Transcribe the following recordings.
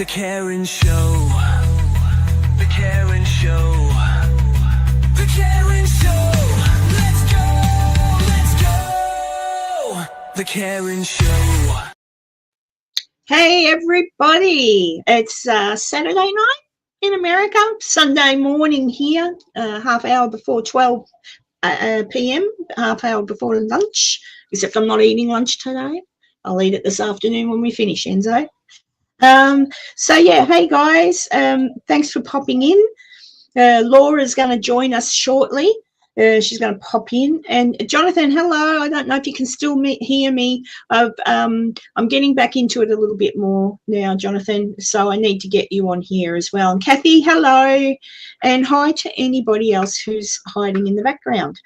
The Karen Show. The Karen Show. The Karen Show. Let's go. Let's go. The Karen Show. Hey, everybody. It's Saturday night in America, Sunday morning here, half hour before 12 p.m., half hour before lunch, except I'm not eating lunch today. I'll eat it this afternoon when we finish, Enzo. So yeah, hey guys, thanks for popping in. Laura's going to join us shortly. She's going to pop in. And Jonathan, hello. I don't know if you can still hear me. I'm getting back into it a little bit more now, Jonathan, so I need to get you on here as well. And Kathy, hello. And hi to anybody else who's hiding in the background.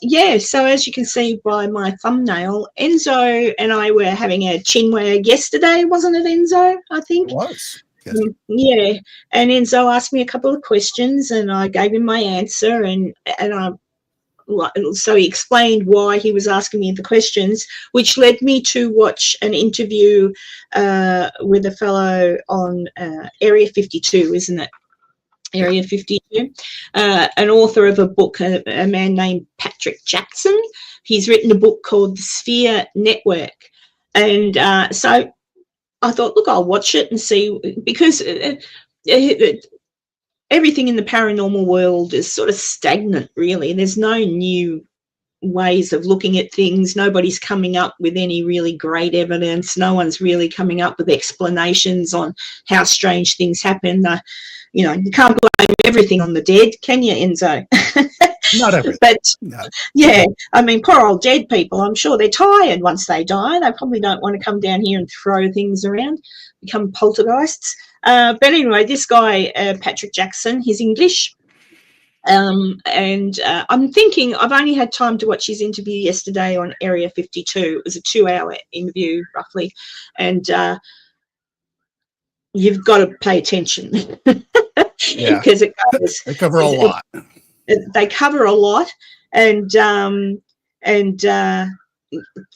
Yeah, so as you can see by my thumbnail, Enzo and I were having a chinwag yesterday, wasn't it, Enzo? I think it was. Yes. Yeah, and Enzo asked me a couple of questions, and I gave him my answer, and so he explained why he was asking me the questions, which led me to watch an interview with a fellow on Area 52, isn't it? Area 52, an author of a book, a man named Patrick Jackson. He's written a book called The Sphere Network. And so I thought, look, I'll watch it and see, because everything in the paranormal world is sort of stagnant, really. There's no new ways of looking at things. Nobody's coming up with any really great evidence. No one's really coming up with explanations on how strange things happen. You can't blame everything on the dead, can you, Enzo? Not everything. But no. Yeah, I mean, poor old dead people, I'm sure they're tired once they die. They probably don't want to come down here and throw things around, become poltergeists. But anyway, this guy, Patrick Jackson, he's English. And I'm thinking, I've only had time to watch his interview yesterday on Area 52. It was a 2-hour interview, roughly. And you've got to pay attention. Yeah, because they cover a lot. They cover a lot, and yeah,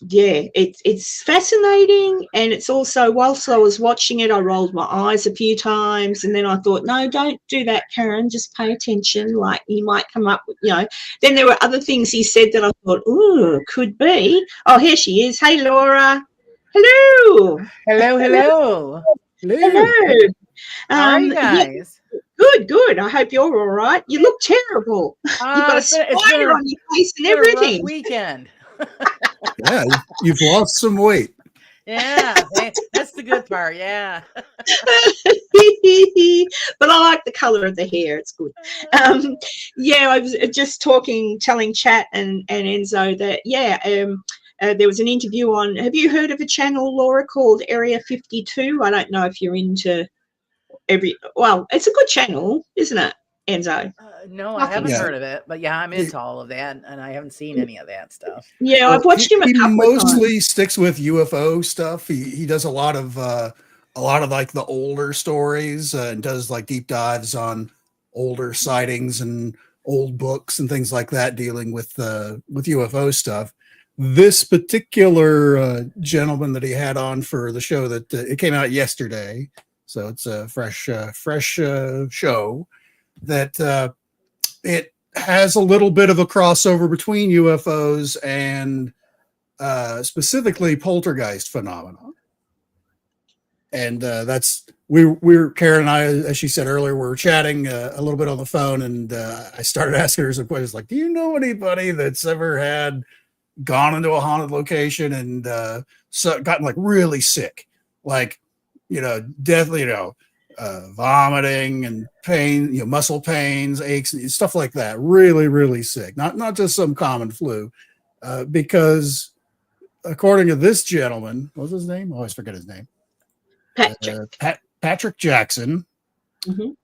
it's fascinating, and it's also, whilst I was watching it, I rolled my eyes a few times, and then I thought, no, don't do that, Karen. Just pay attention. Like, you might come up with, Then there were other things he said that I thought, ooh, could be. Oh, here she is. Hey, Laura. Hello. Hello. Hello. Hello. How are you guys? Yeah. Good. I hope you're all right. You look terrible. You've got a spider on your face and everything. Rough weekend. Yeah, you've lost some weight. Yeah, that's the good part. Yeah. But I like the color of the hair. It's good. Yeah, I was just telling Chat and Enzo that, there was an interview on, have you heard of a channel, Laura, called Area 52? I don't know if you're into it's a good channel, isn't it, Enzo? No, I haven't heard of it, but yeah, I'm into all of that, and I haven't seen any of that stuff. Yeah, I've watched him a couple of times. He mostly sticks with UFO stuff. He does a lot of like the older stories, and does like deep dives on older sightings and old books and things like that, dealing with UFO stuff. This particular gentleman that he had on for the show, that it came out yesterday, so it's a fresh show, that it has a little bit of a crossover between UFOs and specifically poltergeist phenomena. And that's we're Karen and I, as she said earlier, we were chatting a little bit on the phone, and I started asking her some questions like, do you know anybody that's ever gone into a haunted location and gotten like really sick, like, deathly, vomiting and pain, muscle pains, aches, and stuff like that. Really, really sick. Not just some common flu, because according to this gentleman, what was his name? I always forget his name. Patrick Jackson, who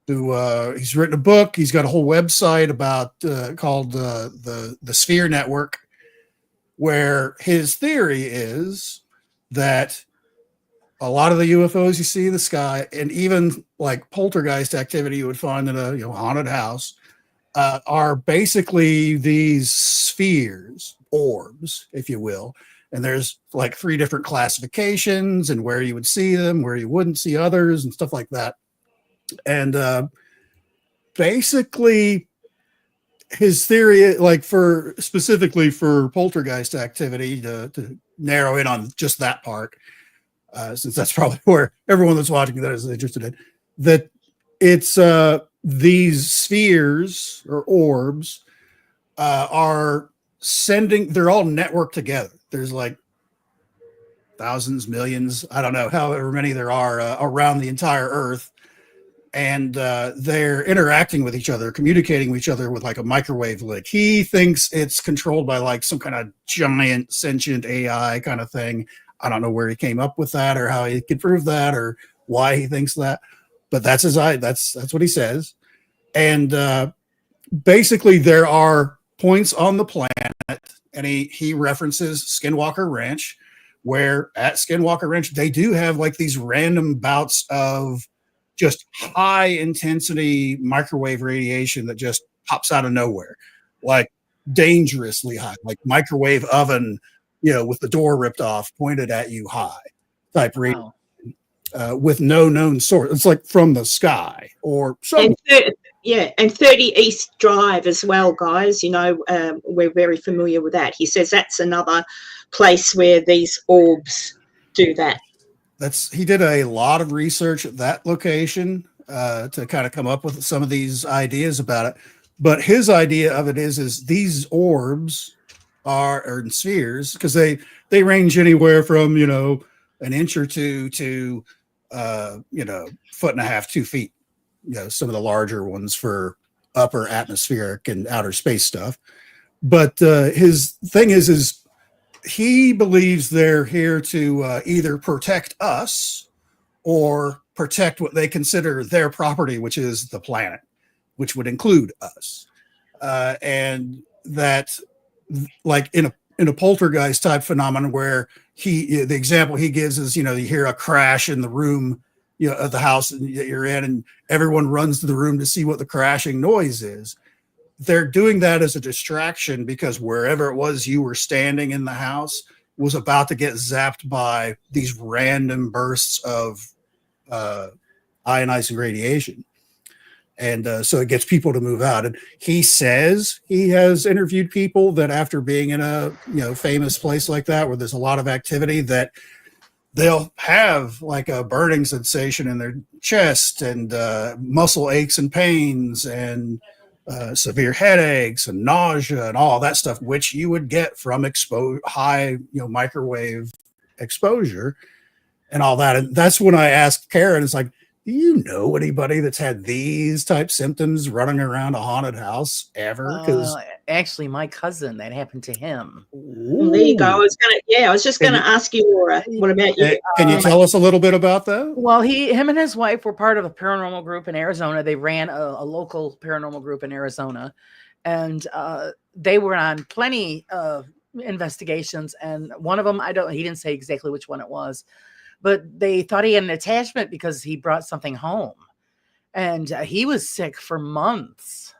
he's written a book. He's got a whole website about called the Sphere Network, where his theory is that a lot of the UFOs you see in the sky, and even like poltergeist activity you would find in a haunted house, are basically these spheres, orbs, if you will, and there's like 3 different classifications and where you would see them, where you wouldn't see others, and stuff like that. And basically, his theory, like for specifically for poltergeist activity, to narrow in on just that part, since that's probably where everyone that's watching that is interested in, that it's these spheres or orbs are sending, they're all networked together. There's like thousands, millions, I don't know, however many there are around the entire Earth. And they're interacting with each other, communicating with each other with like a microwave link. He thinks it's controlled by like some kind of giant sentient AI kind of thing. I don't know where he came up with that or how he could prove that or why he thinks that, but that's that's what he says. And basically there are points on the planet, and he references Skinwalker Ranch, where at Skinwalker Ranch they do have like these random bouts of just high intensity microwave radiation that just pops out of nowhere, like dangerously high, like microwave oven, with the door ripped off, pointed at you high type radiation, with no known source. It's like from the sky or something. And 30 East Drive as well, guys. We're very familiar with that. He says that's another place where these orbs do that. He did a lot of research at that location to kind of come up with some of these ideas about it. But his idea of it is these orbs are in spheres, because they range anywhere from, an inch or two to, 1.5 2 feet. Some of the larger ones for upper atmospheric and outer space stuff. But his thing is he believes they're here to either protect us or protect what they consider their property, which is the planet, which would include us. And that, like in a poltergeist type phenomenon, where the example he gives is, you hear a crash in the room, of the house that you're in, and everyone runs to the room to see what the crashing noise is. They're doing that as a distraction because wherever it was you were standing in the house was about to get zapped by these random bursts of ionizing radiation. And so it gets people to move out. And he says he has interviewed people that after being in a famous place like that, where there's a lot of activity, that they'll have like a burning sensation in their chest and muscle aches and pains and severe headaches and nausea and all that stuff, which you would get from high, microwave exposure and all that. And that's when I asked Karen, it's like, do you know anybody that's had these type symptoms running around a haunted house ever? Because actually, my cousin, that happened to him. Well, there you go. I was just gonna ask you, Laura. What about you? Can you tell us a little bit about that? Well, him and his wife were part of a paranormal group in Arizona. They ran a local paranormal group in Arizona, and they were on plenty of investigations. And one of them, he didn't say exactly which one it was, but they thought he had an attachment because he brought something home, and he was sick for months.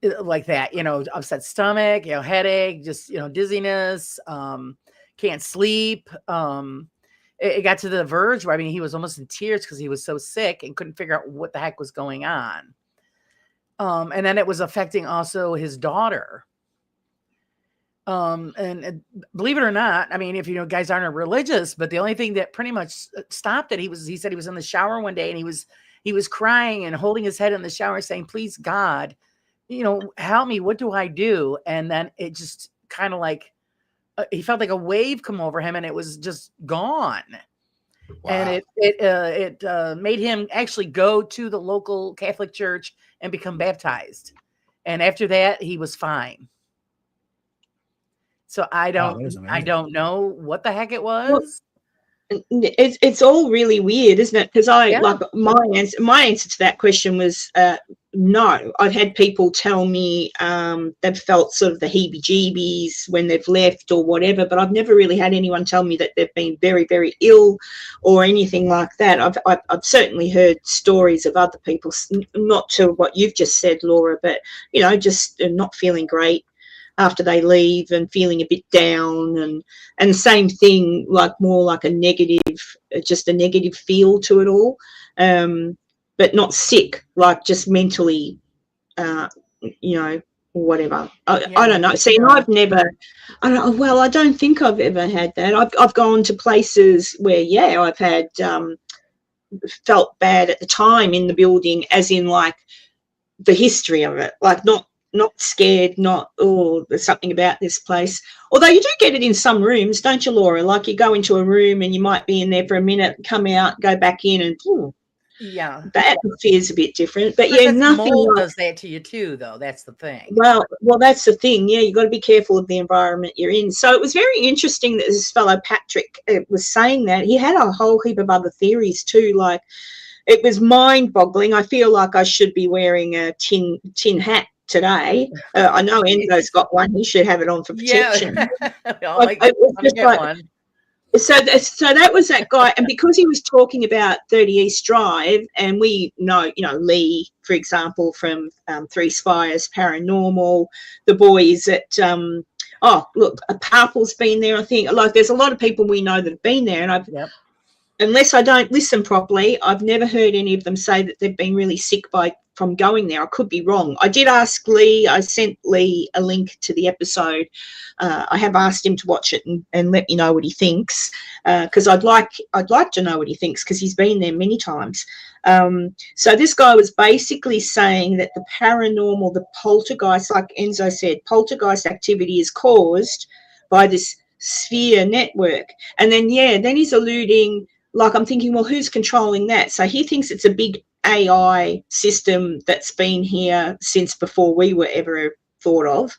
Like that, upset stomach, headache, just, dizziness, can't sleep. It got to the verge where, he was almost in tears because he was so sick and couldn't figure out what the heck was going on. And then it was affecting also his daughter. And believe it or not, if guys aren't religious, but the only thing that pretty much stopped it, he said he was in the shower one day and he was crying and holding his head in the shower saying, "Please God, help me. What do I do?" And then it just kind of like, he felt like a wave come over him and it was just gone. Wow. And it made him actually go to the local Catholic church and become baptized. And after that, he was fine. So I don't know what the heck it was. Well, it's all really weird, isn't it? Because my answer to that question was no. I've had people tell me they've felt sort of the heebie-jeebies when they've left or whatever, but I've never really had anyone tell me that they've been very, very ill or anything like that. I've certainly heard stories of other people, not to what you've just said, Laura, but just not feeling great. after they leave and feeling a bit down, and same thing, like more like a negative, just a negative feel to it all, but not sick, like just mentally, whatever. I don't know. See, and I've never, I don't think I've ever had that. I've gone to places where, I've had, felt bad at the time in the building, as in like the history of it, like not scared, not, oh, there's something about this place. Although you do get it in some rooms, don't you, Laura? Like you go into a room and you might be in there for a minute, come out, go back in, and the atmosphere is a bit different. But nothing mold does that to you too, though. That's the thing. Well, that's the thing. Yeah, you've got to be careful of the environment you're in. So it was very interesting that this fellow Patrick was saying that. He had a whole heap of other theories too. Like, it was mind-boggling. I feel like I should be wearing a tin hat today. I know Enzo's got one. He should have it on for protection. One. So that was that guy, and because he was talking about 30 East Drive, and we know, Lee, for example, from Three Spires Paranormal, the boys at look, a Parple's been there, I think. Like, there's a lot of people we know that have been there, and unless I don't listen properly, I've never heard any of them say that they've been really sick from going there. I could be wrong. I did ask Lee. I sent Lee a link to the episode. I have asked him to watch it and let me know what he thinks, because I'd like to know what he thinks, because he's been there many times. So this guy was basically saying that the paranormal, the poltergeist, like Enzo said, poltergeist activity is caused by this sphere network. And then he's alluding, like, I'm thinking, well, who's controlling that? So he thinks it's a big AI system that's been here since before we were ever thought of.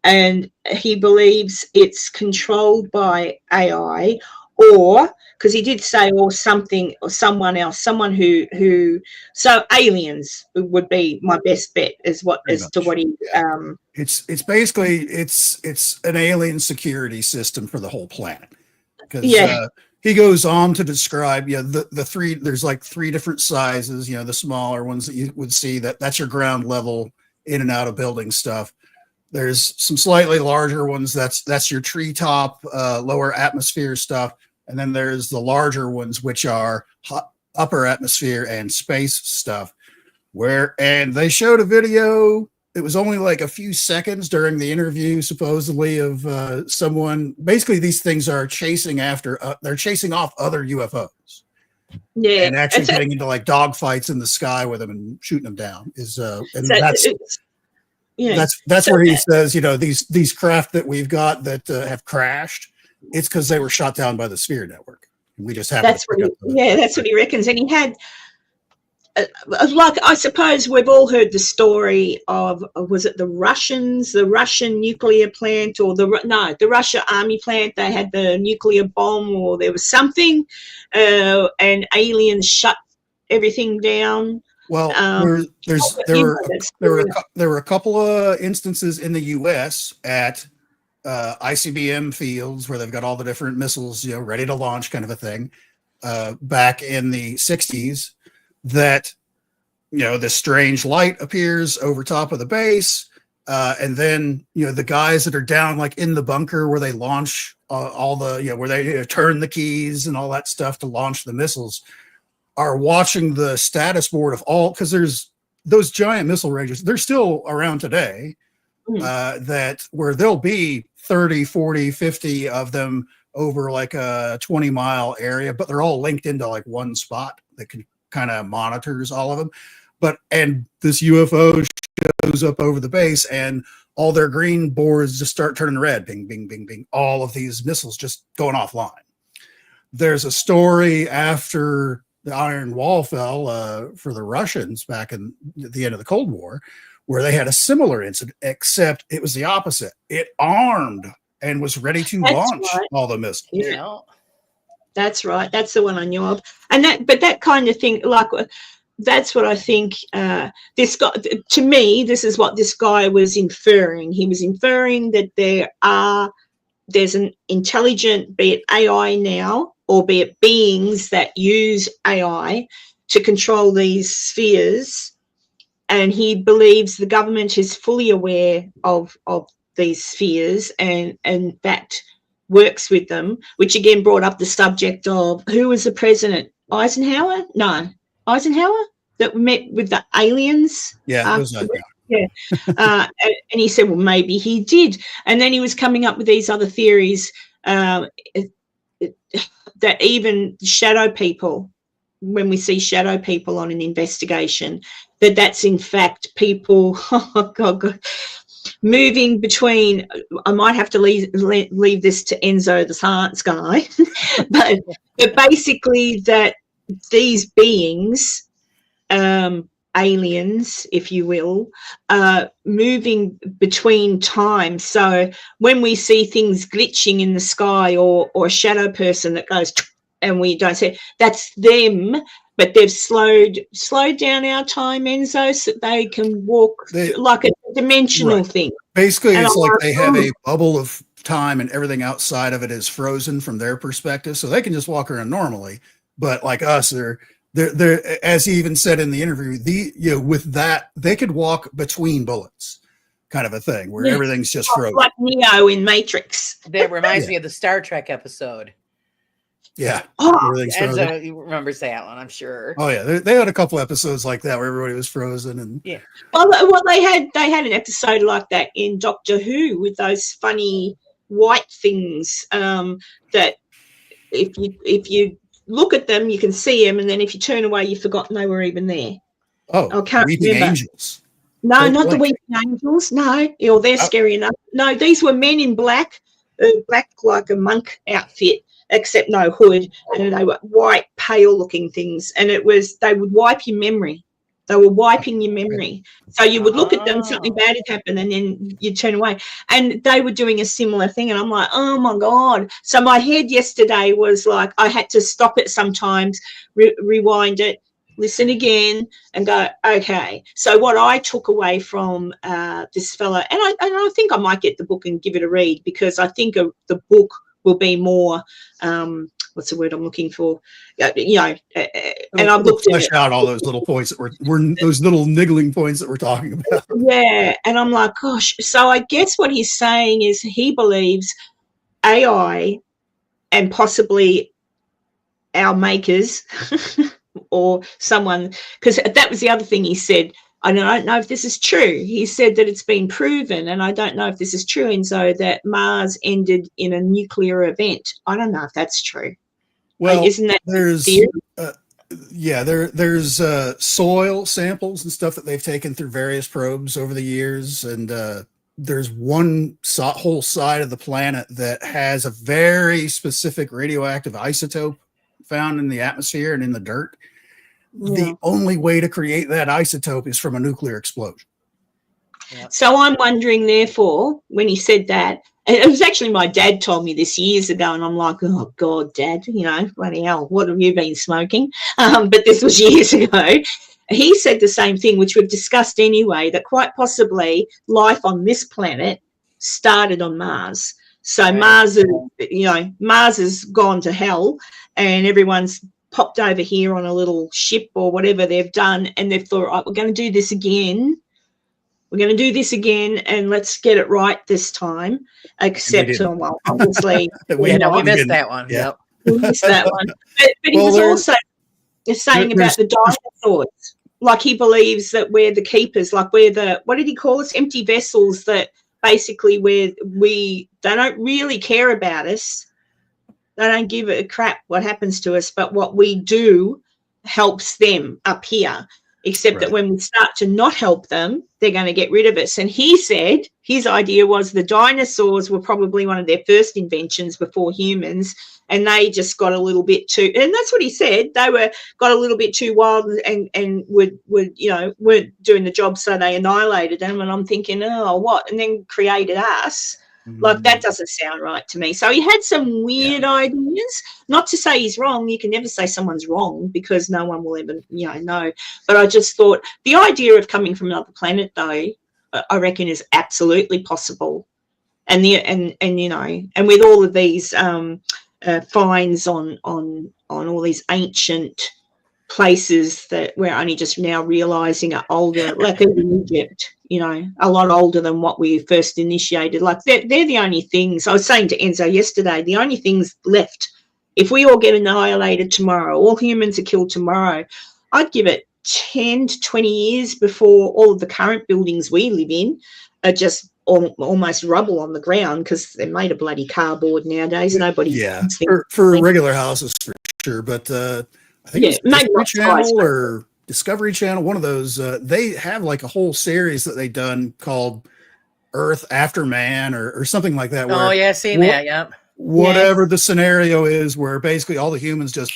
And he believes it's controlled by AI, or, because he did say, or something, or someone else, someone who so aliens would be my best bet, as to what he it's basically it's an alien security system for the whole planet, because he goes on to describe the three, there's like three different sizes, the smaller ones that you would see, that's your ground level in and out of building stuff. There's some slightly larger ones, that's your treetop, lower atmosphere stuff. And then there's the larger ones, which are upper atmosphere and space stuff. And they showed a video. It was only like a few seconds during the interview, supposedly, of someone. Basically, these things are chasing after. They're chasing off other UFOs. Yeah, and actually getting into like dogfights in the sky with them and shooting them down. That's where he says, these craft that we've got that have crashed, it's because they were shot down by the sphere network. We just have that's what he reckons. And he had, like, I suppose we've all heard the story of, was it the Russian nuclear plant, or the Russia army plant? They had the nuclear bomb, or there was something, and aliens shut everything down. Well, there were a couple of instances in the U.S. at ICBM fields where they've got all the different missiles, ready to launch, kind of a thing, back in the 60s, that, this strange light appears over top of the base. And then, the guys that are down, like in the bunker where they launch all the, where they turn the keys and all that stuff to launch the missiles, are watching the status board of all, because there's those giant missile ranges. They're still around today, that where there'll be 30, 40, 50 of them over like a 20-mile area, but they're all linked into like one spot that can kind of monitors all of them. And this UFO shows up over the base, and all their green boards just start turning red. Bing, bing, bing, bing. All of these missiles just going offline. There's a story after the Iron Wall fell for the Russians back in the end of the Cold War, where they had a similar incident, except it was the opposite. It armed and was ready to launch all the missiles. Yeah, that's right. That's the one I knew of. And that kind of thing, like, that's what I think. This guy, to me, this is what this guy was inferring. He was inferring that there's an intelligent, be it AI now, or be it beings that use AI to control these spheres. And he believes the government is fully aware of these spheres and that works with them, which again brought up the subject of who was the president? Eisenhower? No, Eisenhower that met with the aliens. Yeah, it was like Yeah. And he said, well, maybe he did. And then he was coming up with these other theories that even shadow people, when we see shadow people on an investigation, that's in fact people, oh God, moving between. I might have to leave this to Enzo, the science guy, but basically that these beings, aliens, if you will, moving between time. So when we see things glitching in the sky or a shadow person that goes and we don't see it, that's them, but they've slowed down our time, Enzo, so they can walk like a dimensional thing. Basically, it's like they have a bubble of time and everything outside of it is frozen from their perspective, so they can just walk around normally. But like us, they're as he even said in the interview, with that they could walk between bullets, kind of a thing where everything's just frozen, like Neo in Matrix. That reminds me of the Star Trek episode. Yeah. Enzo remembers that one, I'm sure. Oh yeah, they had a couple episodes like that where everybody was frozen, and Well, they had an episode like that in Doctor Who with those funny white things that if you look at them, you can see them, and then if you turn away, you've forgotten they were even there. Oh, I can't Weeping remember. Angels. No, not the Weeping Angels. No, they're scary enough. No, these were men in black, black like a monk outfit, except no hood, and they were white, pale-looking things. And it was they would wipe your memory. They were wiping your memory. So you would look at them, something bad had happened, and then you'd turn away. And they were doing a similar thing. And I'm like, oh, my God. So my head yesterday was like I had to stop it sometimes, rewind it, listen again, and go, okay. So what I took away from this fella, and I think I might get the book and give it a read, because I think the book will be more what's the word I'm looking for? And I've looked flesh out all those little points that were those little niggling points that we're talking about. Yeah, and I'm like, gosh. So I guess what he's saying is he believes AI and possibly our makers or someone, because that was the other thing he said. I don't know if this is true. He said that it's been proven, and I don't know if this is true, Enzo, that Mars ended in a nuclear event. I don't know if that's true. Well, isn't that there's there's soil samples and stuff that they've taken through various probes over the years, and there's one whole side of the planet that has a very specific radioactive isotope found in the atmosphere and in the dirt. The only way to create that isotope is from a nuclear explosion. Yeah. So I'm wondering, therefore, when he said that, and it was actually my dad told me this years ago, and I'm like, oh, God, Dad, bloody hell, what have you been smoking? But this was years ago. He said the same thing, which we've discussed anyway, that quite possibly life on this planet started on Mars. So Mars has gone to hell, and everyone's popped over here on a little ship or whatever they've done, and they've thought, right, we're going to do this again. We're going to do this again, and let's get it right this time. Except, well, obviously, we missed that one. Yeah. Yep. We missed that one. But he was also saying about the dinosaurs. Like he believes that we're the keepers, like we're the, what did he call us? Empty vessels, that basically they don't really care about us. They don't give a crap what happens to us, but what we do helps them up here, except that when we start to not help them, they're going to get rid of us. And he said his idea was the dinosaurs were probably one of their first inventions before humans, and they just got a little bit too, and that's what he said, they got a little bit too wild and weren't doing the job, so they annihilated them. And I'm thinking, oh, what? And then created us. Like, that doesn't sound right to me. So he had some weird ideas. Not to say he's wrong. You can never say someone's wrong, because no one will ever, know. But I just thought the idea of coming from another planet, though, I reckon is absolutely possible. And with all of these finds on all these ancient places that we're only just now realizing are older, like in Egypt, you know, a lot older than what we first initiated. Like they're the only things. I was saying to Enzo yesterday, the only things left, if we all get annihilated tomorrow, all humans are killed tomorrow, I'd give it 10 to 20 years before all of the current buildings we live in are just almost rubble on the ground, because they're made of bloody cardboard nowadays. Nobody Yeah, for regular houses for sure. But I think it's maybe History not Channel or Discovery Channel, one of those. They have like a whole series that they've done called Earth After Man or something like that. Oh, yeah, seen that, yep. Whatever the scenario is, where basically all the humans just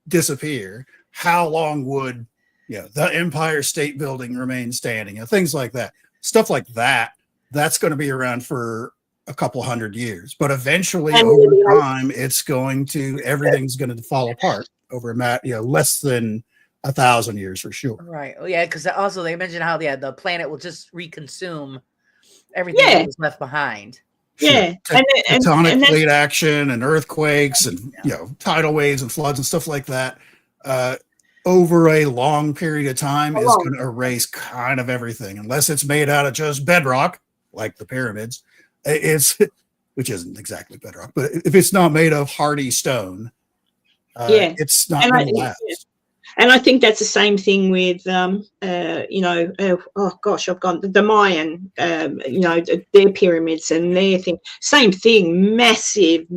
disappear, how long would the Empire State Building remain standing? Things like that. Stuff like that. That's going to be around for a couple hundred years, but eventually over time, everything's going to fall apart over less than 1,000 years for sure. Right. Oh, yeah, because also they mentioned how the planet will just reconsume everything that was left behind. Yeah, tectonic plate action and earthquakes and tidal waves and floods and stuff like that. Over a long period of time is going to erase kind of everything, unless it's made out of just bedrock, like the pyramids. Which isn't exactly bedrock, but if it's not made of hardy stone, it's not going to last. And I think that's the same thing with, I've gone the Mayan, their pyramids and their thing. Same thing, massive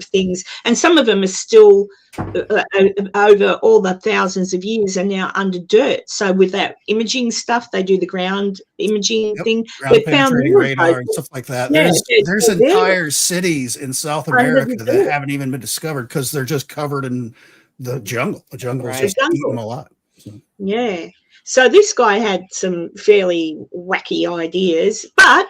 things. And some of them are still over all the thousands of years and now under dirt. So with that imaging stuff, they do the ground imaging thing. Ground penetrating radar and stuff like that. There's entire cities in South America that haven't even been discovered because they're just covered in the jungle. The jungle's just eating them alive. So. Yeah. So this guy had some fairly wacky ideas, but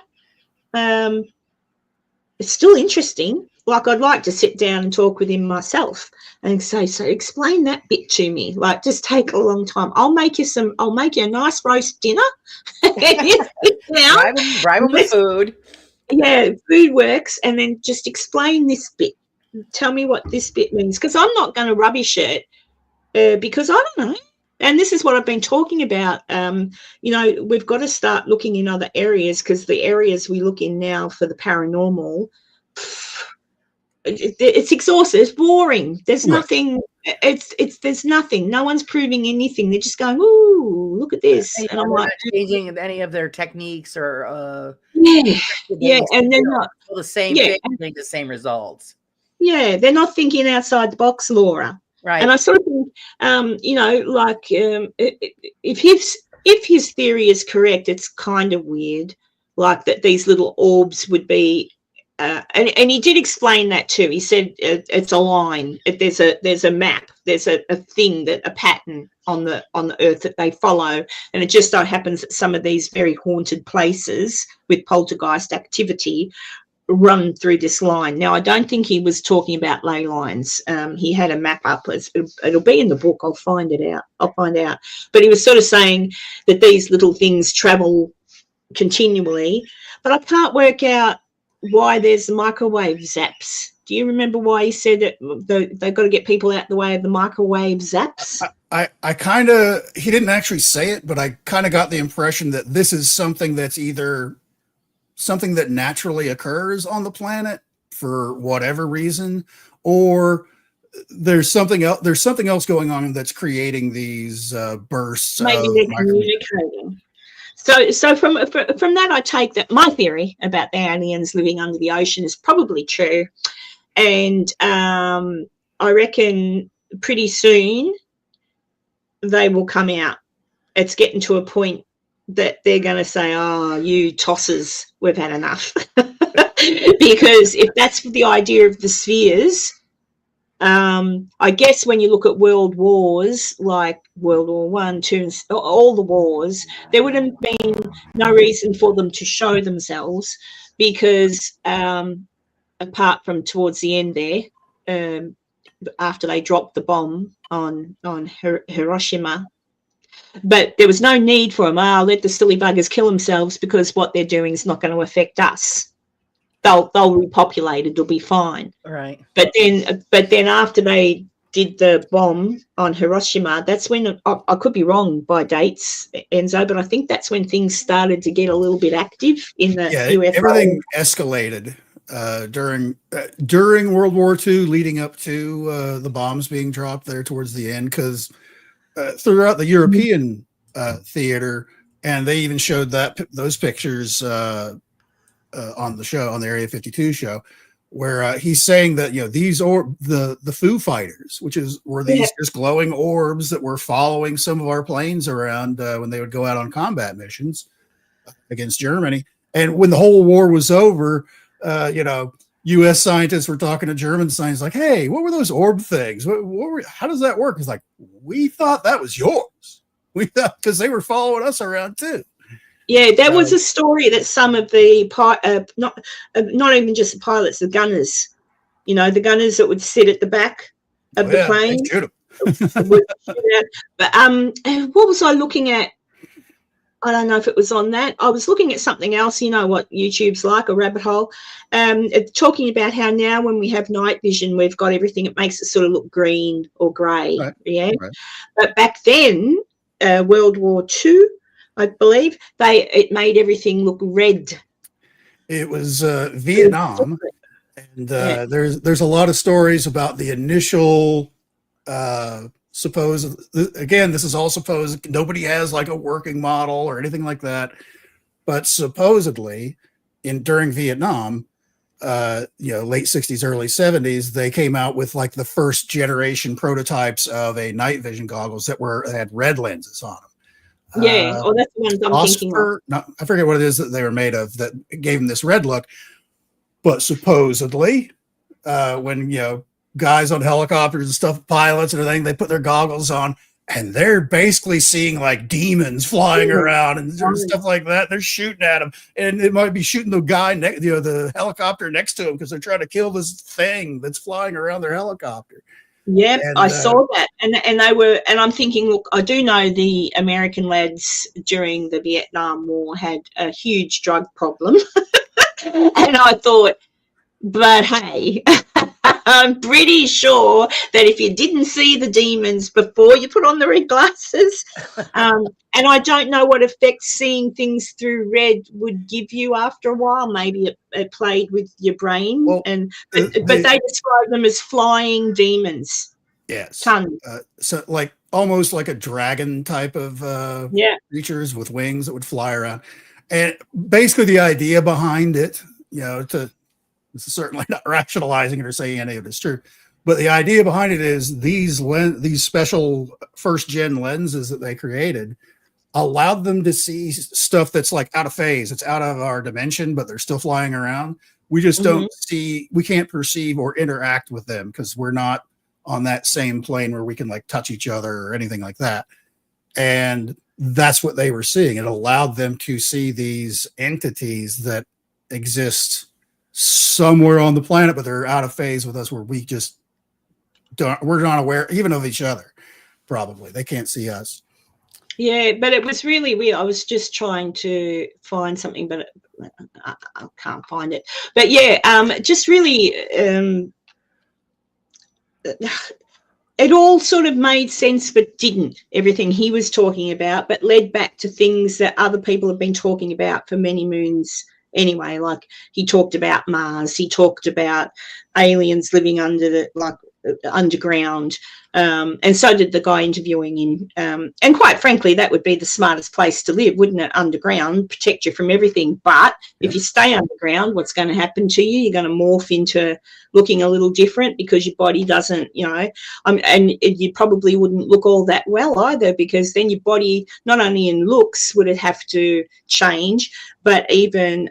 it's still interesting. Like, I'd like to sit down and talk with him myself and say, so explain that bit to me. Like, just take a long time. I'll make you a nice roast dinner. Bribe him with food. Yeah, food works. And then just explain this bit. Tell me what this bit means, because I'm not going to rubbish it because I don't know. And this is what I've been talking about. We've got to start looking in other areas, because the areas we look in now for the paranormal, it's exhausted. It's boring. There's nothing. There's nothing. No one's proving anything. They're just going, ooh, look at this. And I'm like, changing any of their techniques or and they're not the same thing, the same results. Yeah, they're not thinking outside the box, Laura. Right. And I sort of think, if his theory is correct, it's kind of weird, like that these little orbs would be, and he did explain that too. He said it's a line. There's a map. There's a thing, a pattern on the earth that they follow, and it just so happens that some of these very haunted places with poltergeist activity run through this line. Now, I don't think he was talking about ley lines. He had a map up. It'll be in the book. I'll find out. But he was sort of saying that these little things travel continually. But I can't work out why there's microwave zaps. Do you remember why he said that they've got to get people out the way of the microwave zaps? I kind of, he didn't actually say it, but I kind of got the impression that this is something that's either something that naturally occurs on the planet for whatever reason, or there's something else going on that's creating these bursts. Maybe they're communicating. So from that, I take that my theory about the aliens living under the ocean is probably true, and I reckon pretty soon they will come out. It's getting to a point that they're going to say, oh, you tossers, we've had enough. Because if that's the idea of the spheres, I guess when you look at world wars, like World War One, Two, all the wars, there would have been no reason for them to show themselves, because apart from towards the end there, after they dropped the bomb on Hiroshima, but there was no need for them. Let the silly buggers kill themselves, because what they're doing is not going to affect us. They'll repopulate. It'll be fine. Right. But then after they did the bomb on Hiroshima, that's when I could be wrong by dates, Enzo, but I think that's when things started to get a little bit active in the UFO. Everything escalated during World War II, leading up to the bombs being dropped there towards the end, because throughout the European theater, and they even showed those pictures on the show, on the Area 52 show, where he's saying that, you know, these the Foo Fighters, were these just glowing orbs that were following some of our planes around when they would go out on combat missions against Germany. And when the whole war was over, you know, U.S. scientists were talking to German scientists like, "Hey, what were those orb things? How does that work?" It's like, we thought that was yours. We thought, because they were following us around too. Yeah, that was a story that some of the not even just the pilots, the gunners, you know, the gunners that would sit at the back of the plane. But what was I looking at? I don't know if it was on that. I was looking at something else. You know what YouTube's like, a rabbit hole. Talking about how now when we have night vision, we've got everything. It makes it sort of look green or grey. Right. Yeah. Right. But back then, World War II, I believe, it made everything look red. It was Vietnam, and there's a lot of stories about the initial again, this is all supposed. Nobody has like a working model or anything like that, but supposedly during Vietnam, you know, late 60s, early 70s, they came out with like the first generation prototypes of a night vision goggles that had red lenses on them. Yeah, that's the ones I'm thinking of. I forget what it is that they were made of that gave them this red look. But supposedly, when, you know, guys on helicopters and stuff, pilots and everything, they put their goggles on and they're basically seeing like demons flying around and stuff like that. They're shooting at them, and it might be shooting the guy, the helicopter next to them, because they're trying to kill this thing that's flying around their helicopter. Yep, I saw that, and they were, and I'm thinking, look, I do know the American lads during the Vietnam War had a huge drug problem, and I thought, but hey, I'm pretty sure that if you didn't see the demons before you put on the red glasses, and I don't know what effect seeing things through red would give you after a while. Maybe it played with your brain, but they describe them as flying demons. Yes. So like almost like a dragon type of creatures with wings that would fly around. And basically the idea behind it, you know, this is certainly not rationalizing it or saying any of it's true, but the idea behind it is these special first gen lenses that they created allowed them to see stuff that's like out of phase. It's out of our dimension, but they're still flying around. We just don't see, we can't perceive or interact with them because we're not on that same plane where we can like touch each other or anything like that. And that's what they were seeing. It allowed them to see these entities that exist somewhere on the planet, but they're out of phase with us, where we just we're not aware even of each other. Probably they can't see us. Yeah, but it was really weird. I was just trying to find something, but I can't find it. But yeah, just really, it all sort of made sense, but didn't. Everything he was talking about, but led back to things that other people have been talking about for many moons anyway. Like he talked about Mars, he talked about aliens living under the underground, and so did the guy interviewing him. And quite frankly, that would be the smartest place to live, wouldn't it? Underground, protect you from everything. But if you stay underground, what's going to happen to you? You're going to morph into looking a little different because your body doesn't, you know, and you probably wouldn't look all that well either, because then your body, not only in looks would it have to change, but even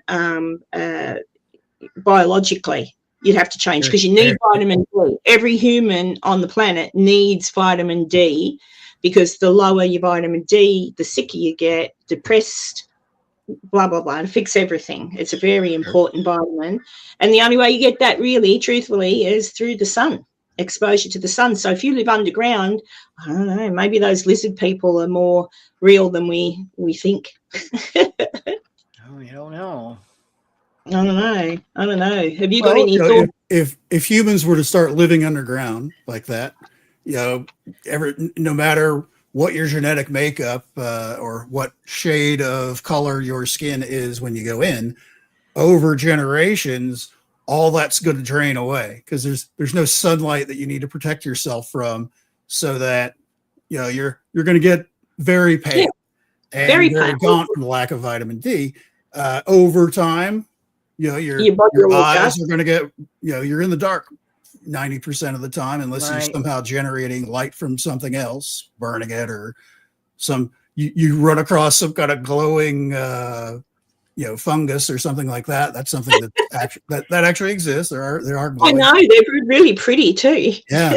biologically you'd have to change, because you need vitamin D. Every human on the planet needs vitamin D, because the lower your vitamin D, the sicker you get, depressed, blah, blah, blah, to fix everything. It's a very important vitamin. And the only way you get that really, truthfully, is through the sun, exposure to the sun. So if you live underground, I don't know, maybe those lizard people are more real than we think. Oh, you don't know. I don't know. Have you got any thoughts? If humans were to start living underground like that, no matter what your genetic makeup or what shade of color your skin is when you go in, over generations, all that's going to drain away because there's no sunlight that you need to protect yourself from, so that you're going to get very pale and very very pale. gaunt from the lack of vitamin D. Over time, your body will eyes adjust. are going to get, you're in the dark 90% of the time, unless you're Right. somehow generating light from something else, burning it, or you run across some kind of glowing fungus or something like that. That's something that actually exists. There are I glowing. know, they're really pretty too. Yeah.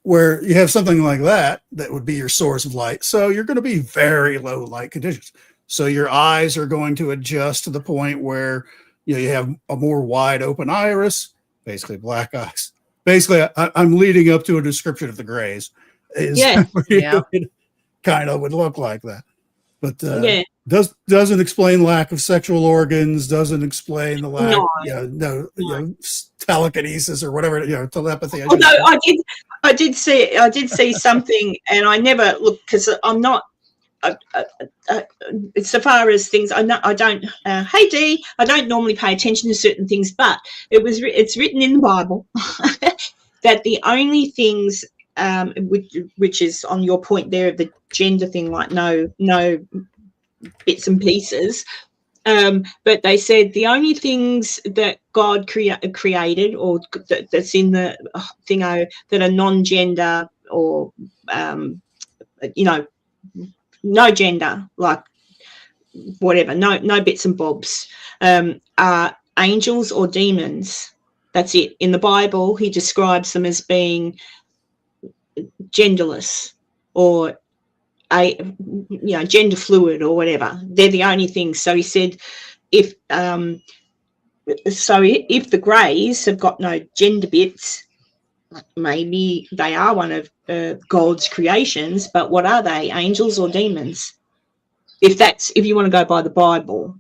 Where you have something like that would be your source of light. So you're going to be very low light conditions. So your eyes are going to adjust to the point where you have a more wide open iris, basically black eyes. Basically, I'm leading up to a description of the grays. Yeah. It kind of would look like that. But Yeah. doesn't explain lack of sexual organs, doesn't explain the lack, No. telekinesis or whatever, telepathy. Although I did see something, and I never looked because I'm not. So far as things, I don't. Hey Dee, I don't normally pay attention to certain things, but it's written in the Bible that the only things, which is on your point there of the gender thing, like no bits and pieces. But they said the only things that God created, or that's in the thingo, that are non-gender or no gender, like whatever, no bits and bobs, are angels or demons. That's it. In the Bible, he describes them as being genderless or gender fluid or whatever. They're the only things. So he said, if the greys have got no gender bits, maybe they are one of God's creations, but what are they, angels or demons? If you want to go by the Bible.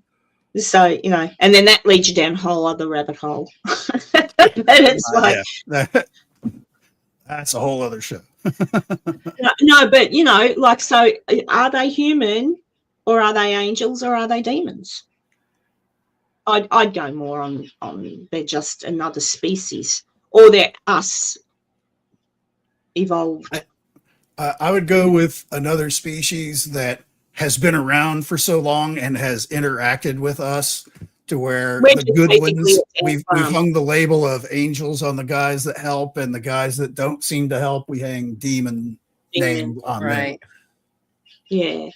So, and then that leads you down a whole other rabbit hole. And it's like, that's a whole other show. No, but so are they human, or are they angels, or are they demons? I'd go more on they're just another species, or they're us evolved. I would go with another species that has been around for so long and has interacted with us to where the good ones, we've hung the label of angels on the guys that help, and the guys that don't seem to help, we hang demon name on them. Yeah.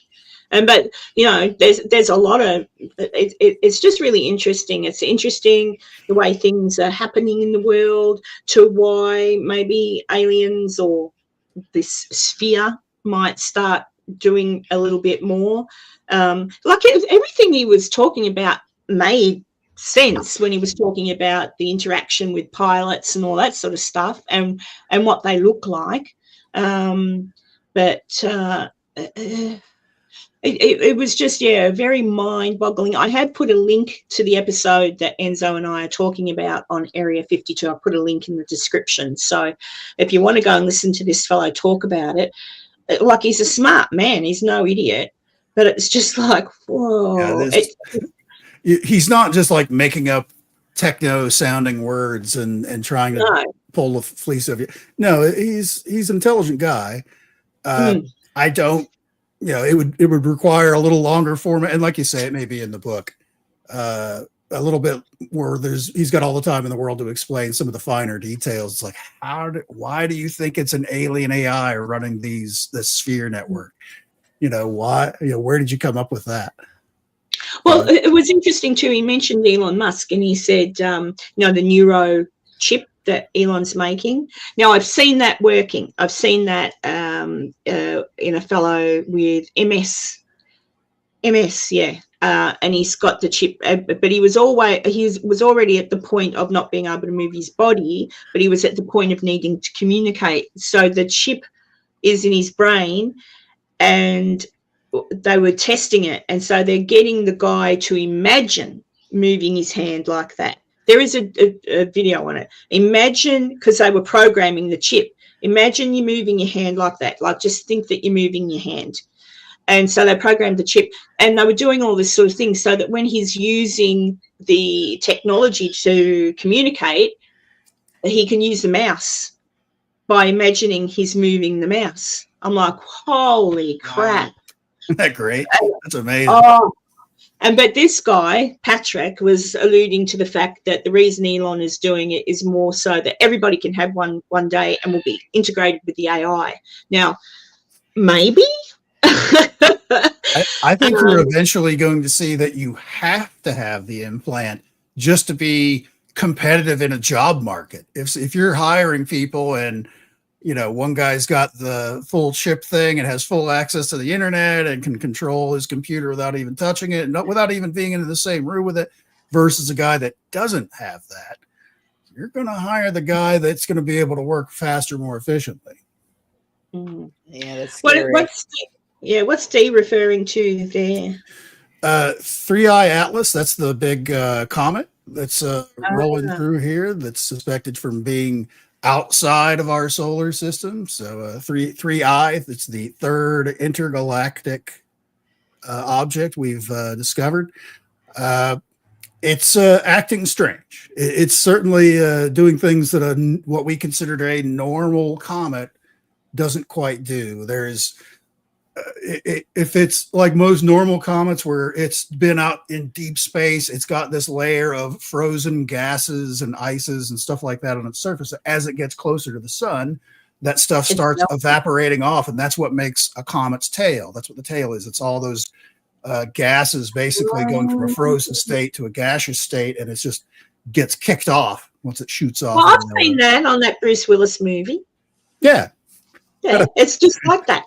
But there's a lot of it's just really interesting. It's interesting the way things are happening in the world, to why maybe aliens or this sphere might start doing a little bit more. Everything he was talking about made sense when he was talking about the interaction with pilots and all that sort of stuff, and what they look like. It was just, very mind-boggling. I had put a link to the episode that Enzo and I are talking about on Area 52. I put a link in the description. So if you want to go and listen to this fellow talk about it, like, he's a smart man. He's no idiot. But it's just like, whoa. He's not just like making up techno-sounding words and trying to pull the fleece of you. No, he's an intelligent guy. I don't. It would require a little longer format, and like you say, it may be in the book, a little bit where he's got all the time in the world to explain some of the finer details. It's like, why do you think it's an alien AI running this sphere network? Why? Where did you come up with that? Well, it was interesting too. He mentioned Elon Musk, and he said, the neuro chip that Elon's making. Now, I've seen that working. I've seen that in a fellow with MS, yeah. And he's got the chip, but he was already at the point of not being able to move his body, but he was at the point of needing to communicate. So the chip is in his brain, and they were testing it. And so they're getting the guy to imagine moving his hand like that. There is a video on it. Imagine, because they were programming the chip, Imagine you moving your hand like that. Like, just think that you're moving your hand. And so they programmed the chip, and they were doing all this sort of thing so that when he's using the technology to communicate, he can use the mouse by imagining he's moving the mouse. I'm like, holy crap. Isn't that great? That's amazing. Oh, but this guy, Patrick, was alluding to the fact that the reason Elon is doing it is more so that everybody can have one day and will be integrated with the AI. Now, maybe. I think we're eventually going to see that you have to have the implant just to be competitive in a job market. If you're hiring people and, you know, one guy's got the full chip thing and has full access to the internet and can control his computer without even touching it, and without even being in the same room with it, versus a guy that doesn't have that, you're going to hire the guy that's going to be able to work faster, more efficiently. Yeah, that's scary. What's D referring to there? 3i Atlas, that's the big comet that's rolling through here that's suspected from being outside of our solar system. So 3i, it's the third intergalactic object we've discovered. It's acting strange. It's certainly doing things that what we considered a normal comet doesn't quite do. There's if it's like most normal comets where it's been out in deep space, it's got this layer of frozen gases and ices and stuff like that on its surface. As it gets closer to the sun, that stuff starts evaporating off, and that's what makes a comet's tail. That's what the tail is. It's all those gases basically going from a frozen state to a gaseous state, and it just gets kicked off once it shoots off. Well, I've seen that on that Bruce Willis movie. Yeah, it's just like that.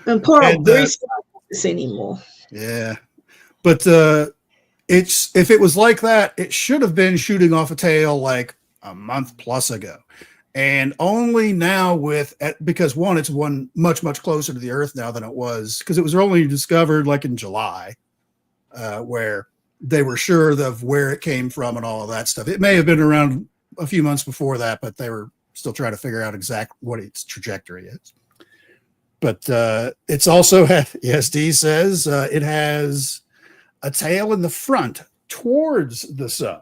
And poor old Bruce can't do this anymore. Yeah, but if it was like that, it should have been shooting off a tail like a month plus ago, and only now because it's much closer to the Earth now than it was, because it was only discovered like in July, where they were sure of where it came from and all of that stuff. It may have been around a few months before that, but they were still trying to figure out exactly what its trajectory is. But it's also, yes, D says, it has a tail in the front towards the sun,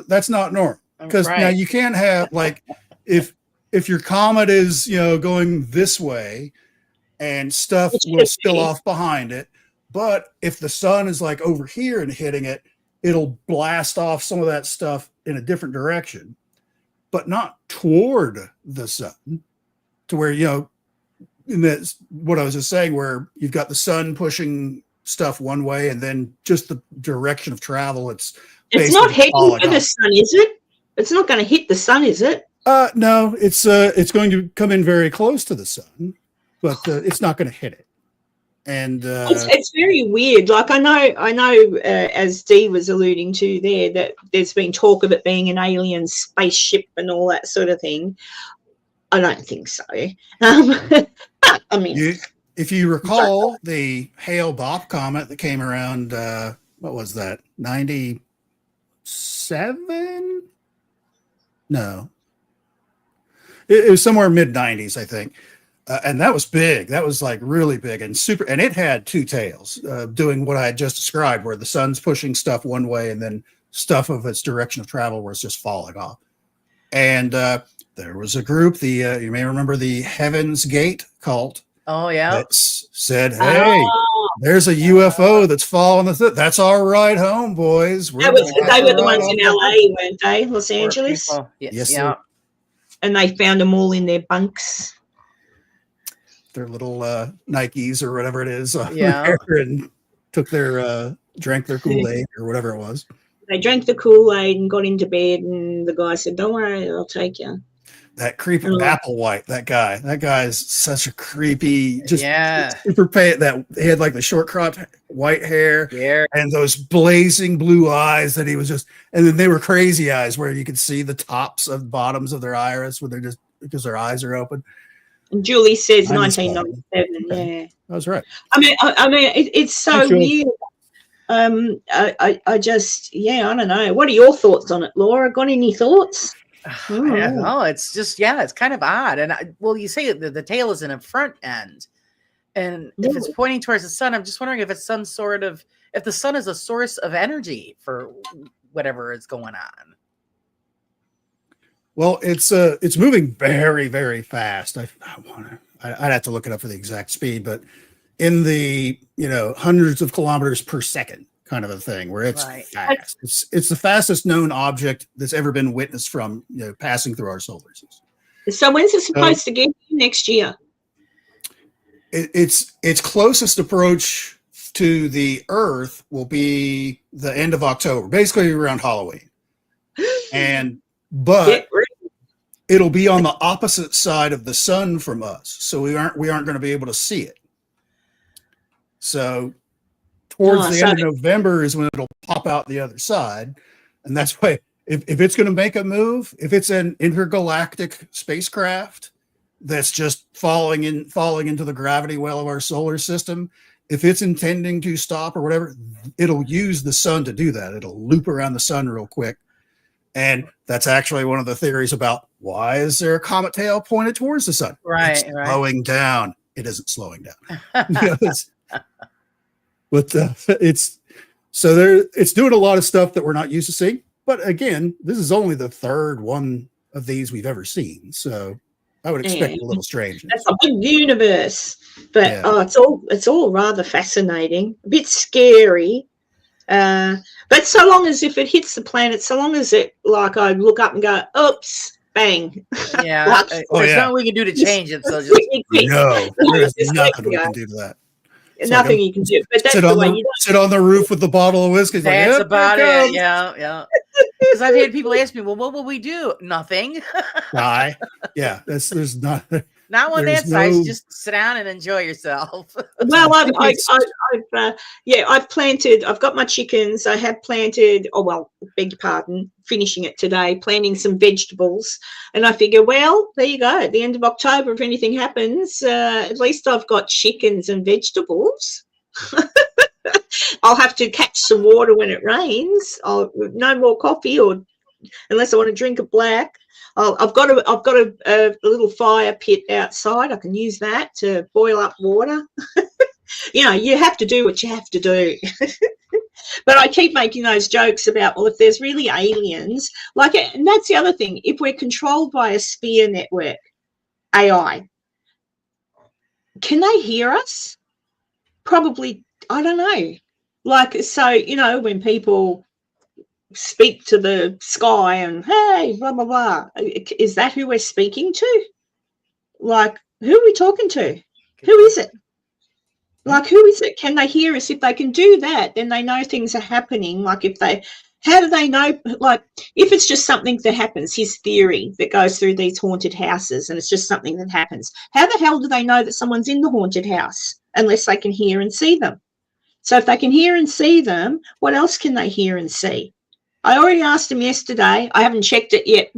that's not normal. Because now you can't have, like, if your comet is, going this way and stuff will spill off behind it, but if the sun is like over here and hitting it, it'll blast off some of that stuff in a different direction, but not toward the sun. To where, and that's what I was just saying, where you've got the sun pushing stuff one way, and then just the direction of travel, it's not heading for the sun, is it? It's not going to hit the sun, is it? No, it's going to come in very close to the sun, but it's not going to hit it. And it's very weird. Like I know, as Dee was alluding to there, that there's been talk of it being an alien spaceship and all that sort of thing. I don't think so. But, I mean, if you recall the Hale-Bopp comet that came around, what was that? 97? No, it was somewhere mid 90s, I think. And that was big. That was like really big and super. And it had two tails, doing what I had just described, where the sun's pushing stuff one way and then stuff of its direction of travel where it's just falling off. And there was a group, you may remember the Heaven's Gate cult. Oh, yeah. That said, hey, there's a UFO that's falling. That's our ride home, boys. They were the ones in LA, weren't they? Los Angeles? Yes, yeah. And they found them all in their bunks. Their little Nikes or whatever it is. Yeah. And took drank their Kool-Aid or whatever it was. They drank the Kool-Aid and got into bed, and the guy said, "Don't worry, I'll take you." That creepy Applewhite, that guy is such a creepy, just super that he had like the short cropped white hair and those blazing blue eyes that he was just, and then they were crazy eyes where you could see the tops of bottoms of their iris where they're just, because their eyes are open. And Julie says 1997. Okay. Yeah, that's right. I mean, it's so weird. I just, I don't know. What are your thoughts on it, Laura? Got any thoughts? I don't know. It's just, it's kind of odd. And well, you say the tail is in a front end, and if it's pointing towards the sun, I'm just wondering if it's some sort of, if the sun is a source of energy for whatever is going on. Well, it's moving very, very fast. I'd have to look it up for the exact speed, but in the hundreds of kilometers per second kind of a thing, where it's fast. It's the fastest known object that's ever been witnessed from passing through our solar system. So when's it supposed to get here next year? Its closest approach to the Earth will be the end of October, basically around Halloween, but it'll be on the opposite side of the sun from us, so we aren't going to be able to see it. So towards the end of November is when it'll pop out the other side, and that's why if it's going to make a move, if it's an intergalactic spacecraft that's just falling into the gravity well of our solar system, if it's intending to stop or whatever, it'll use the sun to do that. It'll loop around the sun real quick. And that's actually one of the theories about why is there a comet tail pointed towards the sun? It's slowing down. It isn't slowing down. It's doing a lot of stuff that we're not used to seeing. But again, this is only the third one of these we've ever seen. So I would expect a little strange. That's a big universe, but it's all rather fascinating, a bit scary. But so long as if it hits the planet, so long as it, like, I look up and go, oops, bang. Yeah. There's nothing we can do to change it. So just there's nothing we can do to that. Nothing you can do. But that's the way you sit on the roof with the bottle of whiskey. That's about it. Yeah. Because I've had people ask me, well, what will we do? Nothing. Die. Yeah. There's nothing. Not on that size. Just sit down and enjoy yourself. Well, I've planted. I've got my chickens. I have planted. Oh well, beg your pardon. Finishing it today, planting some vegetables, and I figure, well, there you go. At the end of October, if anything happens, at least I've got chickens and vegetables. I'll have to catch some water when it rains. No more coffee, or unless I want to drink it black. I've got a little fire pit outside. I can use that to boil up water. You have to do what you have to do. But I keep making those jokes about, well, if there's really aliens, and that's the other thing. If we're controlled by a sphere network, AI, can they hear us? Probably, I don't know. So, when people speak to the sky and hey, blah blah blah, is that who we're speaking to? Who are we talking to? Who is it? Who is it? Can they hear us? If they can do that, then they know things are happening. How do they know? If it's just something that happens, his theory that goes through these haunted houses, and it's just something that happens, how the hell do they know that someone's in the haunted house unless they can hear and see them? So if they can hear and see them, what else can they hear and see? I already asked him yesterday. I haven't checked it yet.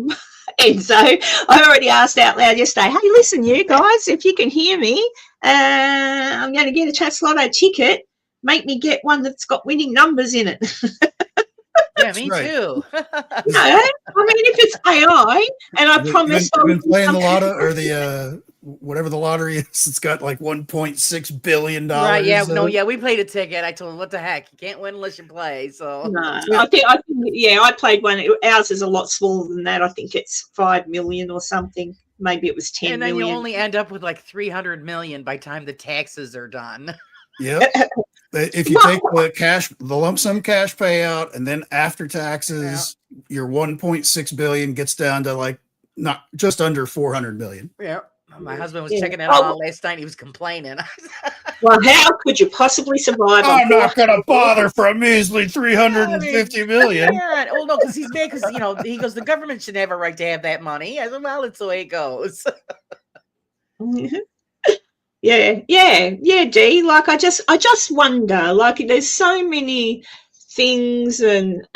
And so I already asked out loud yesterday, hey, listen, you guys, if you can hear me, I'm going to get a Chats Lotto ticket. Make me get one that's got winning numbers in it. Yeah, me too. If it's AI, and I promise I've been playing the lotto or the whatever the lottery is, it's got like $1.6 billion. Right, yeah, we played a ticket. I told him, what the heck? You can't win unless you play. So no, I played one. Ours is a lot smaller than that. I think it's 5 million or something. Maybe it was 10 and then million. You only end up with like 300 million by the time the taxes are done. Yep. If you take the lump sum cash payout, and then after taxes, your 1.6 billion gets down to not just under 400 million. Yeah. My husband was checking it out last night. He was complaining. Well, how could you possibly survive? I'm not going to bother for a measly 350 million. Yeah, well, no, because he's mad because he goes, the government should have a right to have that money. I said, well, it's the way it goes. Yeah, Dee. I just wonder. There's so many things, and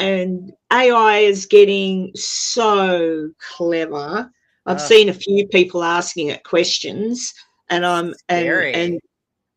AI is getting so clever. I've seen a few people asking it questions, and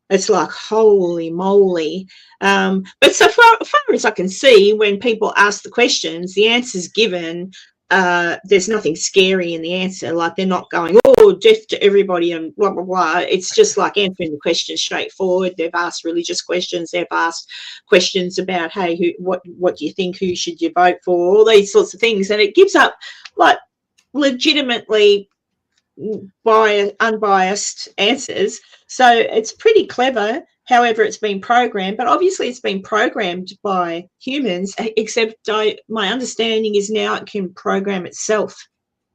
it's like, holy moly. But so far as I can see, when people ask the questions, the answers given there's nothing scary in the answer. Like, they're not going, oh, death to everybody and blah, blah, blah. It's just like answering the question straightforward. They've asked religious questions. They've asked questions about, hey, what do you think? Who should you vote for? All these sorts of things. And it gives up, like, legitimately unbiased answers. So it's pretty clever. However, it's been programmed, but obviously it's been programmed by humans, except my understanding is now it can program itself.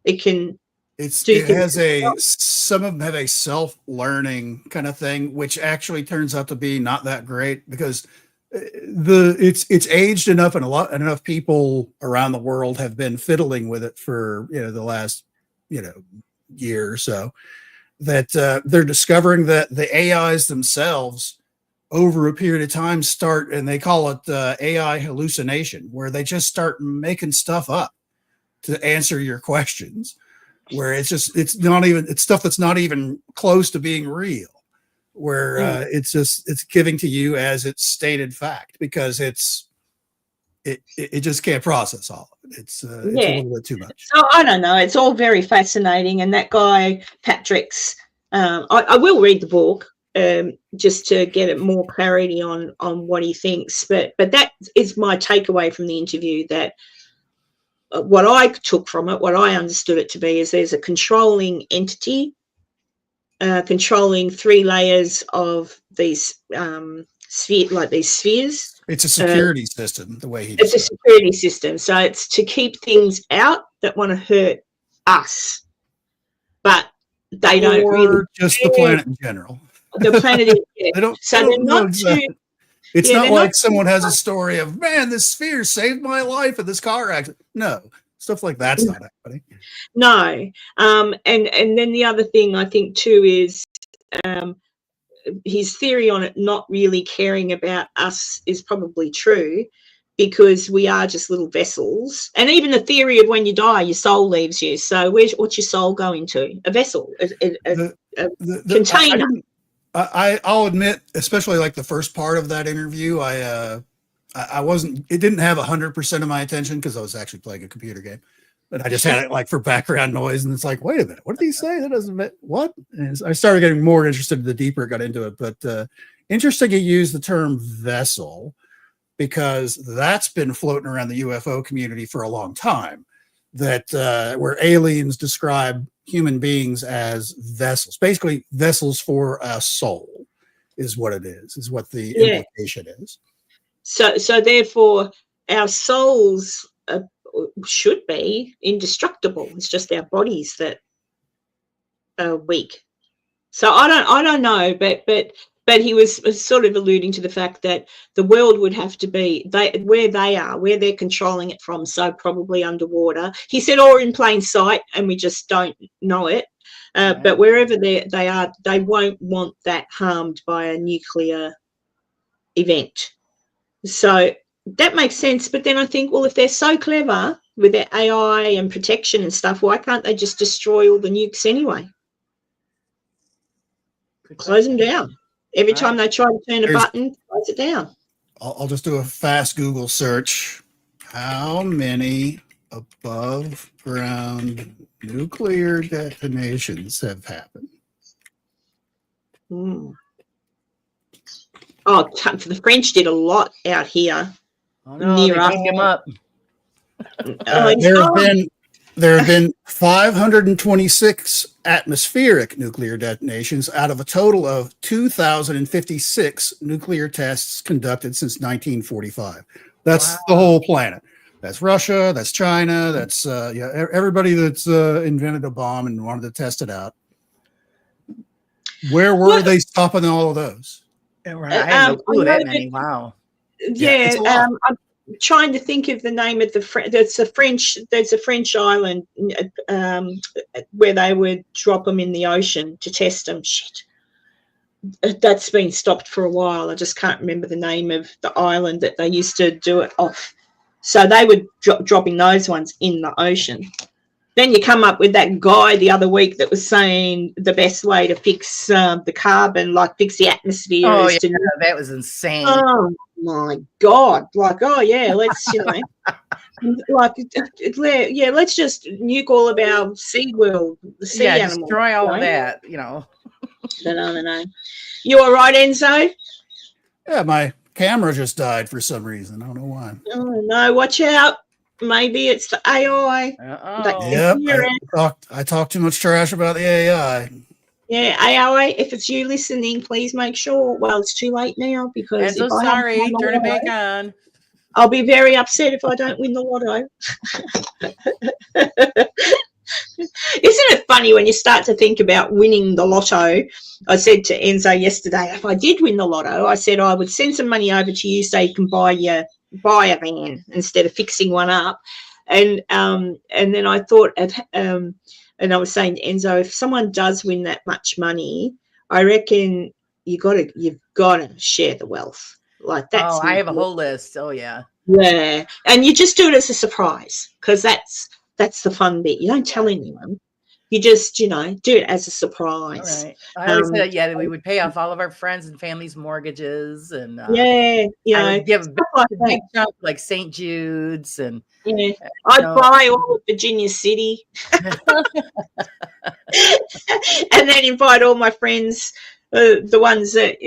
It can some of them have a self-learning kind of thing, which actually turns out to be not that great, because it's aged enough, and enough people around the world have been fiddling with it for the last year or so, that they're discovering that the AIs themselves over a period of time start, and they call it AI hallucination, where they just start making stuff up to answer your questions, where it's stuff that's not even close to being real, where it's giving to you as its stated fact, because it just can't process all of it. It's a little bit too much. So I don't know. It's all very fascinating. And that guy, Patrick's, I will read the book just to get more clarity on what he thinks. But that is my takeaway from the interview, that what I took from it, what I understood it to be, is there's a controlling entity controlling 3 layers of these spheres. It's a security system, the way it's a security system. So it's to keep things out that want to hurt us, but they don't really. Just the planet in general. The planet is. They don't. So they're not too. It's not like someone has a story of, man, this sphere saved my life in this car accident. No, stuff like that's not happening. No, and then the other thing I think too is. His theory on it not really caring about us is probably true, because we are just little vessels. And even the theory of when you die, your soul leaves you. So what's your soul going to? A vessel, a container. I'll admit, especially like the first part of that interview, I wasn't. It didn't have 100% of my attention, because I was actually playing a computer game. But I just had it like for background noise, and it's like, wait a minute, what did he say? That doesn't make what? And I started getting more interested the deeper I got into it. But interesting, you use the term vessel, because that's been floating around the UFO community for a long time. That where aliens describe human beings as vessels, basically vessels for a soul, is what it is what the implication is. So therefore, our souls should be indestructible. It's just our bodies that are weak. So I don't know, but he was sort of alluding to the fact that the world would have to be where they're controlling it from, so probably underwater. He said, or in plain sight, and we just don't know it. But wherever they are, they won't want that harmed by a nuclear event. So that makes sense. But then I think, well, if they're so clever with their AI and protection and stuff, why can't they just destroy all the nukes anyway? Close them down. Every time they try to turn a button, close it down. I'll just do a fast Google search. How many above ground nuclear detonations have happened? Oh, the French did a lot out here. Oh, no, near us. Him up. There have been 526 atmospheric nuclear detonations out of a total of 2,056 nuclear tests conducted since 1945. That's the whole planet. That's Russia. That's China. That's everybody that's invented a bomb and wanted to test it out. Where were they stopping all of those? I had no clue that many. Wow. Yeah, I'm trying to think of the name of there's a French island where they would drop them in the ocean to test them. Shit, that's been stopped for a while. I just can't remember the name of the island that they used to do it off. So they were dropping those ones in the ocean. Then you come up with that guy the other week that was saying the best way to fix the carbon, like fix the atmosphere. Oh, yeah, that was insane. Oh, my God. Like, oh, yeah, let's, Like, yeah, let's just nuke all of our sea world, the sea Yeah, animals. destroy all of right? that, you know. But I don't know. You all right, Enzo? Yeah, my camera just died for some reason. I don't know why. Oh no, watch out. Maybe it's the AI. That Uh-oh. Yep, you're in. I talked too much trash about the AI. Yeah, AI, if it's you listening, please make sure. Well, it's too late now because And so if I haven't sorry, won the turn it back lotto, on. I'll be very upset if I don't win the lotto. Isn't it funny when you start to think about winning the lotto? I said to Enzo yesterday, if I did win the lotto, I said I would send some money over to you so you can buy a van instead of fixing one up. And then I thought of and I was saying to Enzo, if someone does win that much money, I reckon you've got to share the wealth. Like that's Oh, I have a whole list. Oh yeah. yeah, and you just do it as a surprise because that's the fun bit. You don't tell anyone. You just do it as a surprise. All right. I always said that, yeah, that we would pay off all of our friends and family's mortgages, and Yeah, I would give a stuff like big that. chunk like St. Jude's, and Yeah, I'd know, buy all of Virginia City, and then invite all my friends. The ones that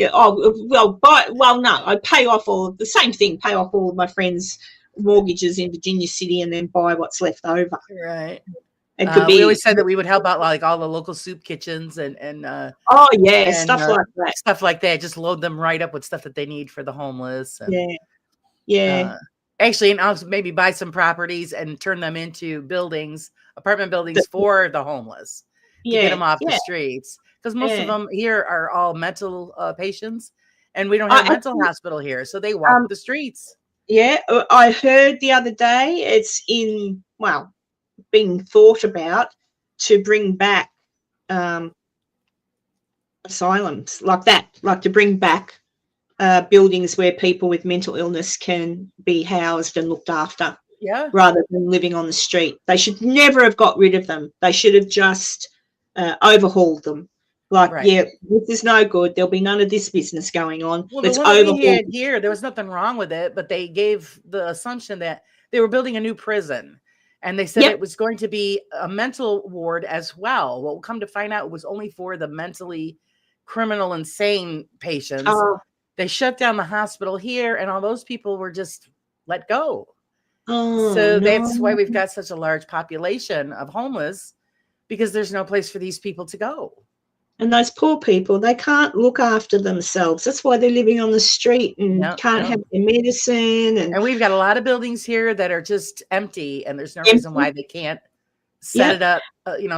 I'd pay off all of the same thing. Pay off all of my friends' mortgages in Virginia City, and then buy what's left over. right. It could be. We always said that we would help out like all the local soup kitchens and oh yeah, stuff like that. Stuff like that. Just load them right up with stuff that they need for the homeless. And, yeah. Actually, and also maybe buy some properties and turn them into apartment buildings for the homeless to get them off the streets. Because most of them here are all mental patients, and we don't have a mental hospital here, so they walk the streets. Yeah, I heard the other day it's being thought about to bring back asylums like that, like to bring back buildings where people with mental illness can be housed and looked after. Yeah. Rather than living on the street. They should never have got rid of them. They should have just overhauled them. Like, yeah, this is no good. There'll be none of this business going on. Well, Let's the one that we had overhaul. here, there was nothing wrong with it, but they gave the assumption that they were building a new prison, and they said it was going to be a mental ward as well. Well, we'll come to find out it was only for the mentally criminal, insane patients. They shut down the hospital here, and all those people were just let go. So that's why we've got such a large population of homeless, because there's no place for these people to go. And those poor people, they can't look after themselves. That's why they're living on the street and can't have their medicine. And we've got a lot of buildings here that are just empty, and there's no reason why they can't set it up,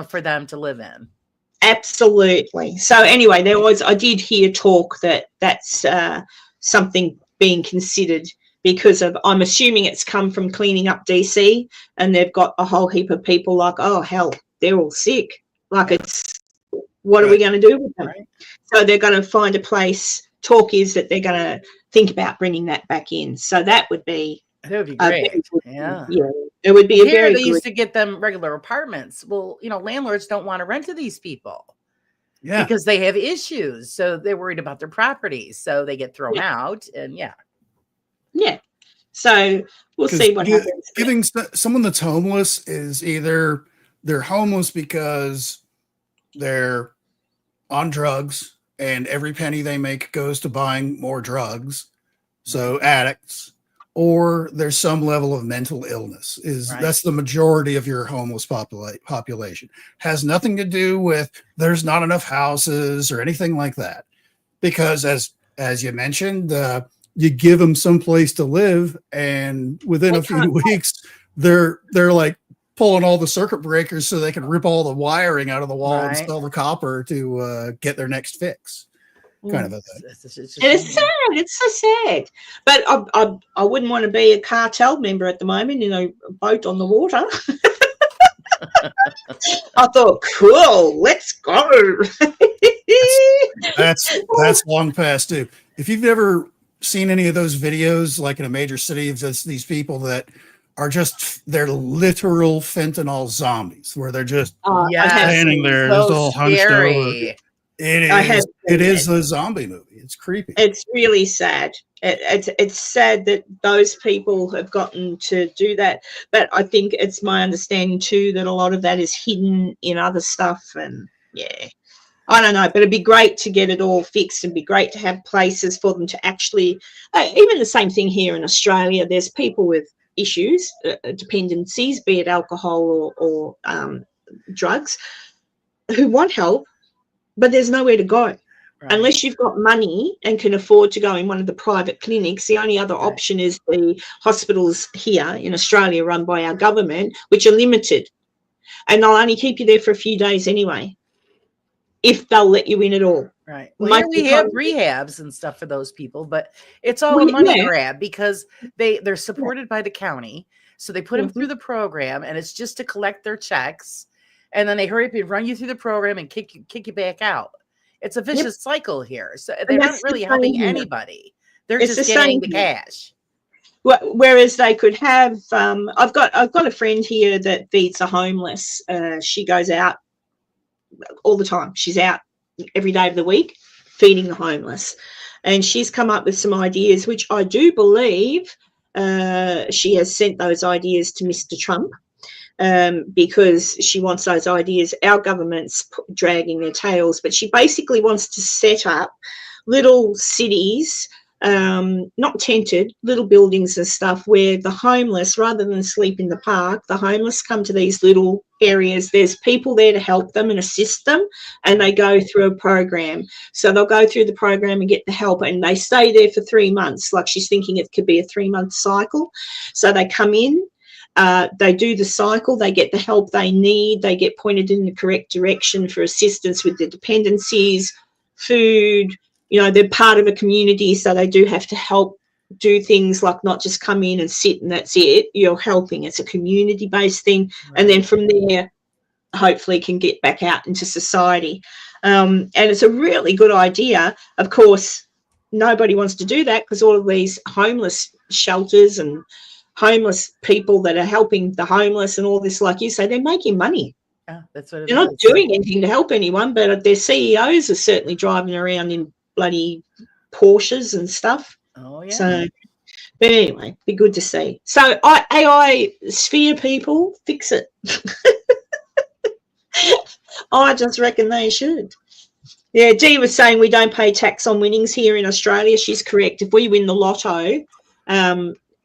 for them to live in. Absolutely. So anyway, I did hear talk that that's something being considered because of, I'm assuming it's come from cleaning up DC, and they've got a whole heap of people like, oh hell, they're all sick. Like what are we going to do with them? Right. So they're going to find a place. Talk is that they're going to think about bringing that back in. So that would be great. Yeah, it would be here, a very they good. used to get them regular apartments. Well, landlords don't want to rent to these people. Yeah, because they have issues. So they're worried about their properties. So they get thrown out. And yeah. So we'll see what happens. Giving someone that's homeless is either they're homeless because they're on drugs and every penny they make goes to buying more drugs. So addicts, or there's some level of mental illness. That's the majority of your homeless population. Has nothing to do with there's not enough houses or anything like that, because as you mentioned, you give them some place to live, and within a few weeks they're like pulling all the circuit breakers so they can rip all the wiring out of the wall and sell the copper to get their next fix. Kind of a thing. It's sad. It's so sad. But I wouldn't want to be a cartel member at the moment in a boat on the water. I thought, cool, let's go. that's long past due. If you've ever seen any of those videos, like in a major city, of just these people that are they're literal fentanyl zombies, where they're just standing there, just all hunched over. It is a zombie movie. It's creepy. It's really sad. It's sad that those people have gotten to do that, but I think it's my understanding too that a lot of that is hidden in other stuff, and yeah, I don't know, but it'd be great to get it all fixed. It'd be great to have places for them to actually, even the same thing here in Australia. There's people with issues, dependencies, be it alcohol or drugs, who want help, but there's nowhere to go. Right. Unless you've got money and can afford to go in one of the private clinics. The only other option is the hospitals here in Australia run by our government, which are limited. And they'll only keep you there for a few days anyway, if they'll let you in at all. Right. Well, here we have rehabs and stuff for those people, but it's all a money grab because they're supported by the county. So they put them through the program, and it's just to collect their checks. And then they hurry up and run you through the program and kick you back out. It's a vicious cycle here. So they're not really helping anybody. They're just getting the cash. Whereas they could have, I've got a friend here that feeds the homeless. She goes out all the time. She's out every day of the week feeding the homeless. And she's come up with some ideas, which I do believe she has sent those ideas to Mr. Trump. Because she wants those ideas. Our government's dragging their tails, but she basically wants to set up little cities, not tented, little buildings and stuff where the homeless, rather than sleep in the park, the homeless come to these little areas. There's people there to help them and assist them, and they go through a program. So they'll go through the program and get the help, and they stay there for 3 months. Like she's thinking it could be a 3-month cycle. So they come in, they do the cycle, they get the help they need, they get pointed in the correct direction for assistance with their dependencies, food, they're part of a community, so they do have to help do things like not just come in and sit and that's it. You're helping. It's a community-based thing. Right. And then from there, hopefully can get back out into society. And it's a really good idea. Of course, nobody wants to do that because all of these homeless shelters and homeless people that are helping the homeless and all this, like you say, they're making money. Yeah, that's what it is. They're not doing anything to help anyone, but their CEOs are certainly driving around in bloody Porsches and stuff. Oh, yeah. So, but anyway, be good to see. So, AI sphere people, fix it. I just reckon they should. Yeah, Dee was saying we don't pay tax on winnings here in Australia. She's correct. If we win the lotto,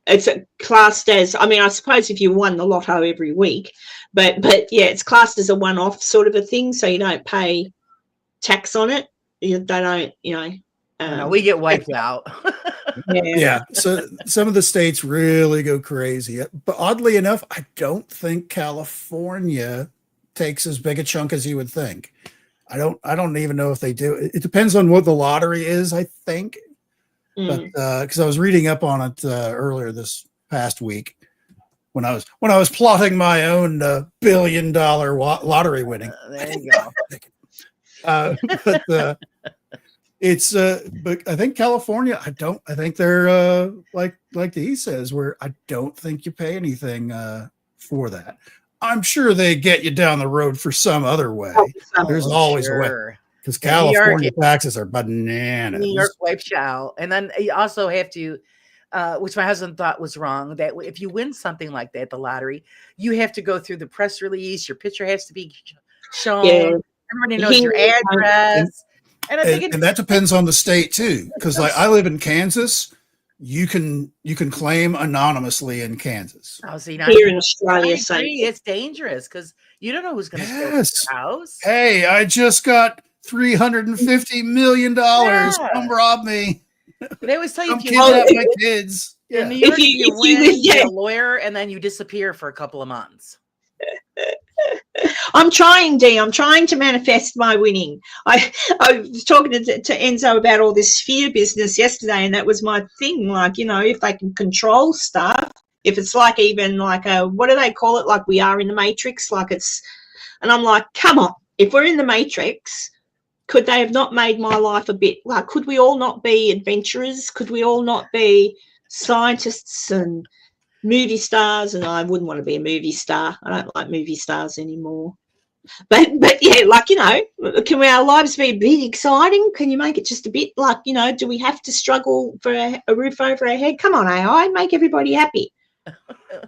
it's classed as, I suppose if you won the lotto every week, but yeah, it's classed as a one-off sort of a thing, so you don't pay tax on it. They don't, no, we get wiped out. Yeah. So some of the states really go crazy, but oddly enough, I don't think California takes as big a chunk as you would think. I don't even know if they do. It depends on what the lottery is, I think. But because I was reading up on it earlier this past week when I was plotting my own $1 billion lottery winning. There you go. But I think California, I think they're like Dee says, where I don't think you pay anything for that. I'm sure they get you down the road for some other way. There's always a way. Because California taxes are bananas. New York wipes you out. And then you also have to, which my husband thought was wrong, that if you win something like that, the lottery, you have to go through the press release. Your picture has to be shown. Yeah. Everybody knows your address. And that depends on the state, too. Because like I live in Kansas. You can claim anonymously in Kansas. Oh, see, here in Australia, it's dangerous because you don't know who's going to steal your house. Hey, I just got $350 million. Come rob me. They always tell you if you kidnap my kids. In New York, you win, you get a lawyer, and then you disappear for a couple of months. I'm trying, Dee. I'm trying to manifest my winning. I was talking to Enzo about all this sphere business yesterday, and that was my thing. Like, if they can control stuff, if it's like even like what do they call it? Like we are in the Matrix. And I'm like, come on. If we're in the Matrix, could they have not made my life a bit like? Could we all not be adventurers? Could we all not be scientists and movie stars? And I wouldn't want to be a movie star. I don't like movie stars anymore. But yeah, like, you know, can our lives be a bit exciting? Can you make it just a bit like, you know, do we have to struggle for a roof over our head? Come on, AI, make everybody happy.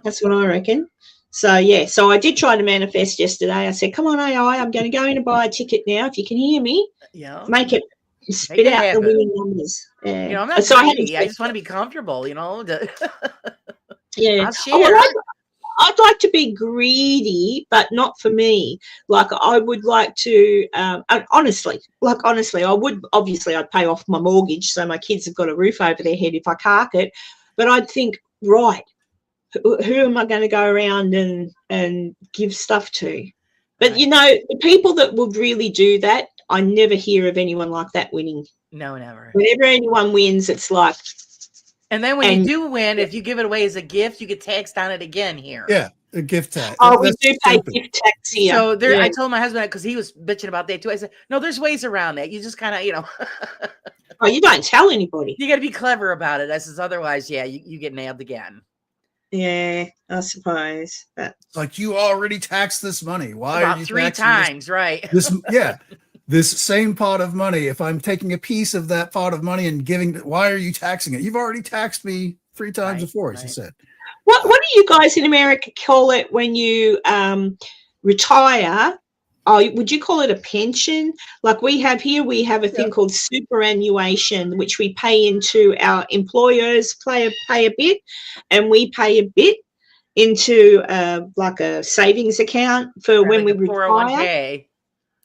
That's what I reckon. So yeah, so I did try to manifest yesterday. I said, come on, AI, I'm going to go in and buy a ticket now. If you can hear me, Yeah. make it spit it out happen. the winning numbers. Yeah. You know, I'm not So greedy. I just want to be comfortable, you know. Yeah. I'll share. Oh, well, I'd like to be greedy, but not for me. Like, I would like to, honestly, I would, obviously, I'd pay off my mortgage so my kids have got a roof over their head if I cark it. But I'd think, right, who am I going to go around and give stuff to? But, Right. you know, the people that would really do that, I never hear of anyone like that winning. No, never. Whenever anyone wins, it's like. And then when you do win, if you give it away as a gift, you get taxed on it again here. Yeah, a gift tax. Oh, we do pay gift tax here. So there, yeah. I told my husband, because he was bitching about that too. I said, no, there's ways around that. You just kind of, you know. Oh, you don't tell anybody. You got to be clever about it. I says, otherwise, yeah, you get nailed again. Yeah, I suppose. But Like, you already taxed this money. Why about are you 3 times, right? This yeah. This same pot of money, if I'm taking a piece of that pot of money and giving, why are you taxing it? You've already taxed me 3 times before, as you said. what do you guys in America call it when you retire? Oh, would you call it a pension? Like we have here, we have a thing called superannuation, which we pay into our employers pay a bit, and we pay a bit into like a savings account for when we retire.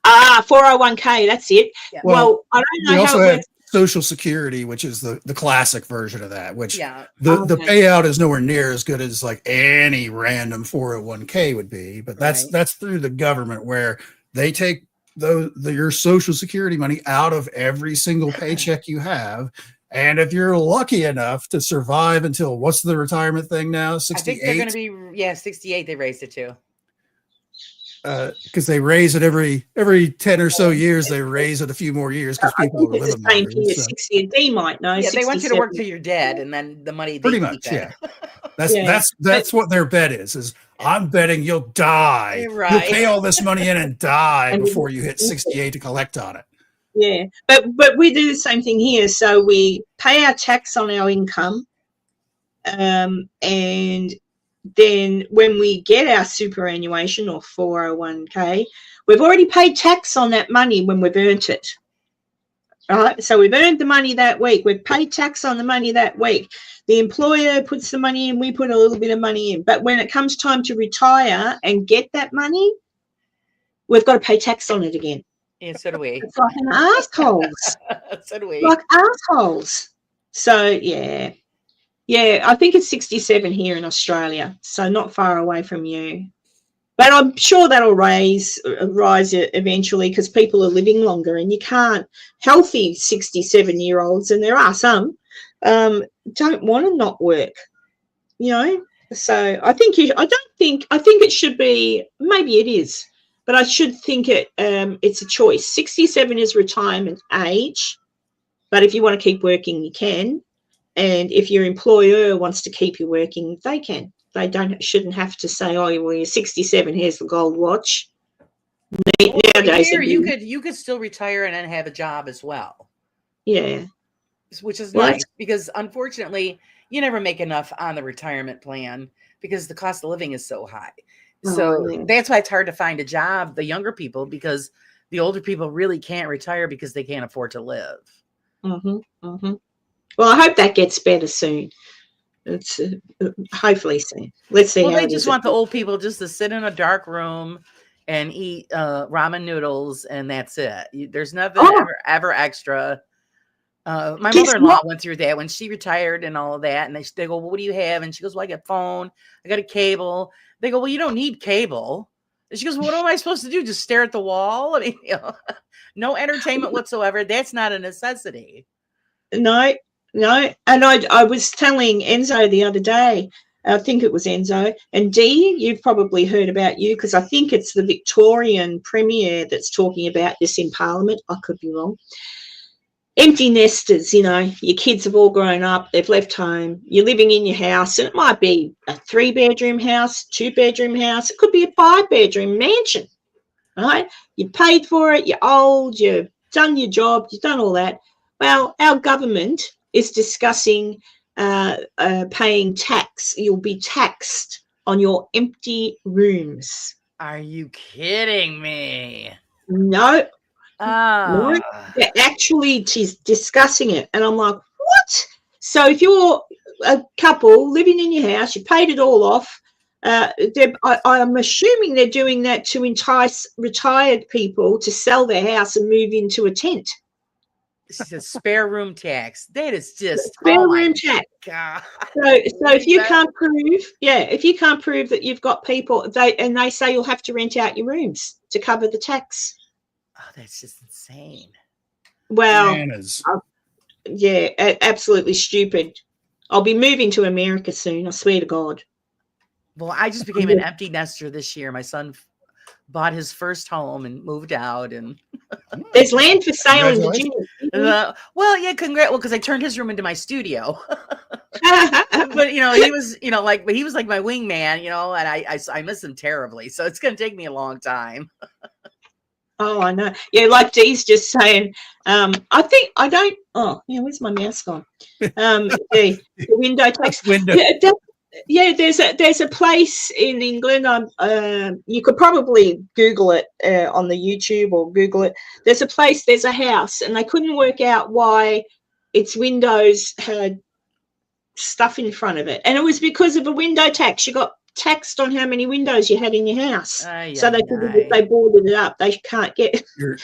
401k. 401k, that's it. Yeah. Well, I don't know we also how it have works. Social Security, which is the classic version of that, which Yeah. the payout is nowhere near as good as like any random 401k would be, but that's through the government, where they take your Social Security money out of every single paycheck you have. And if you're lucky enough to survive until, what's the retirement thing now? 68? I think they're going to be, 68. They raised it to. Because they raise it every 10 or so years, they raise it a few more years because people are living the same longer. here, 60. D might know. Yeah, they want you to 67. work till you're dead, and then the money. Pretty much, yeah. That's what their bet is I'm betting you'll die. Right. You'll pay all this money in and die before you hit 68 to collect on it. Yeah, but we do the same thing here. So we pay our tax on our income, and then when we get our superannuation or 401k, we've already paid tax on that money when we've earned it. Right? So we've earned the money that week. We've paid tax on the money that week. The employer puts the money in, we put a little bit of money in. But when it comes time to retire and get that money, we've got to pay tax on it again. Yeah, so do we. It's like an assholes. So do we. Like assholes. So, yeah. Yeah, I think it's 67 here in Australia, so not far away from you. But I'm sure that'll rise eventually because people are living longer, and you can't, healthy 67-year-olds, and there are some, don't want to not work, you know. So I think it should be, maybe it is, but I should think it's a choice. 67 is retirement age, but if you want to keep working, you can. And if your employer wants to keep you working, they can. They shouldn't have to say, "Oh, well, you're 67. Here's the gold watch." Nowadays, here, you could still retire and then have a job as well. Yeah, which is nice because unfortunately, you never make enough on the retirement plan because the cost of living is so high. So that's why it's hard to find a job. The younger people, because the older people really can't retire because they can't afford to live. Well, I hope that gets better soon. It's hopefully soon. Let's see. Well, they just want the old people just to sit in a dark room and eat ramen noodles, and that's it. There's nothing ever extra. My mother-in-law went through that when she retired and all of that, and they go, "Well, what do you have?" And she goes, "Well, I got a phone, I got a cable." They go, "Well, you don't need cable." And she goes, "Well, what am I supposed to do? Just stare at the wall?" I mean, no entertainment whatsoever. That's not a necessity. No. And I was telling Enzo the other day, I think it was Enzo, and Dee, you've probably heard about you, because I think it's the Victorian Premier that's talking about this in Parliament. I could be wrong. Empty nesters, your kids have all grown up, they've left home, you're living in your house, and it might be a 3-bedroom house, 2-bedroom house, it could be a 5-bedroom mansion. right? You paid for it, you're old, you've done your job, you've done all that. Well, our government is discussing paying tax. You'll be taxed on your empty rooms. Are you kidding me? No, Ah, they're actually discussing it. And I'm like, what? So if you're a couple living in your house, you paid it all off, I'm assuming they're doing that to entice retired people to sell their house and move into a tent. she said spare room tax. That is just Spare my room tax. God. So if you can't prove that you've got people, they say you'll have to rent out your rooms to cover the tax. Oh, that's just insane. Well, Bananas. yeah, absolutely stupid. I'll be moving to America soon. I swear to God. Well, I just became an empty nester this year. My son bought his first home and moved out, and There's land for sale in Virginia. well, yeah, well, because I turned his room into my studio. But he was, but he was like my wingman, and I miss him terribly. So it's going to take me a long time. Oh, I know. Yeah, like Dee's just saying. Where's my mouse gone? The window tax. Window. Yeah, there's a place in England. You could probably Google it on the YouTube or Google it. There's a house, and they couldn't work out why its windows had stuff in front of it, and it was because of a window tax. You got taxed on how many windows you had in your house, so they boarded it up. They can't get. You're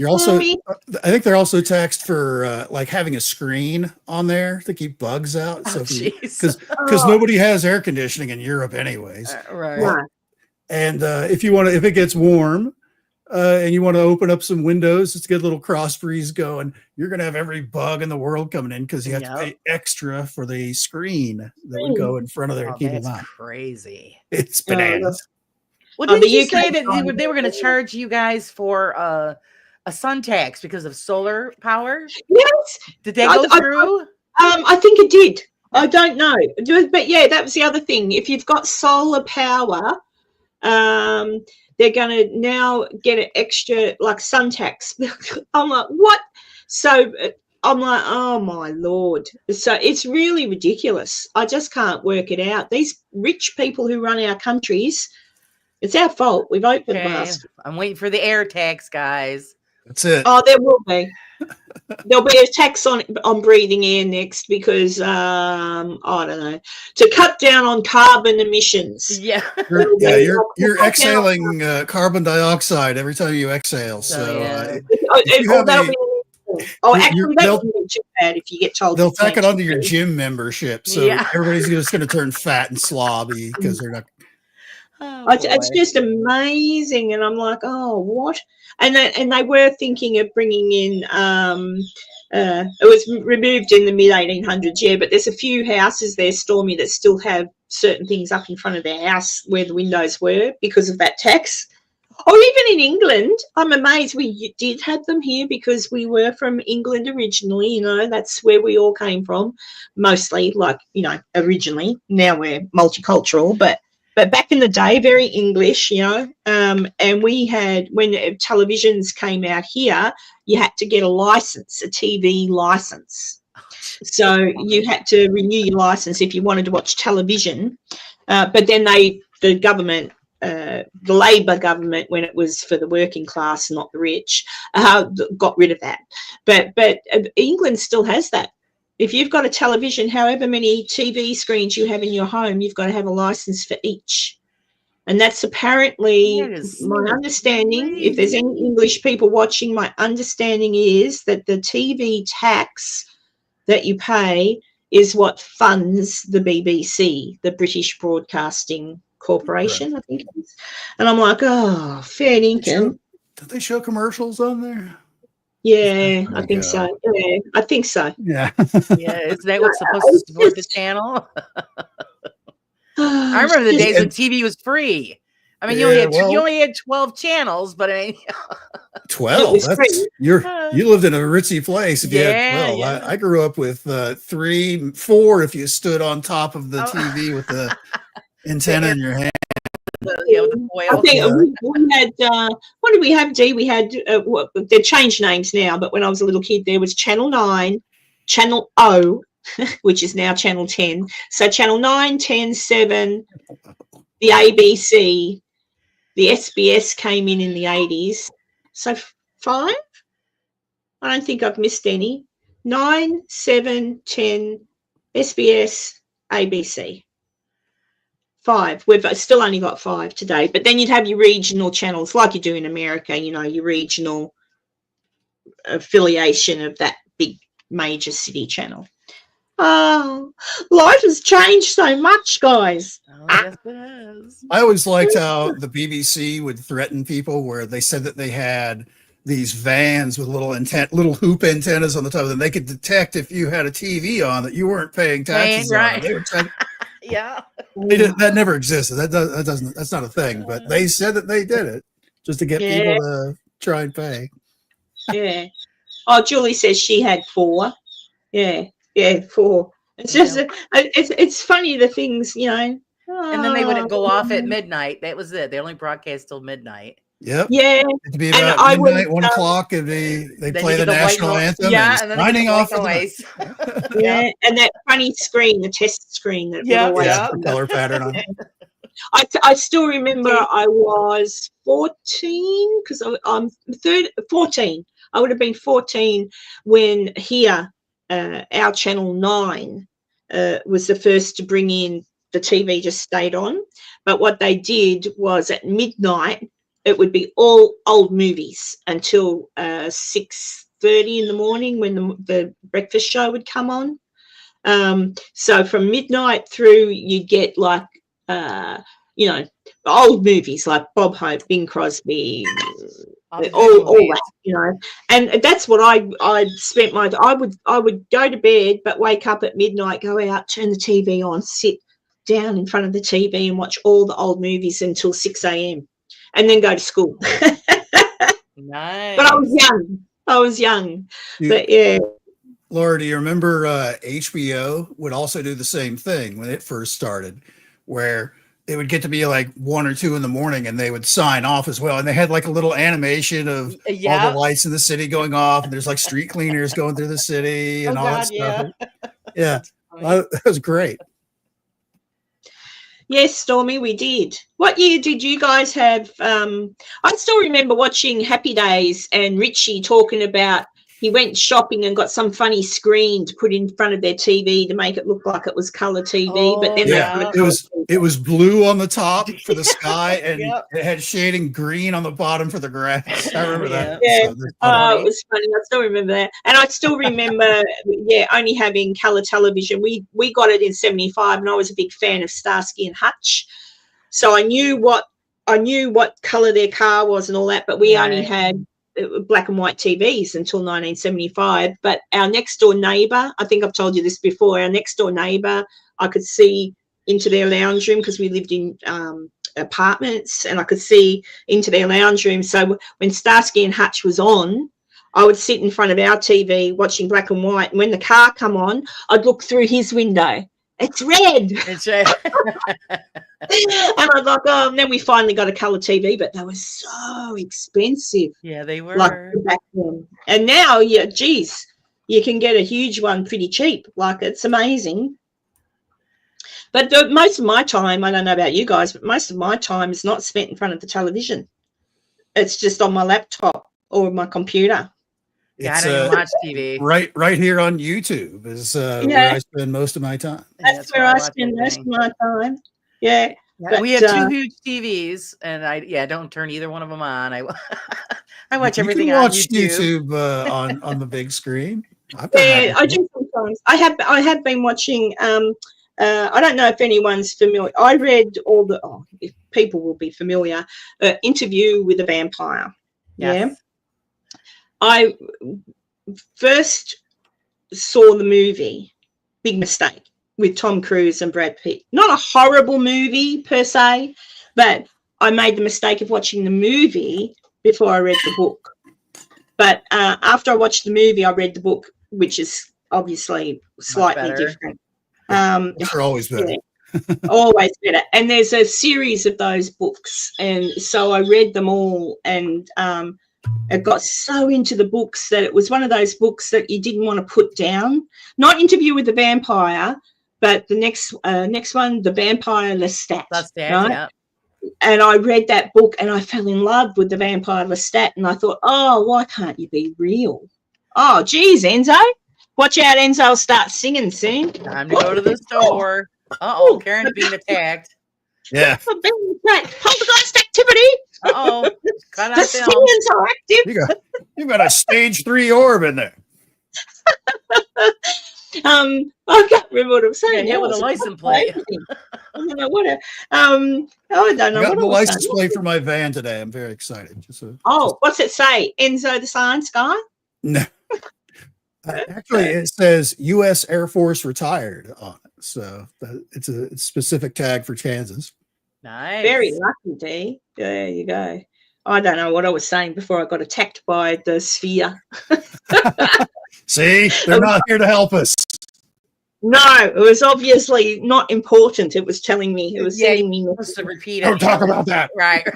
also. I think they're also taxed for like having a screen on there to keep bugs out. Because nobody has air conditioning in Europe, anyways. Right. Yeah. And if it gets warm, and you want to open up some windows, let's get a little cross breeze going. You're going to have every bug in the world coming in because you have to pay extra for the screen that would go in front of there. That's crazy. It's bananas. Well, didn't you say that they were going to charge you guys for a sun tax because of solar power? Yes. Did they go through? I think it did. I don't know, but yeah, that was the other thing. If you've got solar power, they're going to now get an extra like sun tax. I'm like, what? So I'm like, oh my Lord. So it's really ridiculous. I just can't work it out. These rich people who run our countries, it's our fault. We've opened the basket. I'm waiting for the air tax, guys. That's it. Oh, there will be. There'll be a tax on breathing air next because I don't know, to cut down on carbon emissions. Yeah, you're exhaling carbon dioxide every time you exhale. So that'll be too bad if you get told. They'll tack it onto your gym membership, so everybody's just going to turn fat and slobby because they're not. It's just amazing, and I'm like, oh, what? And they were thinking of bringing in. It was removed in the mid 1800s, but there's a few houses there, Stormy, that still have certain things up in front of their house where the windows were because of that tax. Or even in England, I'm amazed we did have them here because we were from England originally. That's where we all came from, mostly, originally. Now we're multicultural, but back in the day, very English, and we had, when televisions came out here, you had to get a license, a TV license. So you had to renew your license if you wanted to watch television. But then the government, the Labor government, when it was for the working class, not the rich, got rid of that. But England still has that. If you've got a television, however many TV screens you have in your home, you've got to have a license for each. And that's apparently my understanding. If there's any English people watching, my understanding is that the TV tax that you pay is what funds the BBC, the British Broadcasting Corporation, I think it is. And I'm like, oh, fair dinkum. Did they show commercials on there? Yeah, I think so. Yeah, I think so. Yeah. Yeah, isn't that what's supposed to support the channel? I remember the days when TV was free. I mean, you only had 12 channels, but 12. You lived in a ritzy place if you had 12. Yeah. I grew up with 3, 4 if you stood on top of the TV with the antenna in your hand. The the I foil. think Yeah. we had, what did we have, Dee? We had, they've changed names now, but when I was a little kid, there was Channel 9, Channel O, which is now Channel 10. So Channel 9, 10, 7, the ABC, the SBS came in the 80s. So 5? I don't think I've missed any. 9, 7, 10, SBS, ABC. 5. We've still only got 5 today. But then you'd have your regional channels like you do in America, you know, your regional affiliation of that big major city channel. Oh, life has changed so much, guys. Oh, yes, it is. I always liked how the BBC would threaten people where they said that they had these vans with little hoop antennas on the top of them. They could detect if you had a TV on that you weren't paying taxes on. Right. They would check. Yeah. That never existed. That's not a thing. But they said that they did it just to get people to try and pay. Yeah. Oh, Julie says she had 4. Yeah, 4. It's just, it's funny the things, you know. And then they would go off at midnight. That was it. They only broadcast till midnight. Yep. Yeah. It'd be about midnight, 1 o'clock, and they play the national anthem. Yeah, and then signing off. noise. Yeah, and that funny screen, the test screen that would always the color pattern on it. I still remember I was 14 because I'm 14. I would have been 14 when here our Channel 9 was the first to bring in the TV just stayed on. But what they did was at midnight, it would be all old movies until 6:30 in the morning when the breakfast show would come on. So from midnight through, you'd get like, you know, old movies like Bob Hope, Bing Crosby, all that, you know. And that's what I spent I would go to bed, but wake up at midnight, go out, turn the TV on, sit down in front of the TV and watch all the old movies until 6 a.m. and then go to school. Nice. But I was young. But yeah. Laura, do you remember HBO would also do the same thing when it first started, where it would get to be like 1 or 2 in the morning and they would sign off as well. And they had like a little animation of all the lights in the city going off. And there's like street cleaners going through the city and all that stuff. Yeah. That was great. Yes, Stormy, we did. What year did you guys have? I still remember watching Happy Days and Richie talking about he went shopping and got some funny screen to put in front of their TV to make it look like it was color TV. But then it was blue on the top for the sky and it had shading green on the bottom for the grass. I remember that. Yeah. So it was funny. I still remember that. And I still remember, only having color television. We got it in 75 and I was a big fan of Starsky and Hutch. So I knew what color their car was and all that, but we only had black and white TVs until 1975. But our next door neighbor, I think I've told you this before, our next door neighbor, I could see into their lounge room because we lived in apartments, and I could see into their lounge room. So when Starsky and Hutch was on, I would sit in front of our TV watching black and white, and when the car come on, I'd look through his window. It's red. It's red. And I'd like, and then we finally got a colour TV, but they were so expensive. Yeah, they were. Like back then. And now, geez, you can get a huge one pretty cheap. Like, it's amazing. But most of my time, I don't know about you guys, but most of my time is not spent in front of the television. It's just on my laptop or my computer. I don't even watch TV. Right here on YouTube is where I spend most of my time. That's where I spend most of my time. Yeah. But, we have 2 huge TVs, and I don't turn either one of them on. I watch everything on YouTube. On the big screen. I do sometimes. I have been watching. I don't know if anyone's familiar. I read all if people will be familiar. Interview with a Vampire. Yes. Yeah. I first saw the movie Big Mistake with Tom Cruise and Brad Pitt. Not a horrible movie per se, but I made the mistake of watching the movie before I read the book. But after I watched the movie, I read the book, which is obviously slightly different. They're always better. Always better. And there's a series of those books, and so I read them all, and I got so into the books that it was one of those books that you didn't want to put down. Not Interview with the Vampire, but the next one, The Vampire Lestat. That's that, right? yeah. And I read that book and I fell in love with the Vampire Lestat, and I thought, oh, why can't you be real? Oh, geez, Enzo. Watch out, Enzo will start singing soon. Time to go to the store. Uh-oh, Karen's being attacked. Yeah. I'm being attacked. Poltergeist activity. Uh-oh. Cut The out film. singers are active. You got a stage 3 orb in there. I can't remember what I was saying. Yeah, now. with a Was it license plate. I don't know what. I don't I know got what the I was license saying. plate for my van today. I'm very excited. Oh, what's it say? Enzo the Science Guy? No. Actually, it says U.S. Air Force retired on it. So it's a specific tag for Kansas. Nice. Very lucky, D. There you go. I don't know what I was saying before I got attacked by the sphere. See, they're not here to help us. No, it was obviously not important. It was telling me. It was sending me. Supposed to repeat it. Don't talk about that. Right.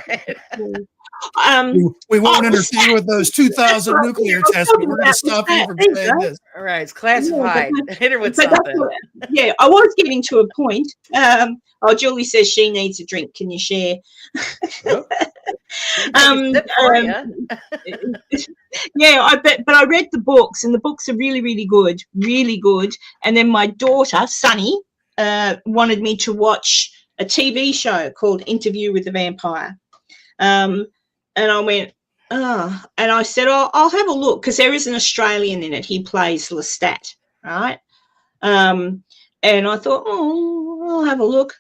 We won't Oh, interfere with those 2,000 nuclear tests, but we're going to stop you from saying this. All right, it's classified. Hit her with But that's something. what- yeah, I was getting to a point. Julie says she needs a drink. Can you share? Yeah, but I read the books, and the books are really, really good, really good. And then my daughter, Sunny, wanted me to watch a TV show called Interview with the Vampire. And I went, oh, and I said, oh, I'll have a look, because there is an Australian in it. He plays Lestat, right? And I thought, oh, I'll have a look.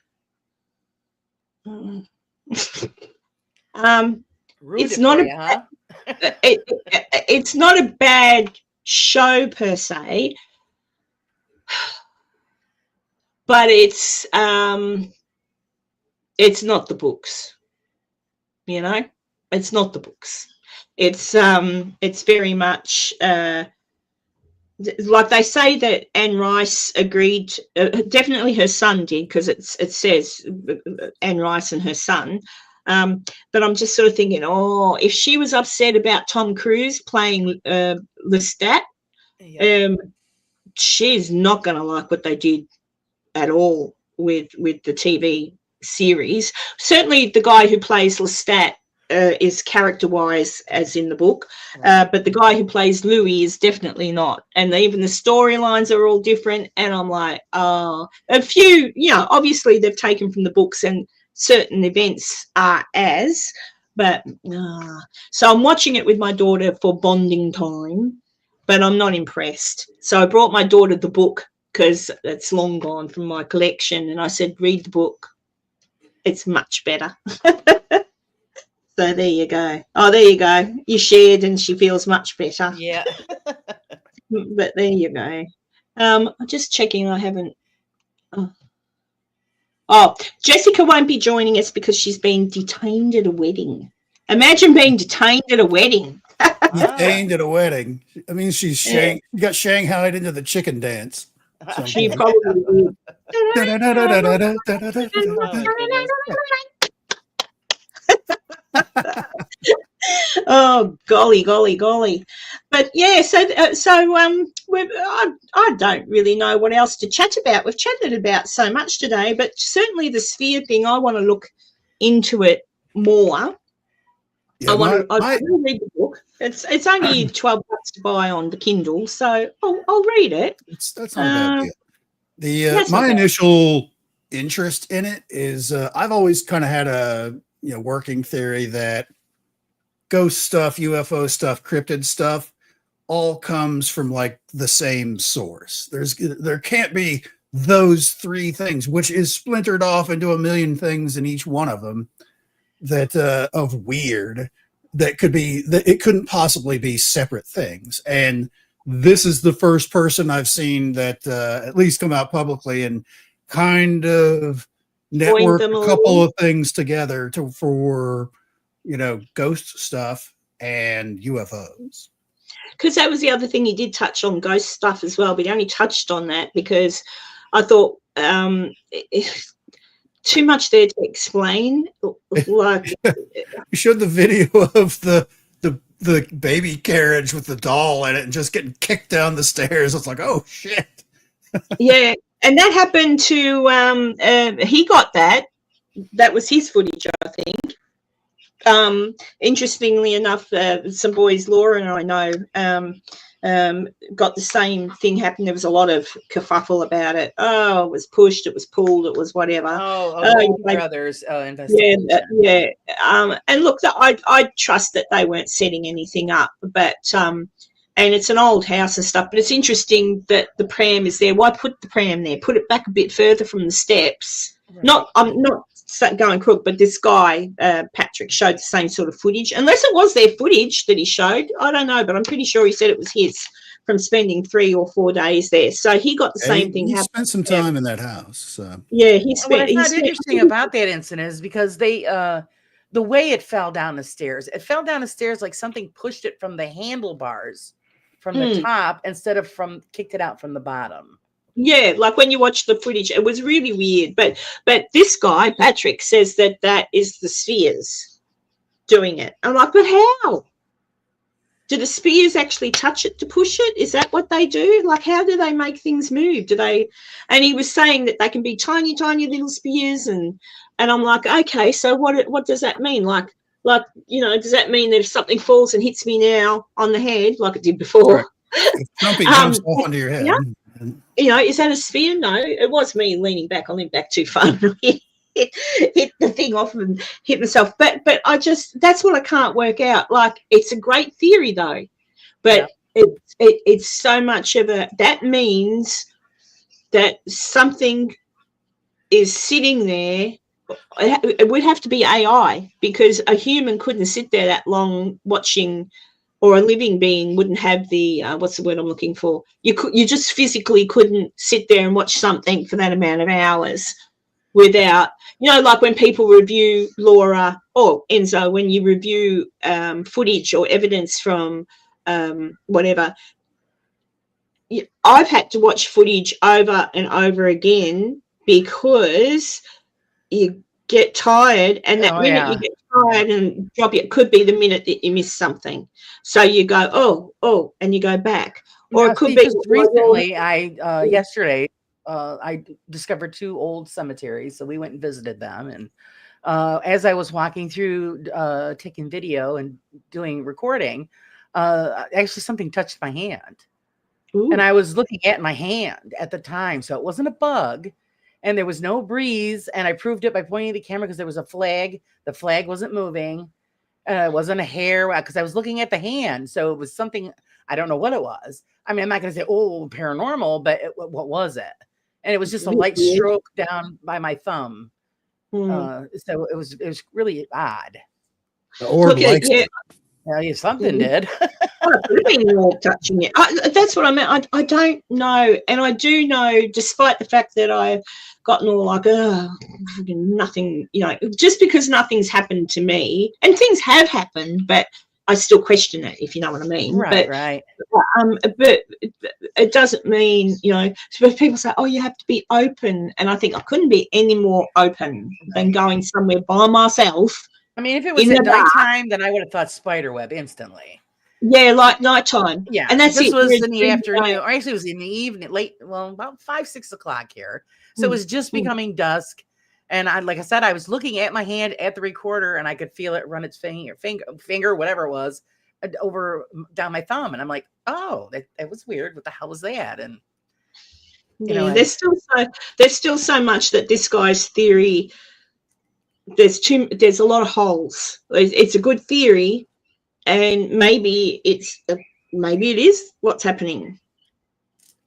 It's not it's not a bad show per se, but it's not the books. You know, it's not the books. It's very much like they say that Anne Rice agreed. Definitely, her son did, because it says Anne Rice and her son. But I'm just sort of thinking, oh, if she was upset about Tom Cruise playing Lestat, she's not going to like what they did at all with the TV series. Certainly, the guy who plays Lestat is character-wise as in the book, but the guy who plays Louis is definitely not. And even the storylines are all different. And I'm like, a few, obviously they've taken from the books, and certain events are but so I'm watching it with my daughter for bonding time, but I'm not impressed. So I brought my daughter the book, because it's long gone from my collection, and I said, read the book. It's much better. So there you go. Oh, there you go. You shared, and she feels much better. Yeah. But there you go. I'm just checking. I haven't. Oh, Jessica won't be joining us because she's been detained at a wedding. Imagine being detained at a wedding. Detained at a wedding. I mean, she got shanghaied into the chicken dance. She probably did. Oh, golly. But yeah, I don't really know what else to chat about. We've chatted about so much today, but certainly the sphere thing, I want to look into it more. Yeah, I want to read the book. It's only $12 to buy on the Kindle, so I'll read it. That's not a bad deal. My initial interest in it is I've always kind of had a working theory that ghost stuff, UFO stuff, cryptid stuff all comes from like the same source. There can't be those three things, which is splintered off into a million things in each one of them that of weird that it couldn't possibly be separate things. And this is the first person I've seen that at least come out publicly and kind of network a couple of things together for ghost stuff and UFOs. Because that was the other thing, he did touch on ghost stuff as well, but he only touched on that because I thought too much there to explain. Like, You showed the video of the baby carriage with the doll in it and just getting kicked down the stairs. It's like, oh shit. yeah, and that happened to he got that. That was his footage, I think. Interestingly enough, some boys, Laura and I know, got the same thing happen. There was a lot of kerfuffle about it. Oh, it was pushed, it was pulled, it was whatever. Brothers investigation. Yeah. And look, I trust that they weren't setting anything up, but and it's an old house and stuff. But it's interesting that the pram is there. Why put the pram there? Put it back a bit further from the steps. Right. I'm not going crook, but this guy, Patrick, showed the same sort of footage. Unless it was their footage that he showed. I don't know, but I'm pretty sure he said it was his from spending 3 or 4 days there. So he got the same thing. He spent some time in that house. So. Yeah, he spent. What's not interesting about that incident is because they, the way it fell down the stairs, like something pushed it from the handlebars from the top instead of kicked it out from the bottom. Yeah, like when you watch the footage, it was really weird. But this guy, Patrick, says that is the spheres doing it. I'm like, but how? Do the spheres actually touch it to push it? Is that what they do? Like, how do they make things move? Do they? And he was saying that they can be tiny, tiny little spheres, and I'm like, okay, so what does that mean? Like does that mean that if something falls and hits me now on the head, like it did before? Right. If something jumps off onto your head. Yeah. Is that a sphere? No, it was me leaning back. I leaned back too far. hit the thing off and hit myself. But that's what I can't work out. Like, it's a great theory though, but it's so much of that means that something is sitting there. It would have to be AI, because a human couldn't sit there that long watching, or a living being wouldn't have the what's the word I'm looking for? You just physically couldn't sit there and watch something for that amount of hours without, like when people review, Laura or Enzo, when you review footage or evidence from whatever, I've had to watch footage over and over again because you get tired, and that minute you get tired and drop it could be the minute that you miss something. So you go, oh, and you go back. Or it could be just recently, yesterday, I discovered 2 old cemeteries. So we went and visited them. And as I was walking through, taking video and doing recording, actually something touched my hand. Ooh. And I was looking at my hand at the time. So it wasn't a bug. And there was no breeze, and I proved it by pointing the camera because there was a flag. The flag wasn't moving. It wasn't a hair, because I was looking at the hand. So it was something, I don't know what it was. I mean, I'm not going to say, paranormal, but what was it? And it was just a light stroke down by my thumb. So it was really odd. The orb likes it. Yeah, something did. Touching it. That's what I meant. I don't know. And I do know, despite the fact that I've gotten all like, nothing, just because nothing's happened to me, and things have happened, but I still question it, if you know what I mean. Right. But it doesn't mean, so people say, oh, you have to be open. And I think I couldn't be any more open than going somewhere by myself. I mean, if it was at nighttime, then I would have thought spiderweb instantly. Yeah, like nighttime. Yeah, and that's this was in the afternoon, or actually it was in the evening, late, about 5-6 o'clock here. So it was just becoming dusk. And like I said, I was looking at my hand at the recorder, and I could feel it run its finger, whatever it was, down my thumb. And I'm like, oh, that was weird. What the hell was that? And there's still so much that this guy's theory. There's a lot of holes. It's a good theory, and maybe it is what's happening.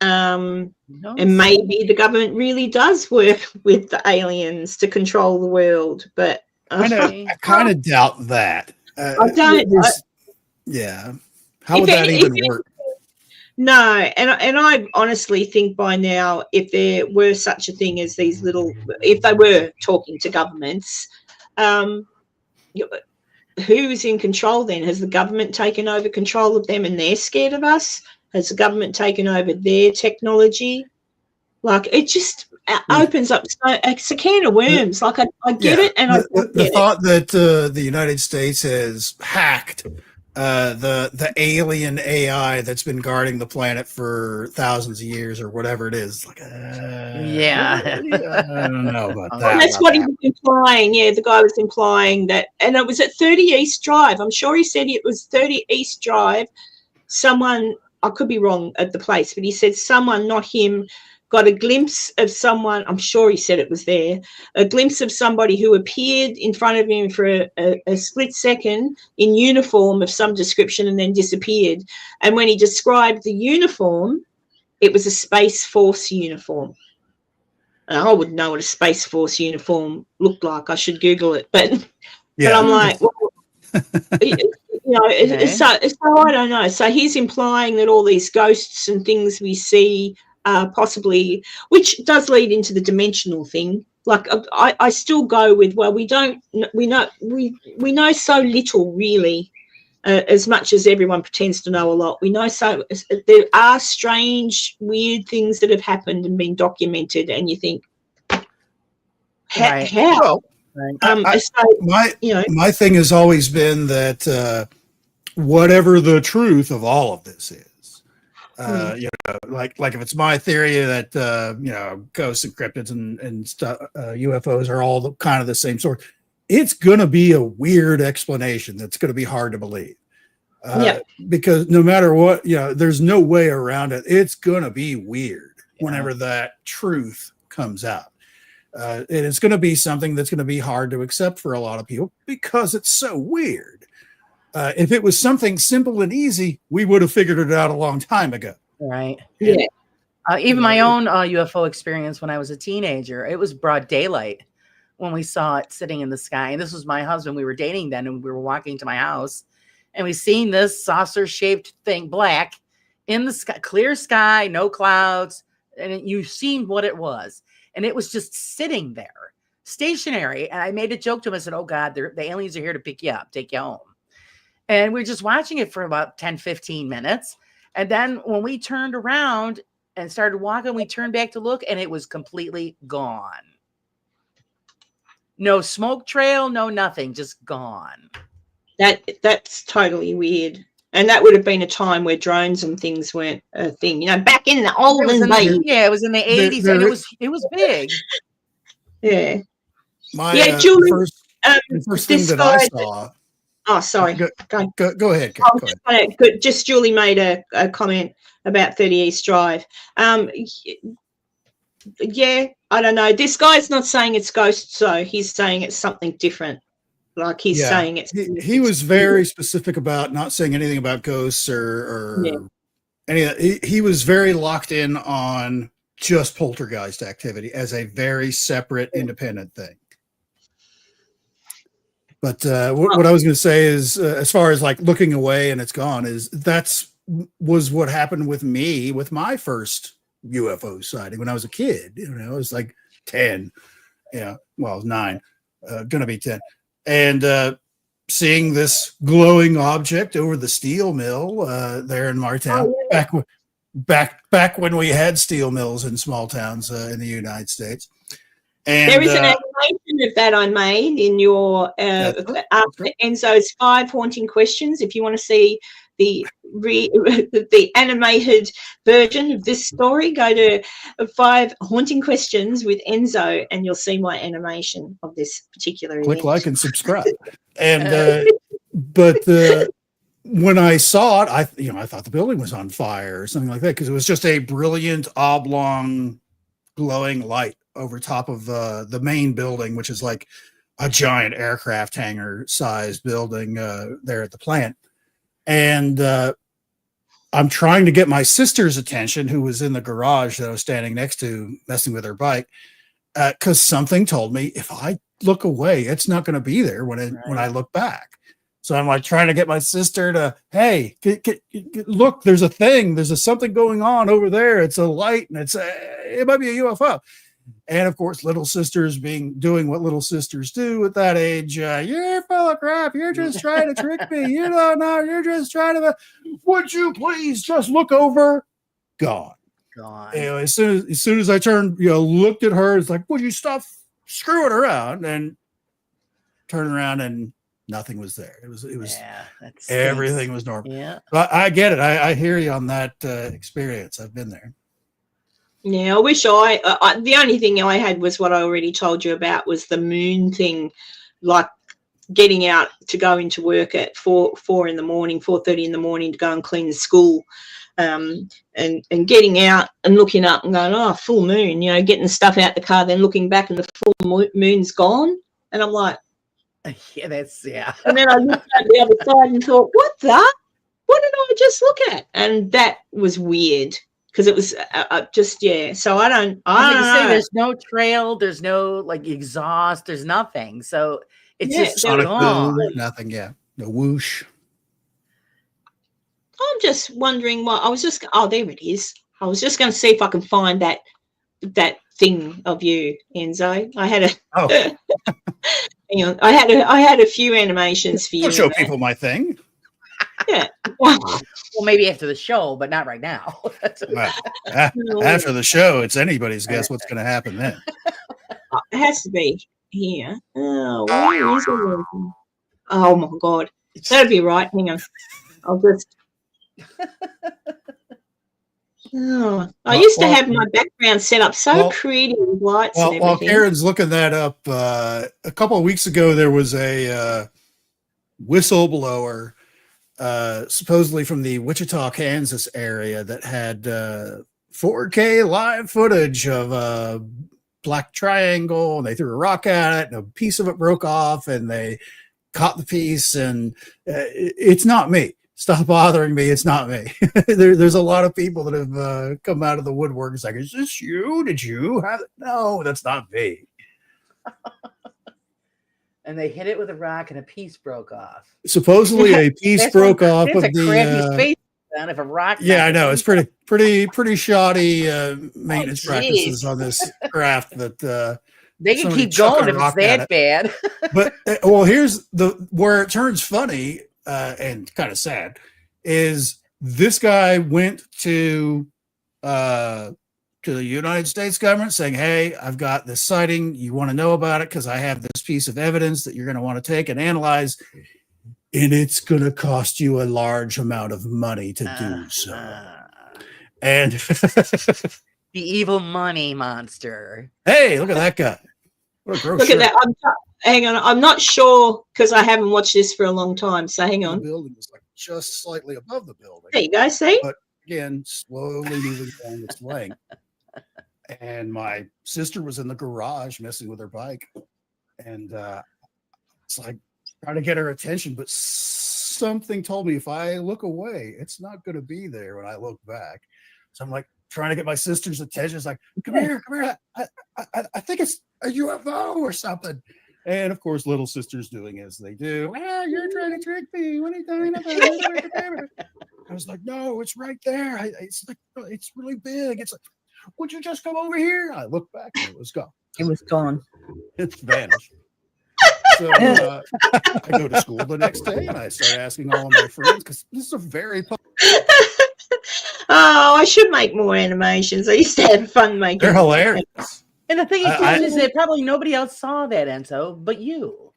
And maybe the government really does work with the aliens to control the world, but I kind of doubt that. I don't. How would that even work? No, and I honestly think by now, if there were such a thing as these if they were talking to governments, who's in control then? Has the government taken over control of them and they're scared of us? Has the government taken over their technology? Like it just opens up it's a can of worms. Like I get it, and I don't the get thought that the United States has hacked the alien AI that's been guarding the planet for thousands of years or whatever it is. Like, Yeah. I don't know about Oh, that. That's what he was implying. Yeah, the guy was implying that, and it was at 30 East Drive. I'm sure he said it was 30 East Drive. Someone, I could be wrong at the place, but he said someone, not him, got a glimpse of someone. I'm sure he said it was there. A glimpse of somebody who appeared in front of him for a split second in uniform of some description and then disappeared. And when he described the uniform, it was a Space Force uniform. And I wouldn't know what a Space Force uniform looked like. I should Google it. But I'm like, well, Okay. so I don't know. So he's implying that all these ghosts and things we see possibly, which does lead into the dimensional thing. Like I still go with, well, we know so little really, as much as everyone pretends to know a lot. We know so there are strange, weird things that have happened and been documented, and you think, Right. how? Well, Right. my thing has always been that whatever the truth of all of this is, like if it's my theory that ghosts and cryptids and stuff, UFOs are all kind of the same sort, it's going to be a weird explanation that's going to be hard to believe. Because no matter what, there's no way around it. It's going to be weird whenever that truth comes out. And it's going to be something that's going to be hard to accept for a lot of people because it's so weird. If it was something simple and easy, we would have figured it out a long time ago. Right. Yeah. Even my own UFO experience when I was a teenager, it was broad daylight when we saw it sitting in the sky. And this was my husband. We were dating then, and we were walking to my house, and we seen this saucer-shaped thing, black, in the sky, clear sky, no clouds, and you seen what it was. And it was just sitting there, stationary. And I made a joke to him. I said, oh, God, the aliens are here to pick you up, take you home. And we were just watching it for about 10, 15 minutes. And then when we turned around and started walking, we turned back to look, and it was completely gone. No smoke trail, no nothing, just gone. That's totally weird. And that would have been a time where drones and things weren't a thing. Back in the olden days. Yeah, it was in the 80s, and it was big. Yeah. Julie, the first thing this that guy I saw. Oh, sorry. Go ahead. Go ahead. Just Julie made a comment about 30 East Drive. Yeah, I don't know. This guy's not saying it's ghosts, so he's saying it's something different. Like he's saying it's. He was very specific about not saying anything about ghosts or any of that. He was very locked in on just poltergeist activity as a very separate, independent thing. But what I was going to say is, as far as like looking away and it's gone, was what happened with me with my first UFO sighting when I was a kid. I was like 10. I was 9, gonna be 10, and seeing this glowing object over the steel mill there in Martown, back when we had steel mills in small towns in the United States. And there is an animation of that I made in your after Enzo's 5 haunting questions. If you want to see the animated version of this story, go to 5 haunting questions with Enzo, and you'll see my animation of this particular click event. like and subscribe. And but when I saw it, I thought the building was on fire or something like that, because it was just a brilliant oblong glowing light over top of the main building, which is like a giant aircraft hangar sized building there at the plant. And I'm trying to get my sister's attention, who was in the garage that I was standing next to messing with her bike, because something told me if I look away, it's not going to be there when I look back. So I'm like trying to get my sister to, hey, look, there's something going on over there. It's a light, and it might be a UFO. And of course, little sisters doing what little sisters do at that age. You're full of crap. You're just trying to trick me. You don't know. You're just trying to. Would you please just look over? Gone. gone. you know, as soon as I turned, you know, looked at her, it's like, "Would you stop screwing around?" And turn around and nothing was there. It was Yeah, that stinks. everything was normal. Yeah. But I get it. I hear you on that experience. I've been there. Yeah, I wish the only thing I had was what I already told you about was the moon thing, like getting out to go into work at 4:30 in the morning to go and clean the school, and getting out and looking up and going, oh, full moon, you know, getting the stuff out the car, then looking back and the full moon's gone, and I'm like, Yeah, yeah. And then I looked at the other side and thought, what did I just look at? And that was weird because it was just, yeah. So I don't know. There's no trail, there's no like exhaust, there's nothing. So it's just sonic gone. boom, nothing. Yeah, no whoosh. I'm just wondering what I was just. Oh, there it is. I was just going to see if I can find that thing of you, Enzo. I had a. Oh. Hang on. I had a few animations for you. I'll show people my thing. Yeah. Well, maybe after the show, but not right now. After the show, it's anybody's guess what's going to happen then. It has to be here. Oh, where is it? Oh my God, that'd be right. Hang on, I'll just. Oh, I used to have my background set up so pretty with lights and everything. While Karen's looking that up, a couple of weeks ago there was a whistleblower, supposedly from the Wichita, Kansas area, that had 4K live footage of a black triangle, and they threw a rock at it, and a piece of it broke off, and they caught the piece. And it's not me. Stop bothering me. It's not me. There's a lot of people that have come out of the woodwork. It's like, is this you? Did you have it? No, that's not me. And they hit it with a rock, and a piece broke off. Supposedly, a piece broke off of the. Crappy space if a rock. Yeah, I know. It's pretty shoddy maintenance practices on this craft. That they can keep going if it's that bad. But well, here's where it turns funny. And kind of sad is this guy went to the United States government saying, hey, I've got this sighting. You want to know about it because I have this piece of evidence that you're going to want to take and analyze, and it's going to cost you a large amount of money to do so. And the evil money monster. Hey, look at that guy. What a gross look at that. Hang on, I'm not sure because I haven't watched this for a long time. So hang on. The building is like just slightly above the building. There you go. See, but again, slowly moving down its length. And my sister was in the garage messing with her bike, and it's like trying to get her attention, but something told me if I look away, it's not going to be there when I look back. So I'm like trying to get my sister's attention. It's like, come here. I think it's a UFO or something. And of course, little sister's doing as they do. Ah, you're trying to trick me. What are you talking about? I was like, no, it's right there. It's really big. It's like, would you just come over here? I looked back and it was gone. It was gone. It's vanished. So I go to school the next day and I start asking all of my friends because this is a very oh, I should make more animations. I used to have fun making. They're hilarious. And the thing is that probably nobody else saw that, Enzo, but you.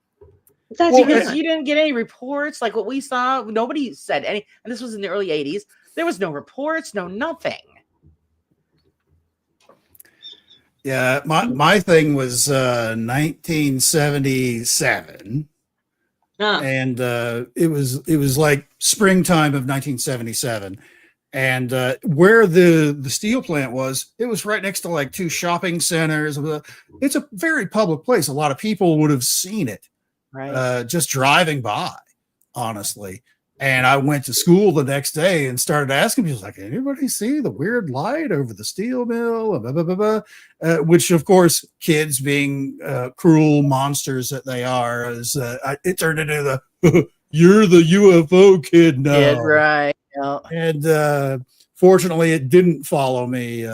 That's because you didn't get any reports like what we saw. Nobody said any, and this was in the early 80s. There was no reports, no nothing. Yeah, my thing was 1977. And it was like springtime of 1977. And where the steel plant was, it was right next to like two shopping centers. It's a very public place. A lot of people would have seen it, right? Just driving by, honestly. And I went to school the next day and started asking people, like, anybody see the weird light over the steel mill? Blah, blah, blah, blah. Which, of course, kids being cruel monsters that they are, it turned into the you're the UFO kid now. Yeah, right. Yeah. And fortunately, it didn't follow me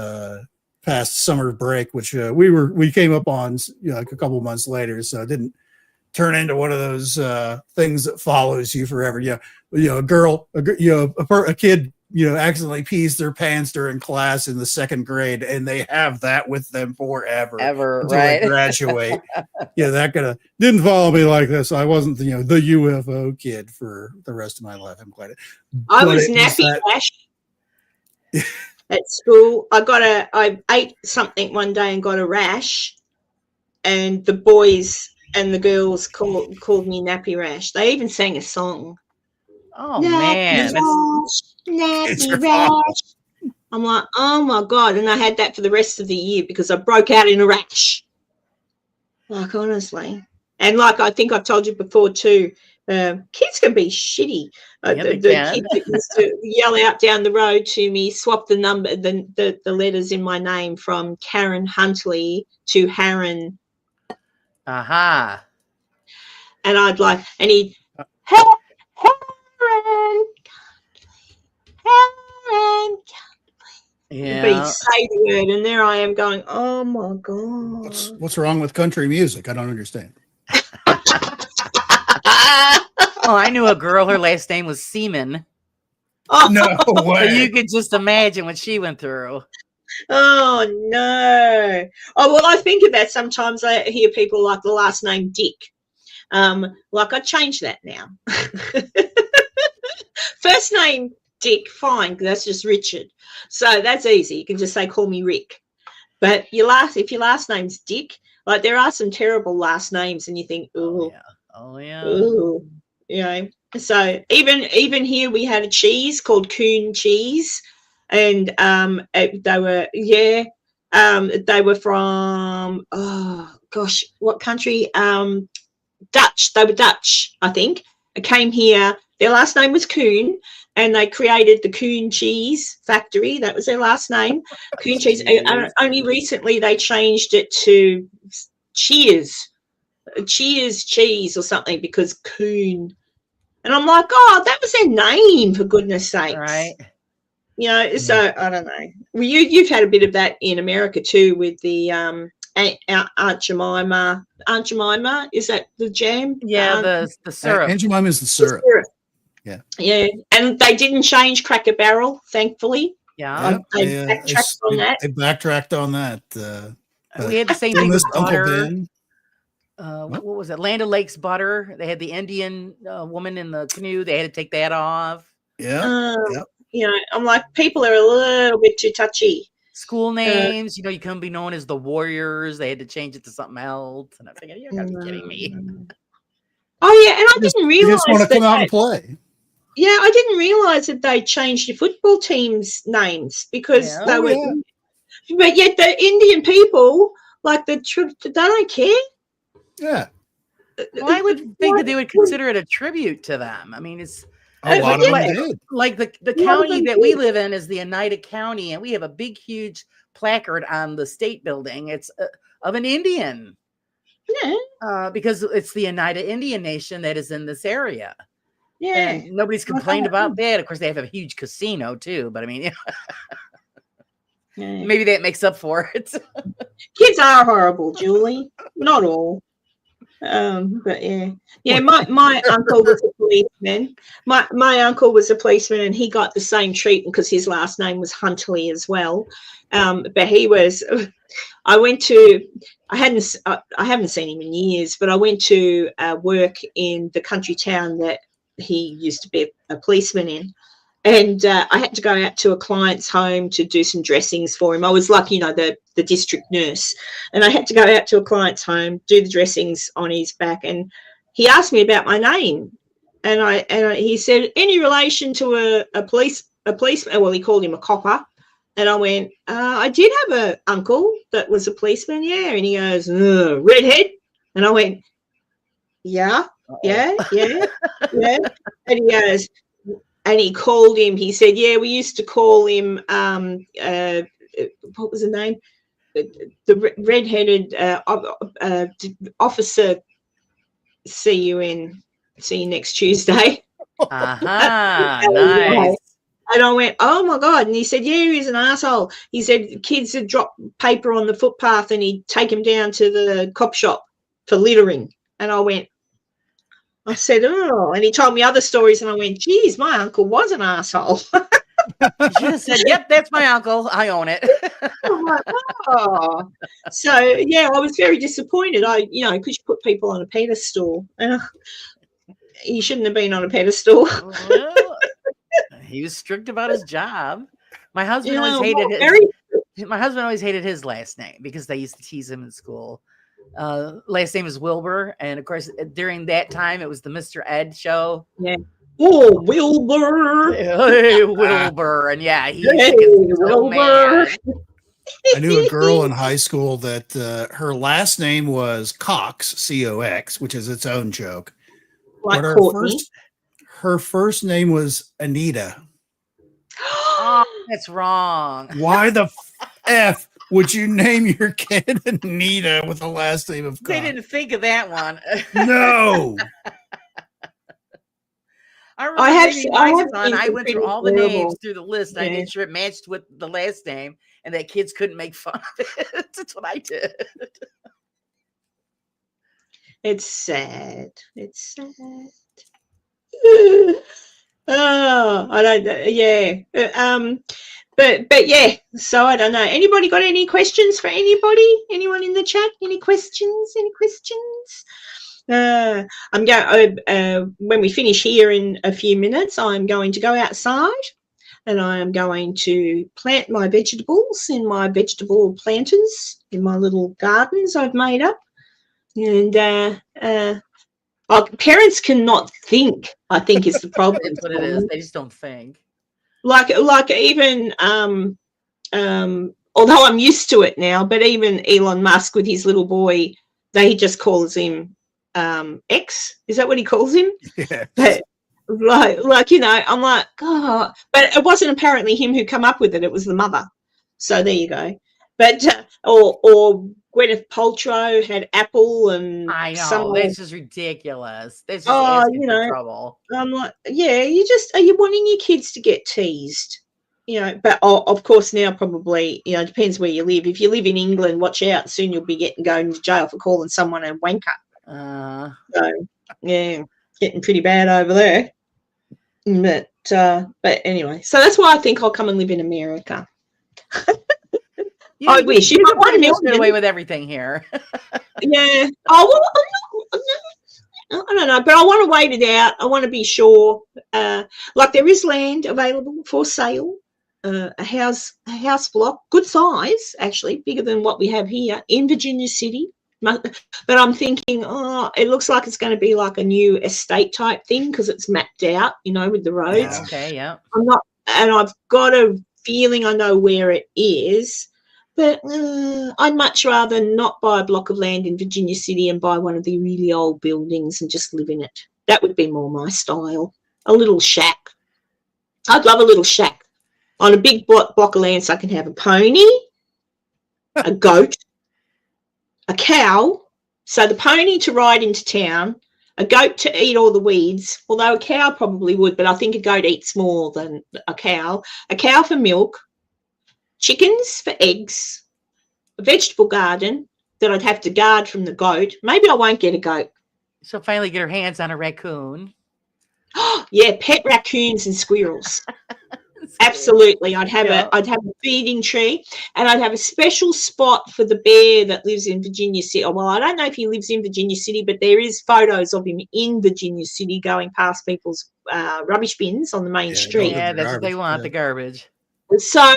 past summer break, which we came up on like a couple of months later, so it didn't turn into one of those things that follows you forever. A kid accidentally pees their pants during class in the 2nd grade, and they have that with them forever until right? they graduate. That could have didn't follow me like this. I wasn't, the UFO kid for the rest of my life. I'm glad. I was nappy rash at school. I ate something one day and got a rash, and the boys and the girls called me nappy rash. They even sang a song. Oh man, nappy rash. I'm like, oh my God. And I had that for the rest of the year because I broke out in a rash. Like, honestly. And like I think I've told you before too, kids can be shitty. The kid that used to yell out down the road to me, swap the number, the letters in my name from Karen Huntley to Harren. Aha. And I'd like, and he'd, Harren. Yeah. But he'd say the word, and there I am going, oh my God. What's wrong with country music? I don't understand. Oh, I knew a girl, her last name was Seaman. Oh, No way. So you could just imagine what she went through. Oh no. Oh well, I think of that sometimes. I hear people like the last name Dick. Like I changed that now. First name Dick, fine, that's just Richard. So that's easy. You can just say call me Rick. But if your last name's Dick, like there are some terrible last names, and you think, oh yeah. Ooh. So even here we had a cheese called Coon cheese, and they were from, oh gosh, what country? Dutch. They were Dutch, I think. It came here. Their last name was Coon, and they created the Coon Cheese Factory. That was their last name, Coon Cheese. Only recently they changed it to Cheers Cheese or something because Coon. And I'm like, oh, that was their name, for goodness sakes. Right. So I don't know. Well, you've had a bit of that in America too with the Aunt Jemima. Aunt Jemima, is that the jam? Yeah, the syrup. Aunt Jemima is the syrup. Yeah. Yeah. And they didn't change Cracker Barrel, thankfully. Yeah. They backtracked on that. They backtracked on that. We had the same thing with Uncle butter. Ben. What was it? Land O'Lakes butter. They had the Indian woman in the canoe. They had to take that off. Yeah. I'm like, people are a little bit too touchy. School names, you couldn't be known as the Warriors. They had to change it to something else. And I'm thinking, you're not kidding me. Oh yeah, and I didn't realize you just want to come out and play. Yeah, I didn't realize that they changed the football teams' names because they were. Yeah. But yet the Indian people, like they don't care. Yeah. Well, I would think that they would consider it a tribute to them. I mean, it's a lot of them did. Like the county that we live in is the Oneida County, and we have a big, huge placard on the state building. It's of an Indian. Yeah. Because it's the Oneida Indian Nation that is in this area. Yeah. And nobody's complained about that. Of course, they have a huge casino too, but I mean, maybe that makes up for it. Kids are horrible, Julie. Not all. But my uncle was a policeman. My uncle was a policeman, and he got the same treatment because his last name was Huntley as well. But he was. I haven't seen him in years, but I went to work in the country town that he used to be a policeman in. And I had to go out to a client's home to do some dressings for him. I was like, the district nurse. And I had to go out to a client's home, do the dressings on his back. And he asked me about my name. And he said, any relation to a policeman? Well, he called him a copper. And I went, I did have an uncle that was a policeman, yeah. And he goes, redhead? And I went, yeah. And he goes, and he called him, he said, yeah, we used to call him, what was the name? The redheaded officer. See you next Tuesday. Nice. And I went, oh my God. And he said, yeah, he's an asshole. He said kids would drop paper on the footpath and he'd take him down to the cop shop for littering. And I said, oh, and he told me other stories, and I went, geez, my uncle was an asshole. You should have said, "Yep, that's my uncle. I own it." I'm like, oh. So yeah, I was very disappointed. Because you put people on a pedestal, and you shouldn't have been on a pedestal. Well, he was strict about his job. My husband always hated My husband always hated his last name because they used to tease him in school. Last name is Wilbur, and of course, during that time, it was the Mr. Ed show. Yeah. Oh, Wilbur. Hey, Wilbur, and yeah, he Hey, was so Wilbur. mad. I knew a girl in high school that her last name was Cox, C-O-X, which is its own joke. Like But Courtney. her first name was Anita. Oh, that's wrong. Why the F would you name your kid Anita with the last name of Cox? They didn't think of that one. No. I remember I went through all the names through the list. I made sure it matched with the last name, and that kids couldn't make fun of it. That's what I did. It's sad. It's sad. Oh, I don't know. Yeah. But yeah. So I don't know. Anybody got any questions for anybody? Anyone in the chat? Any questions? Any questions? I'm going. When we finish here in a few minutes, I'm going to go outside, and I am going to plant my vegetables in my vegetable planters in my little gardens I've made up. And parents cannot think, I think, is the problem. That's what it is. They just don't think. Like even although I'm used to it now, but even Elon Musk with his little boy, he just calls him X. Is that what he calls him? Yeah. But I'm like, God. But it wasn't apparently him who come up with it. It was the mother. So there you go. But or Gwyneth Paltrow had Apple, and I know this is ridiculous. This is asking for trouble. I'm like, yeah, are you wanting your kids to get teased? But of course now probably, it depends where you live. If you live in England, watch out. Soon you'll be going to jail for calling someone a wanker. So yeah, getting pretty bad over there. But anyway, so that's why I think I'll come and live in America. I wish. You get away with everything here. Yeah. Oh well, I don't know, but I want to wait it out. I want to be sure. There is land available for sale. A house block, good size, actually, bigger than what we have here in Virginia City. But I'm thinking, it looks like it's going to be like a new estate type thing because it's mapped out, with the roads. Yeah. Okay, yeah. I've got a feeling I know where it is. But I'd much rather not buy a block of land in Virginia City and buy one of the really old buildings and just live in it. That would be more my style. A little shack. I'd love a little shack on a big block of land so I can have a pony, a goat, a cow. So the pony to ride into town, a goat to eat all the weeds, although a cow probably would, but I think a goat eats more than a cow for milk, chickens for eggs, a vegetable garden that I'd have to guard from the goat. Maybe I won't get a goat. She'll finally get her hands on a raccoon. Yeah, pet raccoons and squirrels. Absolutely. I'd have a feeding tree, and I'd have a special spot for the bear that lives in Virginia City. Well, I don't know if he lives in Virginia City, but there is photos of him in Virginia City going past people's rubbish bins on the main street. Yeah, that's what they want, the garbage. So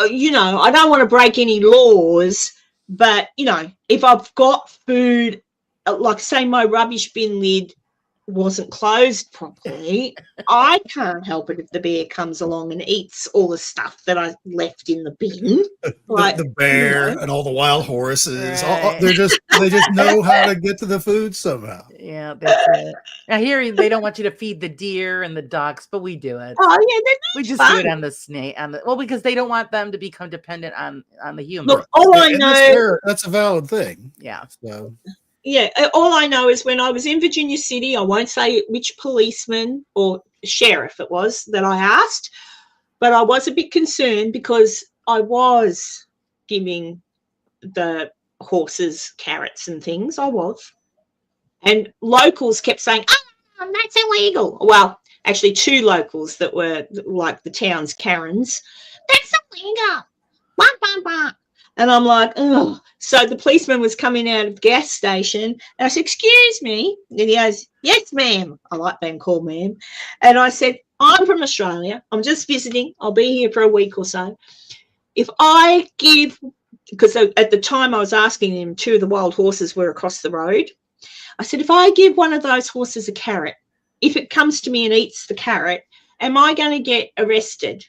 I don't want to break any laws, but, if I've got food, like say my rubbish bin lid wasn't closed properly, I can't help it if the bear comes along and eats all the stuff that I left in the bin. The bear and all the wild horses, Right. they just know how to get to the food somehow. Yeah, that's it. Now here they don't want you to feed the deer and the ducks, but we do it. Oh yeah, We just do it on the snake, because they don't want them to become dependent on the human. Look, all I And know, that's a valid thing. Yeah. So yeah, all I know is when I was in Virginia City, I won't say which policeman or sheriff it was that I asked, but I was a bit concerned because I was giving the horses carrots and things. I was. And locals kept saying, that's illegal. Well, actually 2 locals that were like the town's Karens. That's a winger. Bah, bah, bah. And I'm like, oh. So the policeman was coming out of the gas station, and I said, excuse me. And he goes, yes, ma'am. I like being called ma'am. And I said, I'm from Australia. I'm just visiting. I'll be here for a week or so. If I give, because at the time I was asking him, 2 of the wild horses were across the road. I said, if I give one of those horses a carrot, if it comes to me and eats the carrot, am I going to get arrested?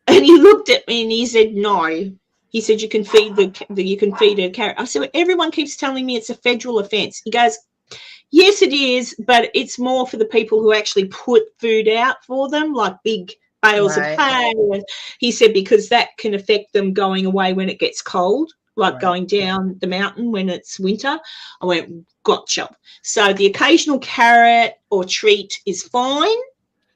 And he looked at me and he said, no. He said, you can feed a carrot. I said, well, everyone keeps telling me it's a federal offence. He goes, yes, it is, but it's more for the people who actually put food out for them, like big bales of hay. He said, because that can affect them going away when it gets cold, like going down the mountain when it's winter. I went, gotcha. So the occasional carrot or treat is fine,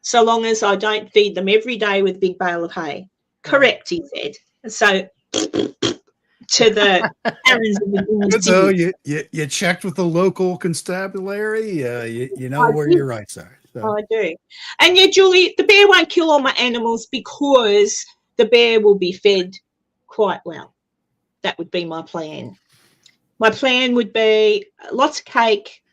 so long as I don't feed them every day with a big bale of hay. Correct, he said. So to the Karens of the So you checked with the local constabulary. You know where your rights are. So. I do. And yeah, Julie, the bear won't kill all my animals because the bear will be fed quite well. That would be my plan. My plan would be lots of cake,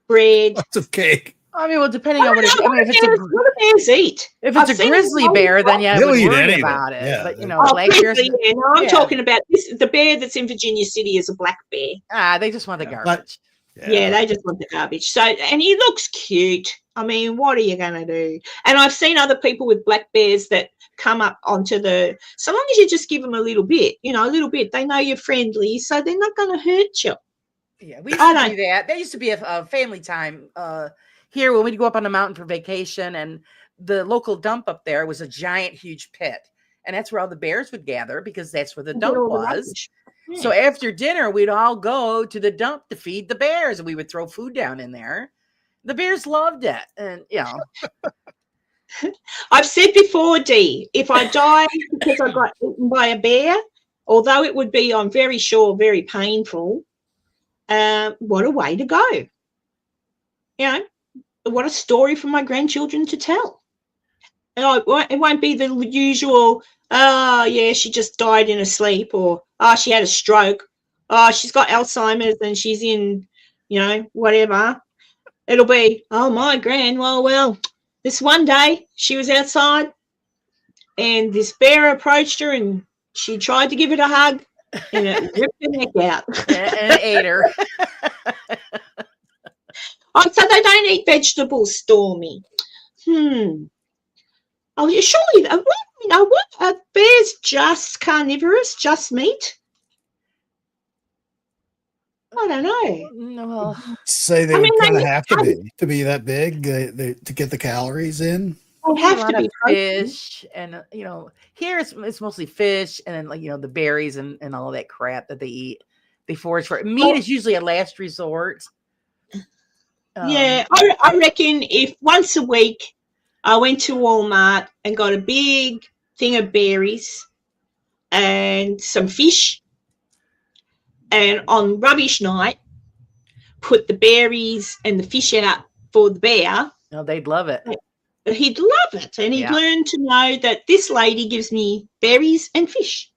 bread. Lots of cake. I mean, well, depending on what if it's what do bears eat? if it's a grizzly bear, then yeah, I would They'll eat worry anything. about it. Yeah. But you know, Oh, black bears, grizzly, yeah. No, I'm talking about this. The bear that's in Virginia City is a black bear. they just want the garbage. Yeah, they just want the garbage. So, and he looks cute. I mean, what are you going to do? And I've seen other people with black bears that come up onto the, so long as you just give them a little bit, you know, a little bit, they know you're friendly, so they're not going to hurt you. Yeah, we used to do that. There used to be a family time here when we'd go up on the mountain for vacation, and the local dump up there was a giant, huge pit. And that's where all the bears would gather because that's where the dump was. Yeah. So after dinner, we'd all go to the dump to feed the bears, and we would throw food down in there. The bears loved it. And, you know. I've said before, Dee, if I die because I got eaten by a bear, although it would be, I'm very sure, very painful, what a way to go. You know, what a story for my grandchildren to tell. And it won't be the usual, oh, yeah, she just died in her sleep, or, oh, she had a stroke, oh, she's got Alzheimer's and she's in, you know, whatever. It'll be, oh, my gran, well, this one day she was outside and this bear approached her and she tried to give it a hug and it ripped her neck out. And ate her. Oh, so they don't eat vegetables, Stormy. Oh, yeah, surely, what are bears just carnivorous, just meat? I don't know. No. Say they would kind of have to be that big to get the calories in. They have to be fish, and you know, here it's mostly fish, and then, like, you know, the berries and all of that crap that they eat. They forage for it. Meat is usually a last resort. Yeah, I reckon if once a week I went to Walmart and got a big thing of berries and some fish, and on rubbish night, put the berries and the fish out for the bear. Oh, they'd love it. He'd love it. And he'd learn to know that this lady gives me berries and fish.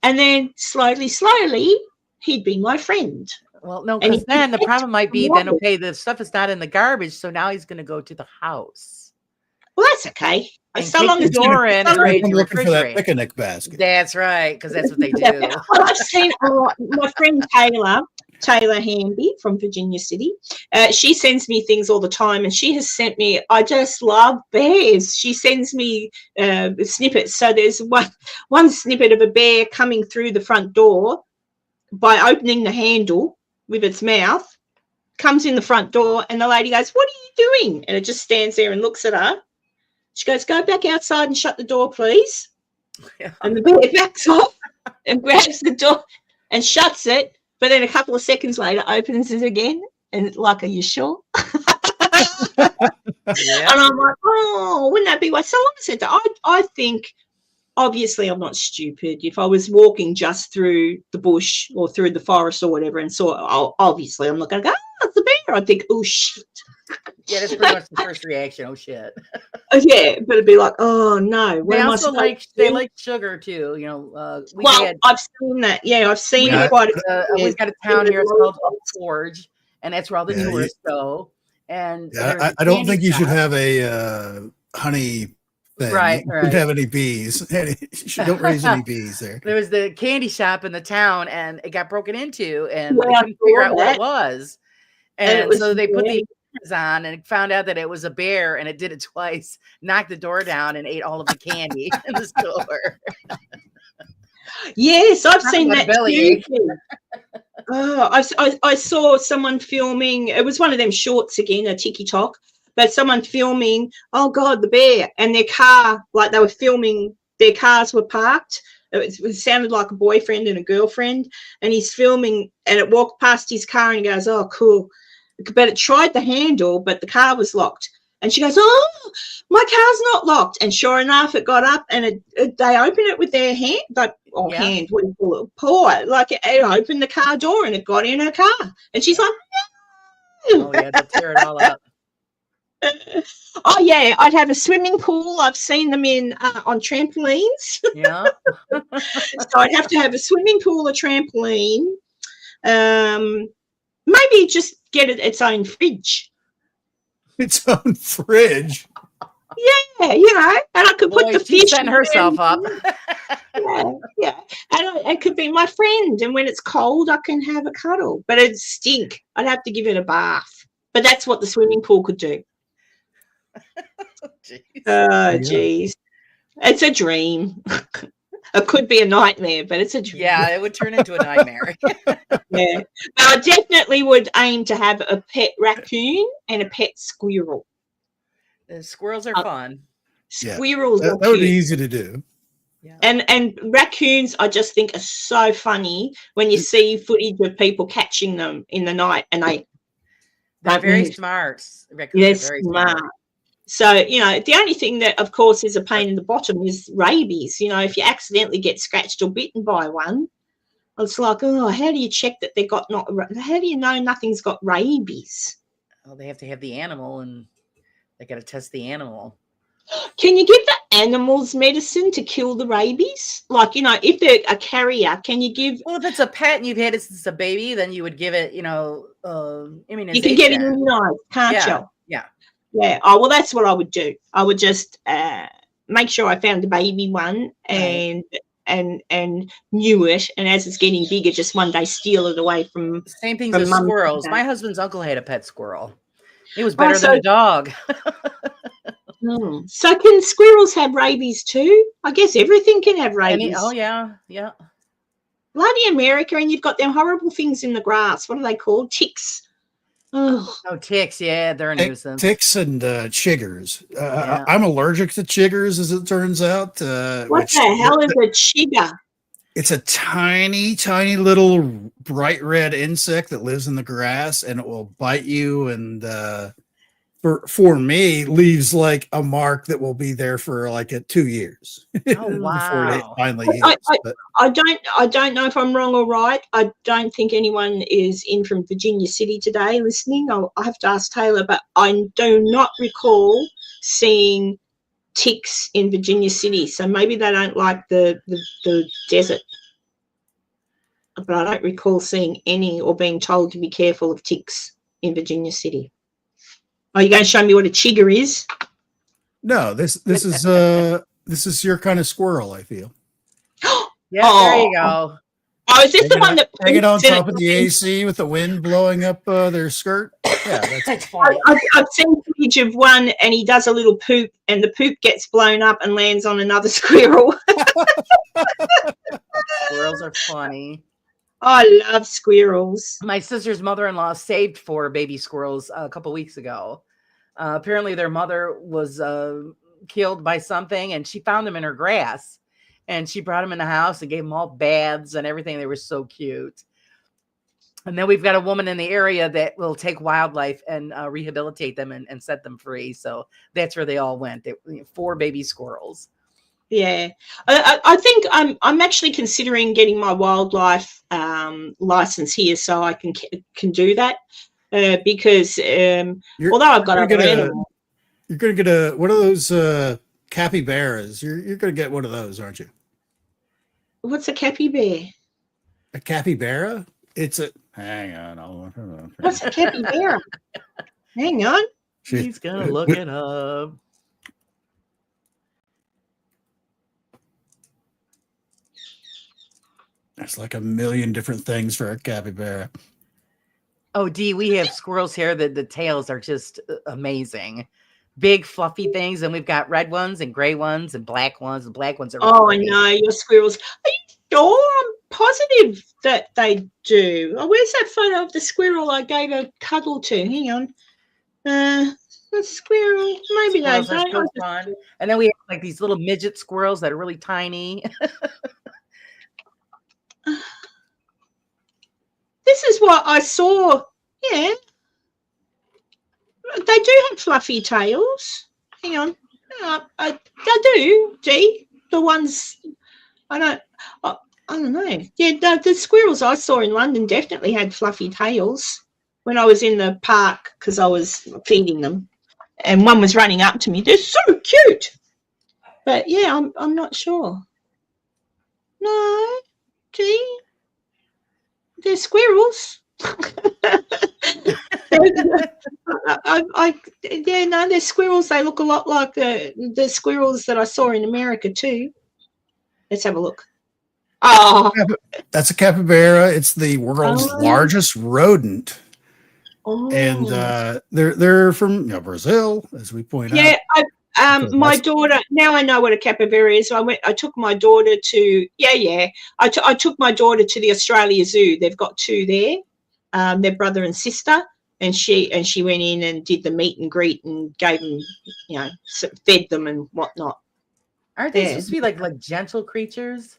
And then slowly, he'd be my friend. Well, no, because then the problem might be then, okay, the stuff is not in the garbage, so now he's going to go to the house. Well, that's okay. And so long as door in and ready to looking for that refrigerate. picnic basket. That's right, because that's what they do. Well, I've seen my friend Taylor Hamby from Virginia City. She sends me things all the time, and she has sent me, I just love bears. She sends me snippets. So there's one snippet of a bear coming through the front door by opening the handle with its mouth, comes in the front door, and the lady goes, "What are you doing?" And it just stands there and looks at her. She goes, "Go back outside and shut the door, please." Yeah. And the bear backs off and grabs the door and shuts it. But then a couple of seconds later, opens it again. And it's like, "Are you sure?" And I'm like, "Oh, wouldn't that be what?" So long as it, I think, obviously, I'm not stupid. If I was walking just through the bush or through the forest or whatever and saw, obviously, I'm not going to go, "Oh, it's a bear." I think, "Oh, shit." Yeah, that's pretty much the first reaction. Oh shit. Yeah, but it'd be like, oh no, what They am I also supposed like to they do? like sugar too. You know, we Well, had I've seen that. Yeah, I've seen we it Yeah, live quite a we've bit. got a town In here. It's the called Oak lollipops. Forge, and that's where all the yeah, tourists go. And yeah. there's a I don't candy think you should shop. have a honey thing. Right, You shouldn't right. have any bees. Don't raise any bees there. There was the candy shop in the town, and it got broken into, and Yeah, they I couldn't figure saw out what it that, was. and it And was so they put yeah. the cameras on and found out that it was a bear, and it did it twice, knocked the door down, and ate all of the candy in the store. Yes, I've Talk seen about a that bellyache. too. Oh, I saw someone filming. It was one of them shorts again, a TikTok, but someone filming. Oh God, the bear and their car. Like they were filming, their cars were parked. It sounded like a boyfriend and a girlfriend, and he's filming, and it walked past his car, and he goes, "Oh, cool," but it tried the handle, but the car was locked. And she goes, "Oh, my car's not locked." And sure enough, it got up, and they opened it with their hand, like Yeah. what do you call it, paw. Like it opened the car door, and it got in her car. And she's like, Oh yeah, they'll tear it all up. "Oh yeah, I'd have a swimming pool. I've seen them in on trampolines. Yeah. So I'd have to have a swimming pool, a trampoline. Maybe just get it its own fridge. Its own fridge. Yeah, you know, and I could put Boy, the she's fish setting in herself there. up. Yeah, yeah. And it could be my friend. And when it's cold, I can have a cuddle. But it'd stink. I'd have to give it a bath. But that's what the swimming pool could do. Jeez. Oh, Yeah. geez. It's a dream. It could be a nightmare, but it's a dream. Yeah, it would turn into a nightmare. Yeah. But I definitely would aim to have a pet raccoon and a pet squirrel. The squirrels are fun. Yeah. Squirrels are That would be cute. easy to do. Yeah. And raccoons, I just think, are so funny when you see footage of people catching them in the night, and They're don't very move. smart. Raccoons They're are very smart. So, you know, the only thing that, of course, is a pain in the bottom is rabies. You know, if you accidentally get scratched or bitten by one, it's like, oh, how do you check that they got not? How do you know nothing's got rabies? Well, they have to have the animal, and they got to test the animal. Can you give the animals medicine to kill the rabies? Like, you know, if they're a carrier, can you give? Well, if it's a pet and you've had it since a baby, then you would give it, You immunization. can get it immunized, can't Yeah. you? Yeah. Yeah. Oh, well, that's what I would do. I would just make sure I found a baby one and knew it, and as it's getting bigger, just one day steal it away from. Same things From as mum to squirrels. dad. My husband's uncle had a pet squirrel. It was better than so- a dog. So can squirrels have rabies too? I guess everything can have rabies. Oh yeah, yeah. Bloody America, and you've got them horrible things in the grass. What are they called? Ticks. Oh, Oh, ticks. Yeah, they're a nuisance. Ticks and chiggers. Yeah. I'm allergic to chiggers, as it turns out. what the hell is a chigger? It's a tiny, tiny little bright red insect that lives in the grass, and it will bite you. And for me, leaves like a mark that will be there for like 2 years. Oh Before it wow. finally I- heals. But I don't know if I'm wrong or right. I don't think anyone is in from Virginia City today listening. I'll have to ask Taylor, but I do not recall seeing ticks in Virginia City. So maybe they don't like the desert. But I don't recall seeing any or being told to be careful of ticks in Virginia City. Are you going to show me what a chigger is? no, this is your kind of squirrel, I feel. Yeah, there you go. Oh, is this the one that hanging on poops in top it? of the AC with the wind blowing up their skirt? Yeah, that's That's funny. I've seen footage of one, and he does a little poop, and the poop gets blown up and lands on another squirrel. Squirrels are funny. I love squirrels. My sister's mother-in-law saved 4 baby squirrels a couple weeks ago. Apparently their mother was killed by something, and she found them in her grass, and she brought them in the house and gave them all baths and everything. They were so cute. And then we've got a woman in the area that will take wildlife and rehabilitate them and set them free. So that's where they all went. 4 baby squirrels. Yeah, I think I'm actually considering getting my wildlife license here, so I can do that. because although I've got other animals. You're going to get one of those capybaras. You're going to get one of those, aren't you? What's a capybara? A capybara? Hang on. What's a capybara? Hang on. He's going to look it up. There's like a million different things for a capybara. Oh, Dee, we have squirrels here that the tails are just amazing. Big fluffy things, and we've got red ones and gray ones and black ones. The black ones are I know your squirrels. Are you sure? I'm positive that they do. Oh, where's that photo of the squirrel I gave a cuddle to? Hang on. The squirrel. Maybe they Squirrels are don't. so fun. And then we have like these little midget squirrels that are really tiny. This is what I saw. Yeah. They do have fluffy tails. Hang on. They do, G. The ones I don't know. Yeah, the squirrels I saw in London definitely had fluffy tails when I was in the park because I was feeding them. And one was running up to me. They're so cute. But yeah, I'm not sure. No, G. They're squirrels. They're squirrels. They look a lot like the squirrels that I saw in America too. Let's have a look. Oh, that's a capybara. It's the world's largest rodent, and they're from Brazil, as we point out. Yeah, my daughter. Now I know what a capybara is. I took my daughter to. I took my daughter to the Australia Zoo. They've got two there. Their brother and sister, and she went in and did the meet and greet and gave them, fed them and whatnot. Aren't they supposed to be like gentle creatures?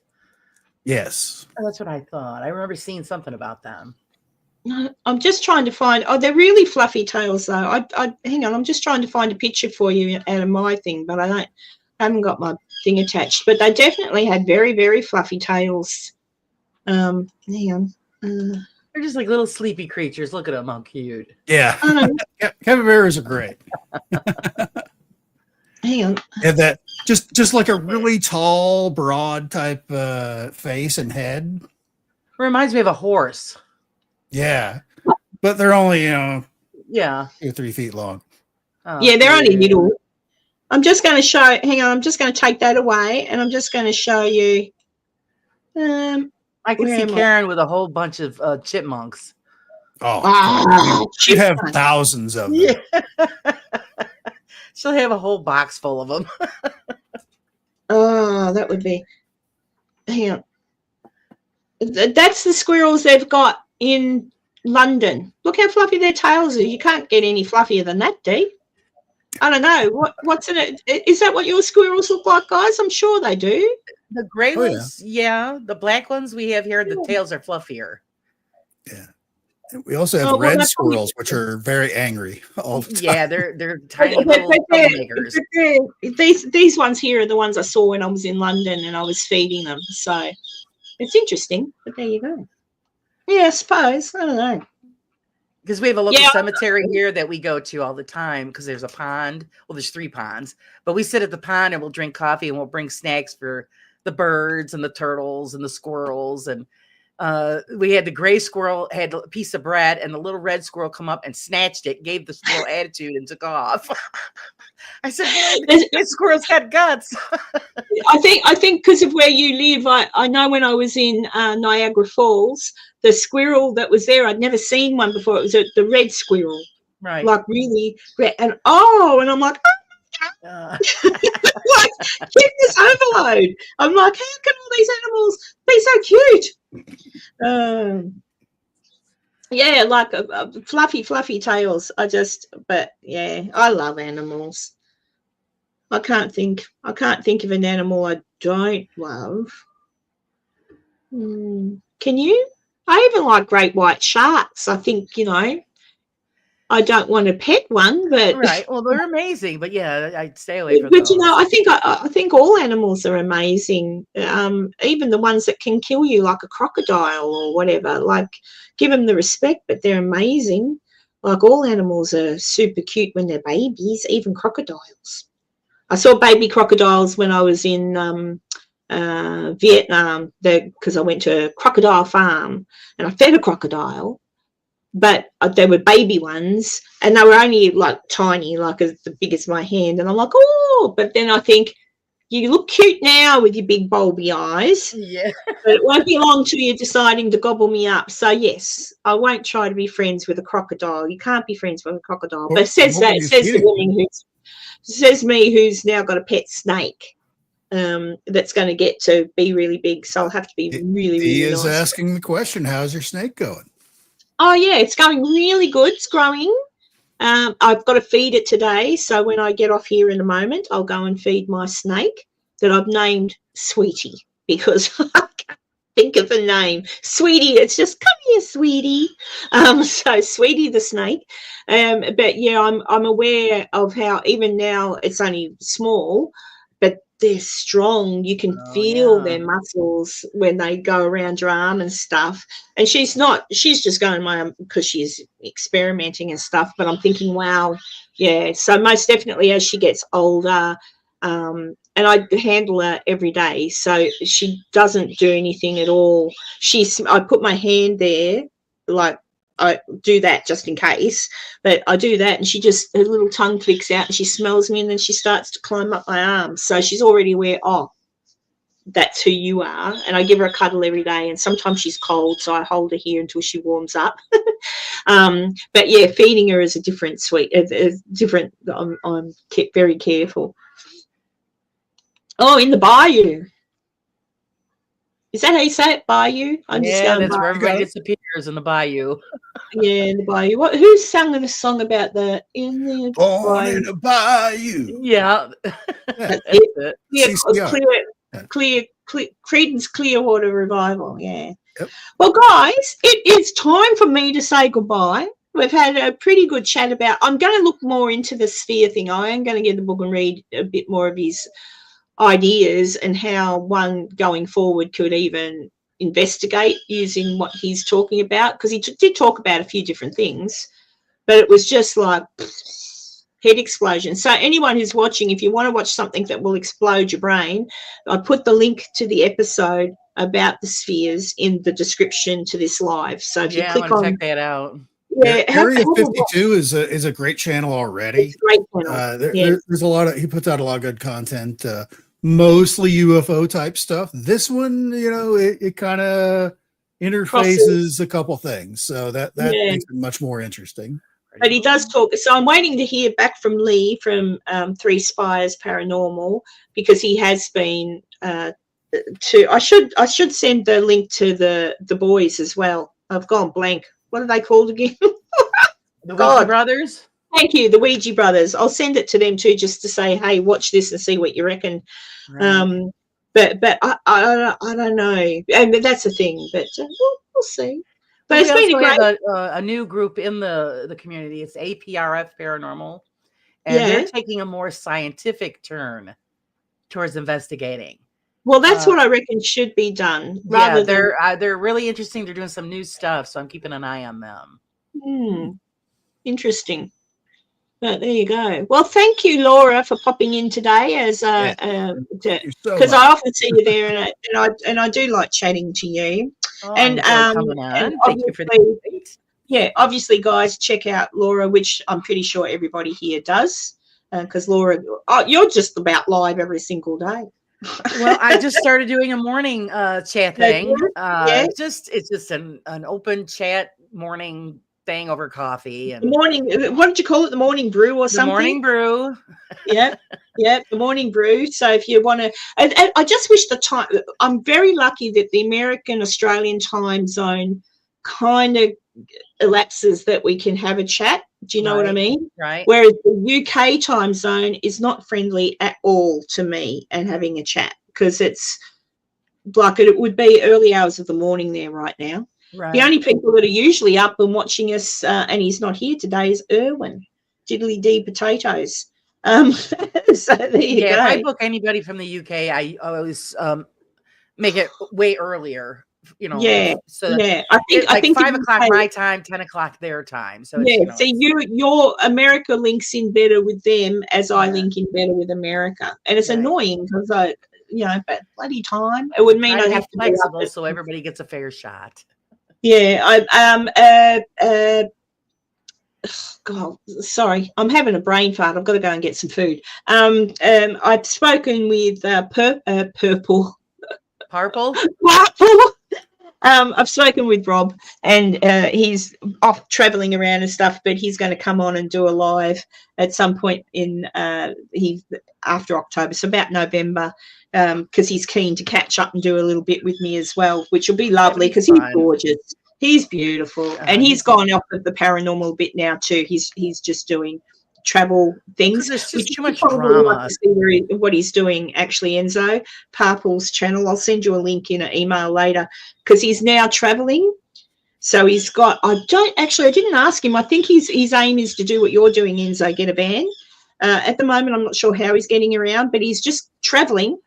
Yes. Oh, that's what I thought. I remember seeing something about them. No, I'm just trying to find. Oh, they're really fluffy tails, though. I hang on. I'm just trying to find a picture for you out of my thing, but I haven't got my thing attached. But they definitely had very, very fluffy tails. Hang on. They're just like little sleepy creatures. Look at them, how cute. Yeah, capybaras are great. Hang on. And that just like a really tall, broad type face and head. Reminds me of a horse. Yeah, but they're only 2 or 3 feet long. Oh, yeah, they're only little. I'm just going to show. Hang on, I'm just going to take that away, and I'm just going to show you. I can see Karen with a whole bunch of chipmunks. Oh, she'd have thousands of them. Yeah. She'll have a whole box full of them. Oh, that would be. Hang on. That's the squirrels they've got in London. Look how fluffy their tails are. You can't get any fluffier than that, Dee. I don't know. What's in it? Is that what your squirrels look like, guys? I'm sure they do. The gray ones, yeah. The black ones we have here, the tails are fluffier. Yeah. We also have red squirrels, which are very angry all the time. Yeah, they're tiny little troublemakers. These ones here are the ones I saw when I was in London and I was feeding them. So it's interesting, but there you go. Yeah, I suppose. I don't know. Because we have a local cemetery here that we go to all the time because there's a pond. Well, there's 3 ponds. But we sit at the pond and we'll drink coffee and we'll bring snacks for the birds and the turtles and the squirrels. And we had the gray squirrel had a piece of bread and the little red squirrel come up and snatched it, gave the squirrel attitude and took off. I said, this squirrel's got guts. I think because of where you live, I know when I was in Niagara Falls, the squirrel that was there, I'd never seen one before. It was the red squirrel, right? Like really red. And I'm like, like kidness overload. I'm like, how can all these animals be so cute? Yeah, like fluffy tails. But yeah, I love animals. I can't think of an animal I don't love. Can you? I even like great white sharks. I think, I don't want to pet one, but right. Well, they're amazing, but yeah, I'd stay away from those. But I think all animals are amazing. Even the ones that can kill you, like a crocodile or whatever. Like, give them the respect, but they're amazing. Like, all animals are super cute when they're babies, even crocodiles. I saw baby crocodiles when I was in Vietnam, because I went to a crocodile farm and I fed a crocodile, but they were baby ones and they were only like tiny, like as big as my hand. And I'm like, oh, but then I think, you look cute now with your big bulby eyes, Yeah. but it won't be long till you're deciding to gobble me up. So yes, I won't try to be friends with a crocodile. You can't be friends with a crocodile. But it says What that, were it you says the feeding? woman says me who's now got a pet snake. That's going to get to be really big, so I'll have to be really, He really is nice. asking the question, how's your snake going? Oh yeah, it's going really good. It's growing. I've got to feed it today, so when I get off here in a moment, I'll go and feed my snake that I've named Sweetie, because I can't think of a name. Sweetie, it's just, come here, Sweetie. So Sweetie the snake. But yeah, I'm aware of how even now it's only small, but they're strong. You can Oh, feel yeah. their muscles when they go around your arm and stuff. And she's just going because she's experimenting and stuff. But I'm thinking, wow, yeah. So most definitely as she gets older, and I handle her every day, so she doesn't do anything at all. I put my hand there, like I do that just in case, but I do that and her little tongue flicks out and she smells me and then she starts to climb up my arm. So she's already aware, oh, that's who you are. And I give her a cuddle every day, and sometimes she's cold, so I hold her here until she warms up. But yeah, feeding her is a different different. I'm very careful. Oh, in the bayou. Is that how you say it, bayou? I'm just Yeah, going that's by. where everybody it. disappears in the bayou. Yeah, in the bayou. Who sang the song about the in the Born bayou? in a bayou. Yeah. Yeah. That's That's it. it. CCR. Creedence Clearwater Revival. Yeah. Yep. Well, guys, it is time for me to say goodbye. We've had a pretty good chat about. I'm going to look more into the sphere thing. I am going to get the book and read a bit more of his ideas and how one going forward could even investigate using what he's talking about, because he did talk about a few different things, but it was just like head explosion. So anyone who's watching, if you want to watch something that will explode your brain, I put the link to the episode about the spheres in the description to this live. So if you Yeah, I'm click gonna on, check that out. yeah, Area 52 is a great channel already. it's a great channel. There's a lot of, he puts out a lot of good content, mostly UFO type stuff. This one, it kind of interfaces a couple things, so that makes it much more interesting. But he does talk. So I'm waiting to hear back from Lee from Three Spires Paranormal, because he has been I should send the link to the boys as well. I've gone blank. What are they called again? The Ouija brothers. Thank you, the Ouija brothers. I'll send it to them too, just to say, hey, watch this and see what you reckon. Right. But I don't know, and that's the thing. But we'll see. But We it's been also a great. have a new group in the community. It's APRF Paranormal, and they're taking a more scientific turn towards investigating. Well, that's what I reckon should be done. Yeah, they're really interesting. They're doing some new stuff, so I'm keeping an eye on them. Interesting. But there you go. Well, thank you, Laura, for popping in today, as because I often see you there, and I do like chatting to you. Oh, and coming on. and Thank you for the invite. Yeah, obviously, guys, check out Laura, which I'm pretty sure everybody here does, because Laura, you're just about live every single day. Well, I just started doing a morning chat thing. Yeah. It's just an open chat morning thing over coffee. And the morning, what did you call it? The morning brew or something? The morning brew. Yeah, the morning brew. So if you want to, and I just wish the time. I'm very lucky that the American Australian time zone kind of elapses that we can have a chat. Do you know what I mean? Right. Whereas the UK time zone is not friendly at all to me and having a chat, because it's like it would be early hours of the morning there right now. Right. The only people that are usually up and watching us, and he's not here today, is Irwin, Diddly D Potatoes. So there you go. If I book anybody from the UK, I always make it way earlier. Yeah, so that yeah. I like think 5 the o'clock UK my time, 10 o'clock their time. So it's, yeah, see, your America links in better with them as I Yeah. link in better with America, and it's Right. annoying because but bloody time. It would mean try I'd to have be to be up flexible at, so everybody gets a fair shot. yeah. God, sorry, I'm having a brain fart. I've got to go and get some food. I've spoken with Purple. Purple? Purple. I've spoken with Rob, and he's off traveling around and stuff, but he's going to come on and do a live at some point in after October, so about November, because he's keen to catch up and do a little bit with me as well, which will be lovely because he's gorgeous. He's beautiful, and he's gone off of the paranormal bit now too. He's just doing travel things, There's which just too you much probably drama. like to see what he's doing actually, Enzo. Parple's channel. I'll send you a link in an email later because he's now traveling. So he's got. I didn't ask him. I think his aim is to do what you're doing, Enzo. Get a van. At the moment, I'm not sure how he's getting around, but he's just traveling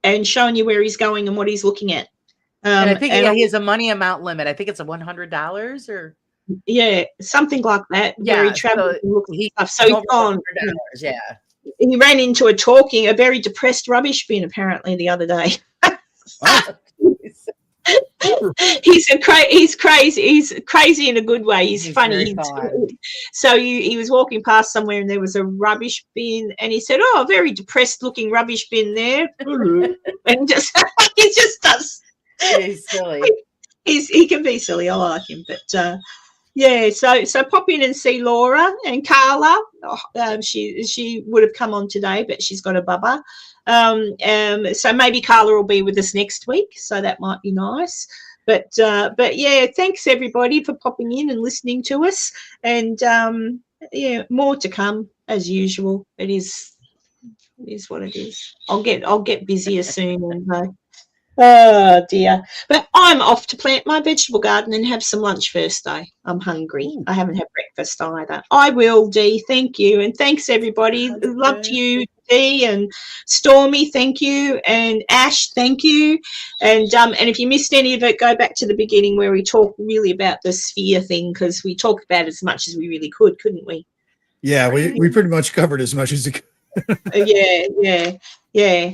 and showing you where he's going and what he's looking at. And I think he has a money amount limit. I think it's a $100 or something like that. Yeah, where he travels and looks at stuff. So he's gone. $100, yeah. He ran into a very depressed rubbish bin apparently the other day. He's crazy. He's crazy in a good way. He's funny. So he was walking past somewhere and there was a rubbish bin, and he said, "Oh, a very depressed looking rubbish bin there," and just he just does. He's silly. He can be silly. I like him, but yeah. So pop in and see Laura and Carla. She would have come on today, but she's got a bubba. So maybe Carla will be with us next week. So that might be nice. But yeah, thanks everybody for popping in and listening to us. And yeah, more to come as usual. It is what it is. I'll get busier soon and. Oh dear. But I'm off to plant my vegetable garden and have some lunch first though. I'm hungry. I haven't had breakfast either. I will, Dee. Thank you. And thanks everybody. Love to you, Dee, and Stormy, thank you. And Ash, thank you. And if you missed any of it, go back to the beginning where we talk really about the sphere thing, because we talked about as much as we really could, couldn't we? Yeah, we pretty much covered as much as we could. Yeah.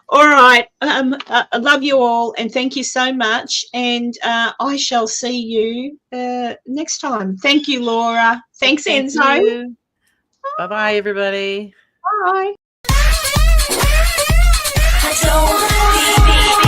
All right. I love you all and thank you so much. And I shall see you next time. Thank you, Laura. Thanks, Enzo. Bye-bye, everybody. Bye. I don't wanna be